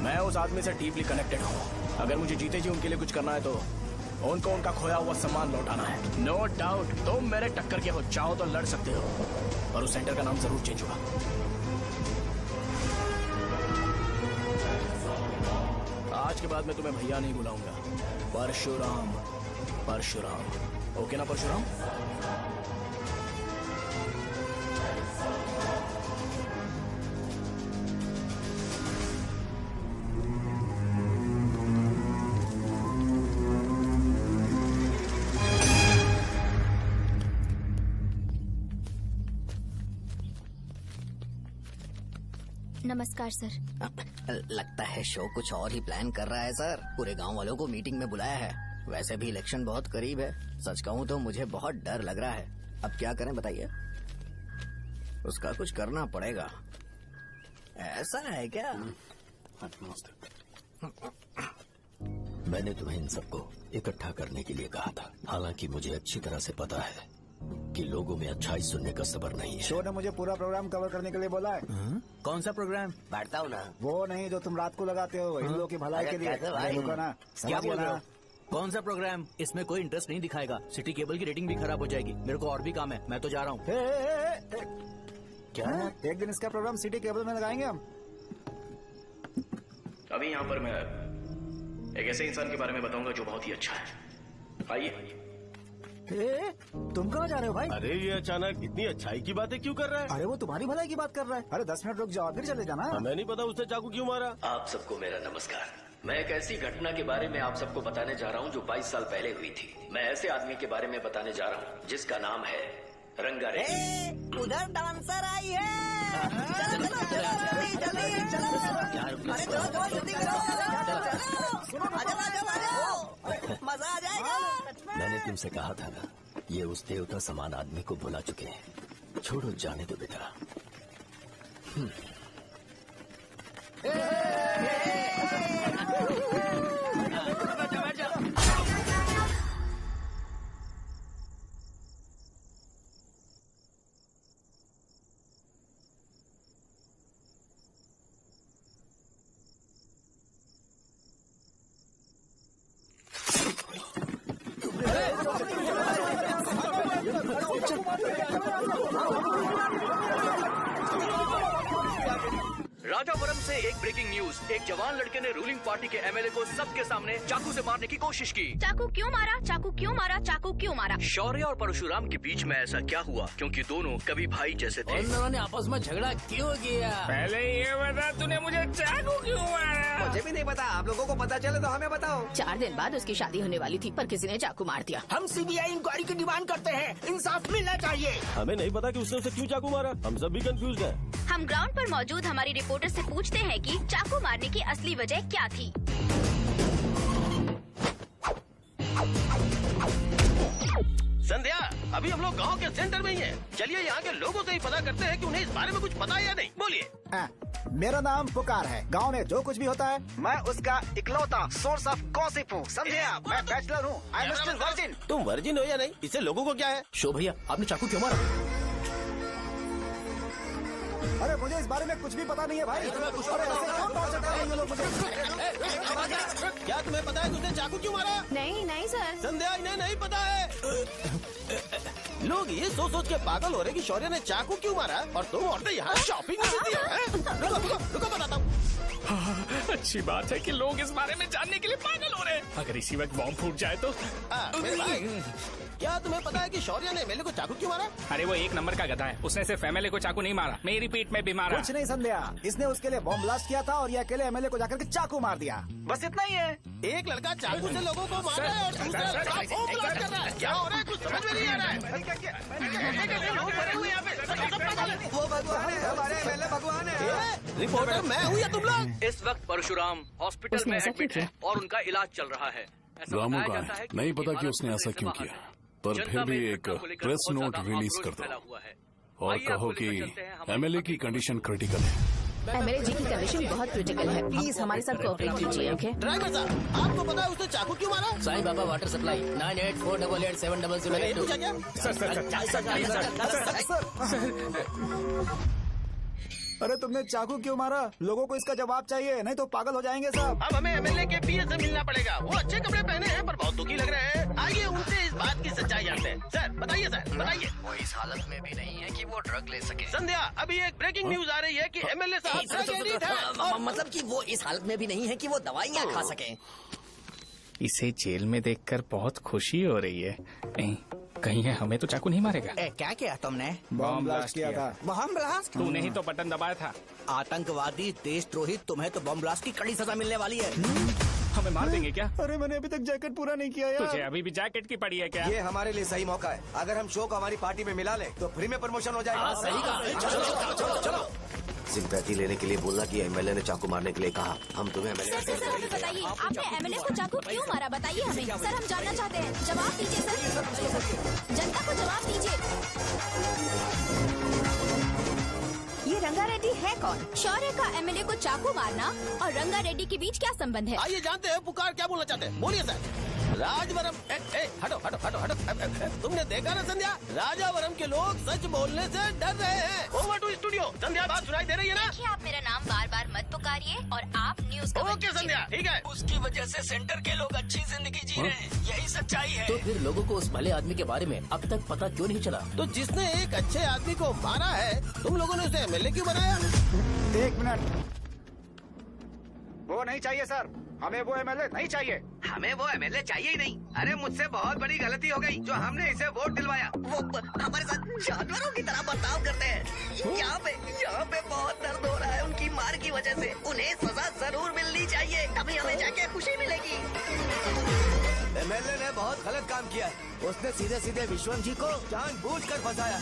मैं उस आदमी से डीपली कनेक्टेड हूँ। अगर मुझे जीते जी उनके लिए कुछ करना है तो उनको उनका खोया हुआ सम्मान लौटाना है। नो डाउट तुम मेरे टक्कर के हो, चाहो तो लड़ सकते हो, पर उस सेंटर का नाम जरूर चेंज होगा। आज के बाद मैं तुम्हें भैया नहीं बुलाऊंगा, परशुराम। परशुराम, ओके ना परशुराम? नमस्कार सर। लगता है शो कुछ और ही प्लान कर रहा है सर। पूरे गांव वालों को मीटिंग में बुलाया है। वैसे भी इलेक्शन बहुत करीब है। सच कहूँ तो मुझे बहुत डर लग रहा है। अब क्या करें बताइए? उसका कुछ करना पड़ेगा। ऐसा है क्या? मैंने तुम्हें इन सबको इकट्ठा करने के लिए कहा था। हालांकि मुझे अच्छी तरह से पता है कि लोगों में अच्छाई सुनने का सब्र नहीं है। शो ने मुझे पूरा प्रोग्राम कवर करने के लिए बोला है। कौन सा प्रोग्राम? बैठता हूँ ना। वो नहीं जो तुम रात को लगाते हो इन लोगों की भलाई के लिए। रुको ना, क्या बोल रहे हो? कौन सा प्रोग्राम? इसमें कोई इंटरेस्ट नहीं दिखाएगा। सिटी केबल की रेटिंग भी खराब हो जाएगी। मेरे को और भी काम है, मैं तो जा रहा हूँ। क्या? एक दिन इसका प्रोग्राम सिटी केबल में लगाएंगे हम। अभी यहाँ पर मैं एक ऐसे इंसान के बारे में बताऊंगा जो बहुत ही अच्छा है। आइए। तुम कहाँ जा रहे हो भाई? अरे ये अचानक इतनी अच्छाई की बातें क्यों कर रहा है? अरे वो तुम्हारी भलाई की बात कर रहा है। अरे 10 मिनट रुक जाओ फिर चले जाना। हमें नहीं पता उसने चाकू क्यों मारा। आप सबको मेरा नमस्कार। मैं एक ऐसी घटना के बारे में आप सबको बताने जा रहा हूँ जो 22 साल पहले हुई थी। मैं ऐसे आदमी के बारे में बताने जा रहा हूँ जिसका नाम है रंगारेड्डी। उधर डांसर आई है। चलो जल्दी चलो। अरे चलो जल्दी करो। मजा आ जाएगा। मैंने तुमसे कहा था ना, ये उस देवता समान आदमी को भुला चुके हैं। छोड़ो, जाने दो बेटा। राजापुरम से एक ब्रेकिंग न्यूज। एक जवान लड़के ने रूलिंग पार्टी के एमएलए को सबके सामने चाकू से मारने की कोशिश की। चाकू क्यों मारा? चाकू क्यों मारा? चाकू क्यों मारा? शौर्य और परशुराम के बीच में ऐसा क्या हुआ? क्योंकि दोनों कभी भाई जैसे थे। उन दोनों ने आपस में झगड़ा क्यों किया? पहले ये बता, तूने मुझे चाकू क्यों मारा? मुझे भी नहीं पता। आप लोगों को पता चले तो हमें बताओ। 4 दिन बाद उसकी शादी होने वाली थी पर किसी ने चाकू मार दिया। हम सीबीआई इंक्वायरी की डिमांड करते हैं। इंसाफ मिलना चाहिए। हमें नहीं पता कि उसने उसे क्यों चाकू मारा। हम सब भी कंफ्यूज हैं। हम ग्राउंड पर मौजूद हमारी रिपोर्टर से पूछते हैं कि चाकू मारने की असली वजह क्या थी। संध्या, अभी हम लोग गांव के सेंटर में ही हैं। चलिए यहाँ के लोगों से ही पता करते हैं कि उन्हें इस बारे में कुछ पता है या नहीं। बोलिए। मेरा नाम पुकार है। गांव में जो कुछ भी होता है मैं उसका इकलौता सोर्स ऑफ गॉसिप हूँ। समझे आप? मैं बैचलर हूँ। I am still virgin. तुम वर्जिन हो या नहीं, इससे लोगों को क्या है? शो भैया, आपने चाकू क्यों मारा? अरे मुझे इस बारे में कुछ भी पता नहीं है भाई। अरे ऐसे क्यों टॉर्चर कर रहे हैं ये लोग मुझे? क्या तुम्हें पता है कि उसने चाकू क्यों मारा? नहीं सर। संध्या, इन्हें नहीं पता है। लोग ये सोच के पागल हो रहे कि शौर्य ने चाकू क्यों मारा और तुम औरतें यहाँ शॉपिंग में बिजी हैं। रुको बताता हूँ। अच्छी बात है कि लोग इस बारे में जानने के लिए पागल हो रहे हैं। अगर इसी वक्त बॉम्ब फूट जाए तो। मेरे भाई, क्या तुम्हें पता है कि शौर्य ने एमएलए को चाकू क्यों मारा? अरे वो एक नंबर का गधा है। उसने सिर्फ एमएलए को चाकू नहीं मारा, मेरी पीठ में भी मारा। कुछ नहीं संध्या, इसने उसके लिए बॉम्ब ब्लास्ट किया था और ये अकेले एमएलए को जाकर के चाकू मार दिया। बस इतना ही है। एक लड़का चाकू से लोगों को मार रहा है और दूसरा लड़का बॉम्ब ब्लास्ट कर रहा है। क्या हो रहा है? कुछ समझ में नहीं आ रहा है। लोग मरे हुए यहाँ पे। वो भगवान है, हमारे एमएलए भगवान है। रिपोर्टर मैं हूँ या तुम लोग? इस वक्त परशुराम हॉस्पिटल में एडमिट है और उनका इलाज चल रहा है। रामू का है, नहीं पता कि उसने ऐसा क्यों किया, पर फिर भी एक प्रेस नोट रिलीज कर दो और कहो कि एमएलए की कंडीशन क्रिटिकल है। एमएलए जी की कंडीशन बहुत क्रिटिकल है। प्लीज हमारे साथ कोऑपरेट कीजिए। ओके ड्राइवर साहब, आपको पता है उसने चाकू क्यों मारा? Sai Baba water supply 9848870082। Sir अरे तुमने चाकू क्यों मारा? लोगों को इसका जवाब चाहिए, नहीं तो पागल हो जाएंगे सब। अब हमें एमएलए के पीए से मिलना पड़ेगा। वो अच्छे कपड़े पहने हैं पर बहुत दुखी लग रहे हैं। आइए उनसे इस बात की सच्चाई जानते हैं। सर बताइए, सर बताइए। वो इस हालत में भी नहीं है कि वो ड्रग ले सके। संध्या, अभी एक ब्रेकिंग न्यूज आ रही है कि एमएलए साहब ड्रग एडिक्ट हैं। मतलब कि वो इस हालत में भी नहीं है कि वो दवाइयाँ खा सके। इसे जेल में देखकर बहुत खुशी हो रही है। कहीं है हमें तो चाकू नहीं मारेगा। क्या किया तुमने? बम ब्लास्ट किया था। Bomb blast? तूने ही तो बटन दबाया था। आतंकवादी, देशद्रोही, तुम्हें तो बम ब्लास्ट की कड़ी सजा मिलने वाली है। हमें मार देंगे क्या? अरे मैंने अभी तक जैकेट पूरा नहीं किया यार। तुझे अभी भी जैकेट की पड़ी है क्या? ये हमारे लिए सही मौका है। अगर हम शो को हमारी पार्टी में मिला ले तो फ्री में प्रमोशन हो जाएगा। सही कहा। चलो। सिंपैथी लेने के लिए बोलना कि एमएलए ने चाकू मारने के लिए कहा। हम तुम्हें एमएलए सर हमें बताइए, आपने एमएलए को चाकू क्यों मारा? बताइए हमें। सर हम जानना चाहते हैं, जवाब दीजिए सर। जनता को जवाब दीजिए। ये रंगा रेड्डी है कौन? शौर्य का एमएलए को चाकू मारना और रंगा रेड्डी के बीच क्या संबंध है? आइए जानते हैं पुकार क्या बोलना चाहते हैं। बोलिए सर। राजवरम हटो हटो हटो हटो। तुमने देखा ना संध्या, राजावरम के लोग सच बोलने से डर रहे हैं। Over to studio. संध्या बात सुनाई दे रही है ना? देखिए आप मेरा नाम बार बार मत पुकारिए और आप न्यूज का ओके संध्या, ठीक है। उसकी वजह से सेंटर के लोग अच्छी जिंदगी जी रहे हैं, यही सच्चाई है। तो फिर लोगों को उस भले आदमी के बारे में अब तक पता क्यों नहीं चला? तो जिसने एक अच्छे आदमी को मारा है, तुम लोगों ने उसे एमएलए क्यों बनाया? 1 मिनट। वो नहीं चाहिए सर, हमें वो एमएलए नहीं चाहिए। हमें वो एमएलए चाहिए ही नहीं। अरे मुझसे बहुत बड़ी गलती हो गई जो हमने इसे वोट दिलवाया। वो हमारे साथ जानवरों की तरह बर्ताव करते हैं। यहाँ पे बहुत दर्द हो रहा है उनकी मार की वजह से। उन्हें सजा जरूर मिलनी चाहिए, तभी हमें जाके खुशी मिलेगी। एमएलए ने बहुत गलत काम किया है। उसने सीधे सीधे विश्वम जी को जानबूझकर फंसाया।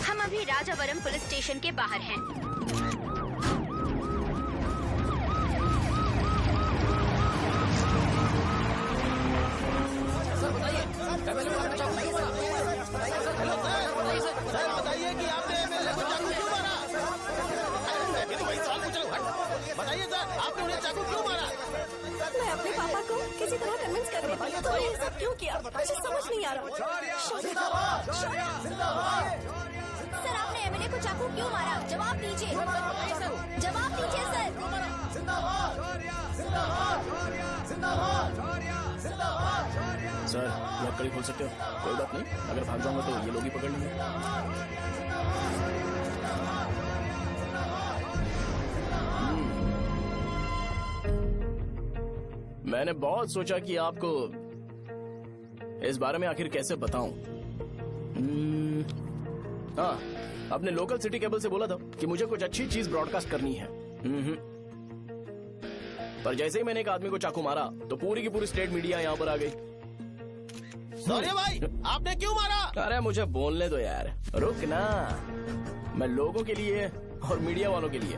हम अभी राजावरम पुलिस स्टेशन के बाहर हैं। सर बताइए कि आपने एमएलए को चाकू क्यों मारा? मैं भी तो वही सवाल पूछ रहा हूँ। बताइए सर, आपने उन्हें चाकू क्यों मारा? मैं अपने पापा को किसी तरह कन्विंस कर रही थी। तो ये सब क्यों किया मुझे समझ नहीं आ रहा। सर आपने एमएलए को चाकू क्यों मारा? जवाब दीजिए। जवाब दीजिए सर। सर लकड़ी खोल सकते हो? कोई बात नहीं, अगर भाग जाऊंगा तो ये लोग ही पकड़ लेंगे। मैंने बहुत सोचा कि आपको इस बारे में आखिर कैसे बताऊं। हाँ, अपने लोकल सिटी केबल से बोला था कि मुझे कुछ अच्छी चीज ब्रॉडकास्ट करनी है। पर जैसे ही मैंने एक आदमी को चाकू मारा तो पूरी की पूरी स्टेट मीडिया यहाँ पर आ गई। सॉरी भाई, आपने क्यों मारा? अरे मुझे बोलने दो यार, रुक ना। मैं लोगों के लिए और मीडिया वालों के लिए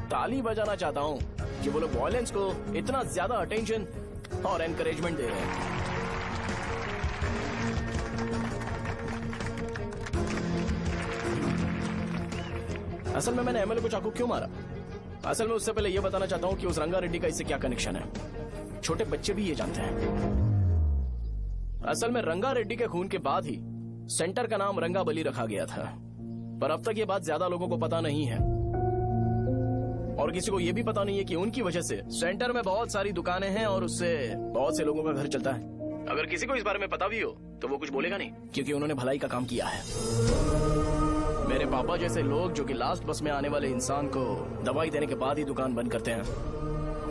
ताली बजाना चाहता हूँ कि वो लोग वायलेंस को इतना ज्यादा अटेंशन और एनकरेजमेंट दे रहे हैं। असल में मैंने एमएलए को चाकू क्यों मारा? असल में उससे पहले ये बताना चाहता हूँ कि उस रंगा रेड्डी का इससे क्या कनेक्शन है। छोटे बच्चे भी ये जानते हैं। असल में रंगा रेड्डी के खून के बाद ही सेंटर का नाम रंगा बली रखा गया था, पर अब तक ये बात ज्यादा लोगों को पता नहीं है और किसी को ये भी पता नहीं है कि उनकी वजह से सेंटर में बहुत सारी दुकानें हैं और उससे बहुत से लोगों का घर चलता है। अगर किसी को इस बारे में पता भी हो तो वो कुछ बोलेगा नहीं, क्योंकि उन्होंने भलाई का काम किया है। मेरे पापा जैसे लोग जो कि लास्ट बस में आने वाले इंसान को दवाई देने के बाद ही दुकान बंद करते हैं,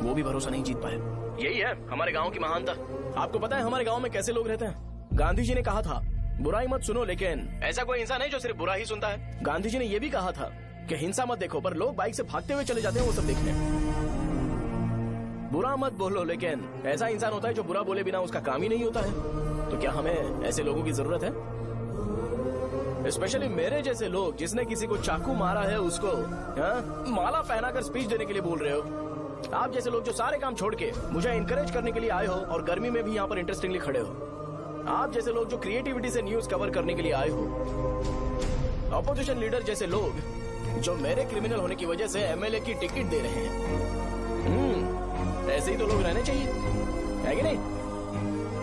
वो भी भरोसा नहीं जीत पाए। यही है हमारे गांव की महानता। आपको पता है हमारे गांव में कैसे लोग रहते हैं? गांधी जी ने कहा था बुराई मत सुनो, लेकिन ऐसा कोई इंसान है जो सिर्फ बुरा ही सुनता है। गांधी जी ने यह भी कहा था कि हिंसा मत देखो, पर लोग बाइक से भागते हुए चले जाते हैं वो सब देखने। बुरा मत बोलो, लेकिन ऐसा इंसान होता है जो बुरा बोले बिना उसका काम ही नहीं होता है। तो क्या हमें ऐसे लोगों की जरूरत है? स्पेशली मेरे जैसे लोग जिसने किसी को चाकू मारा है उसको माला पहनाकर स्पीच देने के लिए बोल रहे हो। आप जैसे लोग जो सारे काम छोड़ के मुझे इंकरेज करने के लिए आए हो और गर्मी में भी यहाँ पर इंटरेस्टिंगली खड़े हो। आप जैसे लोग जो क्रिएटिविटी से न्यूज कवर करने के लिए आए हो। अपोजिशन लीडर जैसे लोग जो मेरे क्रिमिनल होने की वजह से एमएलए की टिकट दे रहे हैं। ऐसे ही तो लोग रहने चाहिए, है कि नहीं?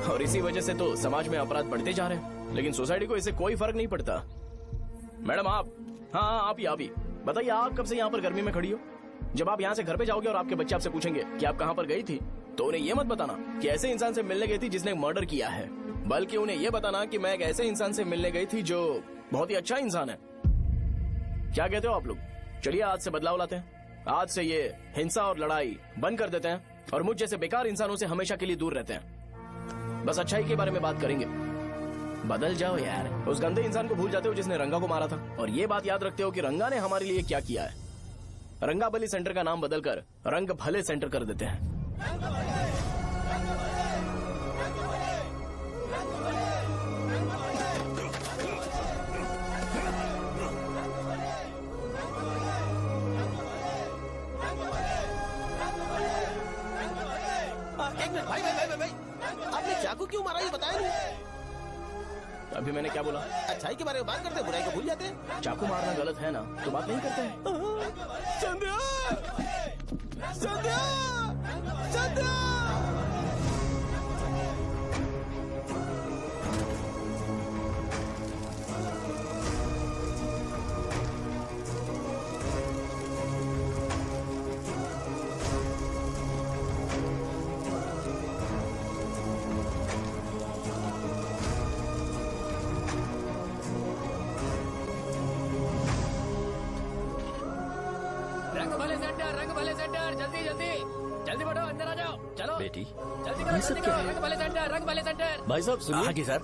और इसी वजह से तो समाज में अपराध बढ़ते जा रहे हैं, लेकिन सोसाइटी को इससे कोई फर्क नहीं पड़ता। मैडम आप, हाँ आप ही बताइए, आप कब से यहाँ पर गर्मी में खड़ी हो? जब आप यहाँ से घर पे जाओगे और आपके बच्चे आपसे पूछेंगे कि आप कहाँ पर गई थी, तो उन्हें ये मत बताना कि ऐसे इंसान से मिलने गई थी जिसने मर्डर किया है, बल्कि उन्हें ये बताना कि मैं एक ऐसे इंसान से मिलने गई थी जो बहुत ही अच्छा इंसान है। क्या कहते हो आप लोग? चलिए आज से बदलाव लाते हैं। आज से ये हिंसा और लड़ाई बंद कर देते हैं और मुझ जैसे बेकार इंसानों से हमेशा के लिए दूर रहते हैं। बस अच्छाई के बारे में बात करेंगे। बदल जाओ यार, उस गंदे इंसान को भूल जाते हो जिसने रंगा को मारा था, और ये बात याद रखते हो कि रंगा ने हमारे लिए क्या किया है। रंगाबली सेंटर का नाम बदलकर रंग भले सेंटर कर देते हैं। एक मिनट भाई, आपने चाकू क्यों मारा ये बताया नहीं? अभी मैंने क्या बोला? अच्छाई के बारे में बात करते हैं, बुराई को भूल जाते हैं। चाकू मारना गलत है ना, तो बात नहीं करते हैं। संध्या! संध्या! संध्या! रंग भले सेंटर, जल्दी बढ़ो, अंदर आ जाओ। चलो बेटी, जल्दी करो, रंग भले सेंटर। भाई साहब सुनिए। हाँ जी सर।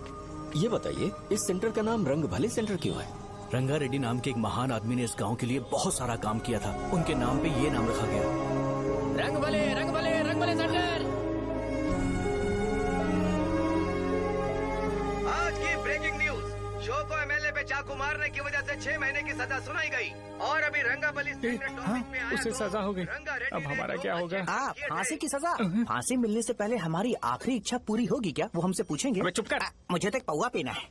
ये बताइए, इस सेंटर का नाम रंग भले सेंटर क्यों है? रंगा रेड्डी नाम के एक महान आदमी ने इस गांव के लिए बहुत सारा काम किया था, उनके नाम पे ये नाम रखा गया। रंग भले सेंटर। आज की ब्रेकिंग न्यूज, शो को एमएलए पे चाकू मारने की वजह से 6 महीने की सजा सुनाई गई और अभी रंगाबली उसे सजा हो गई, अब हमारा क्या होगा? आप फांसी की सजा? फांसी मिलने से पहले हमारी आखिरी इच्छा पूरी होगी क्या, वो हमसे पूछेंगे? चुप कर। मुझे तो एक पौवा पीना है।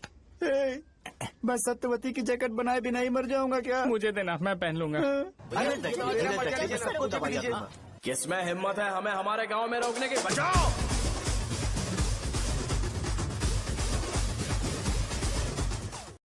मैं सत्यवती की जैकेट बनाए बिना ही मर जाऊंगा क्या? मुझे देना, मैं पहन लूंगा। किसमें हिम्मत है हमें हमारे गांव में रोकने की? बचाओ!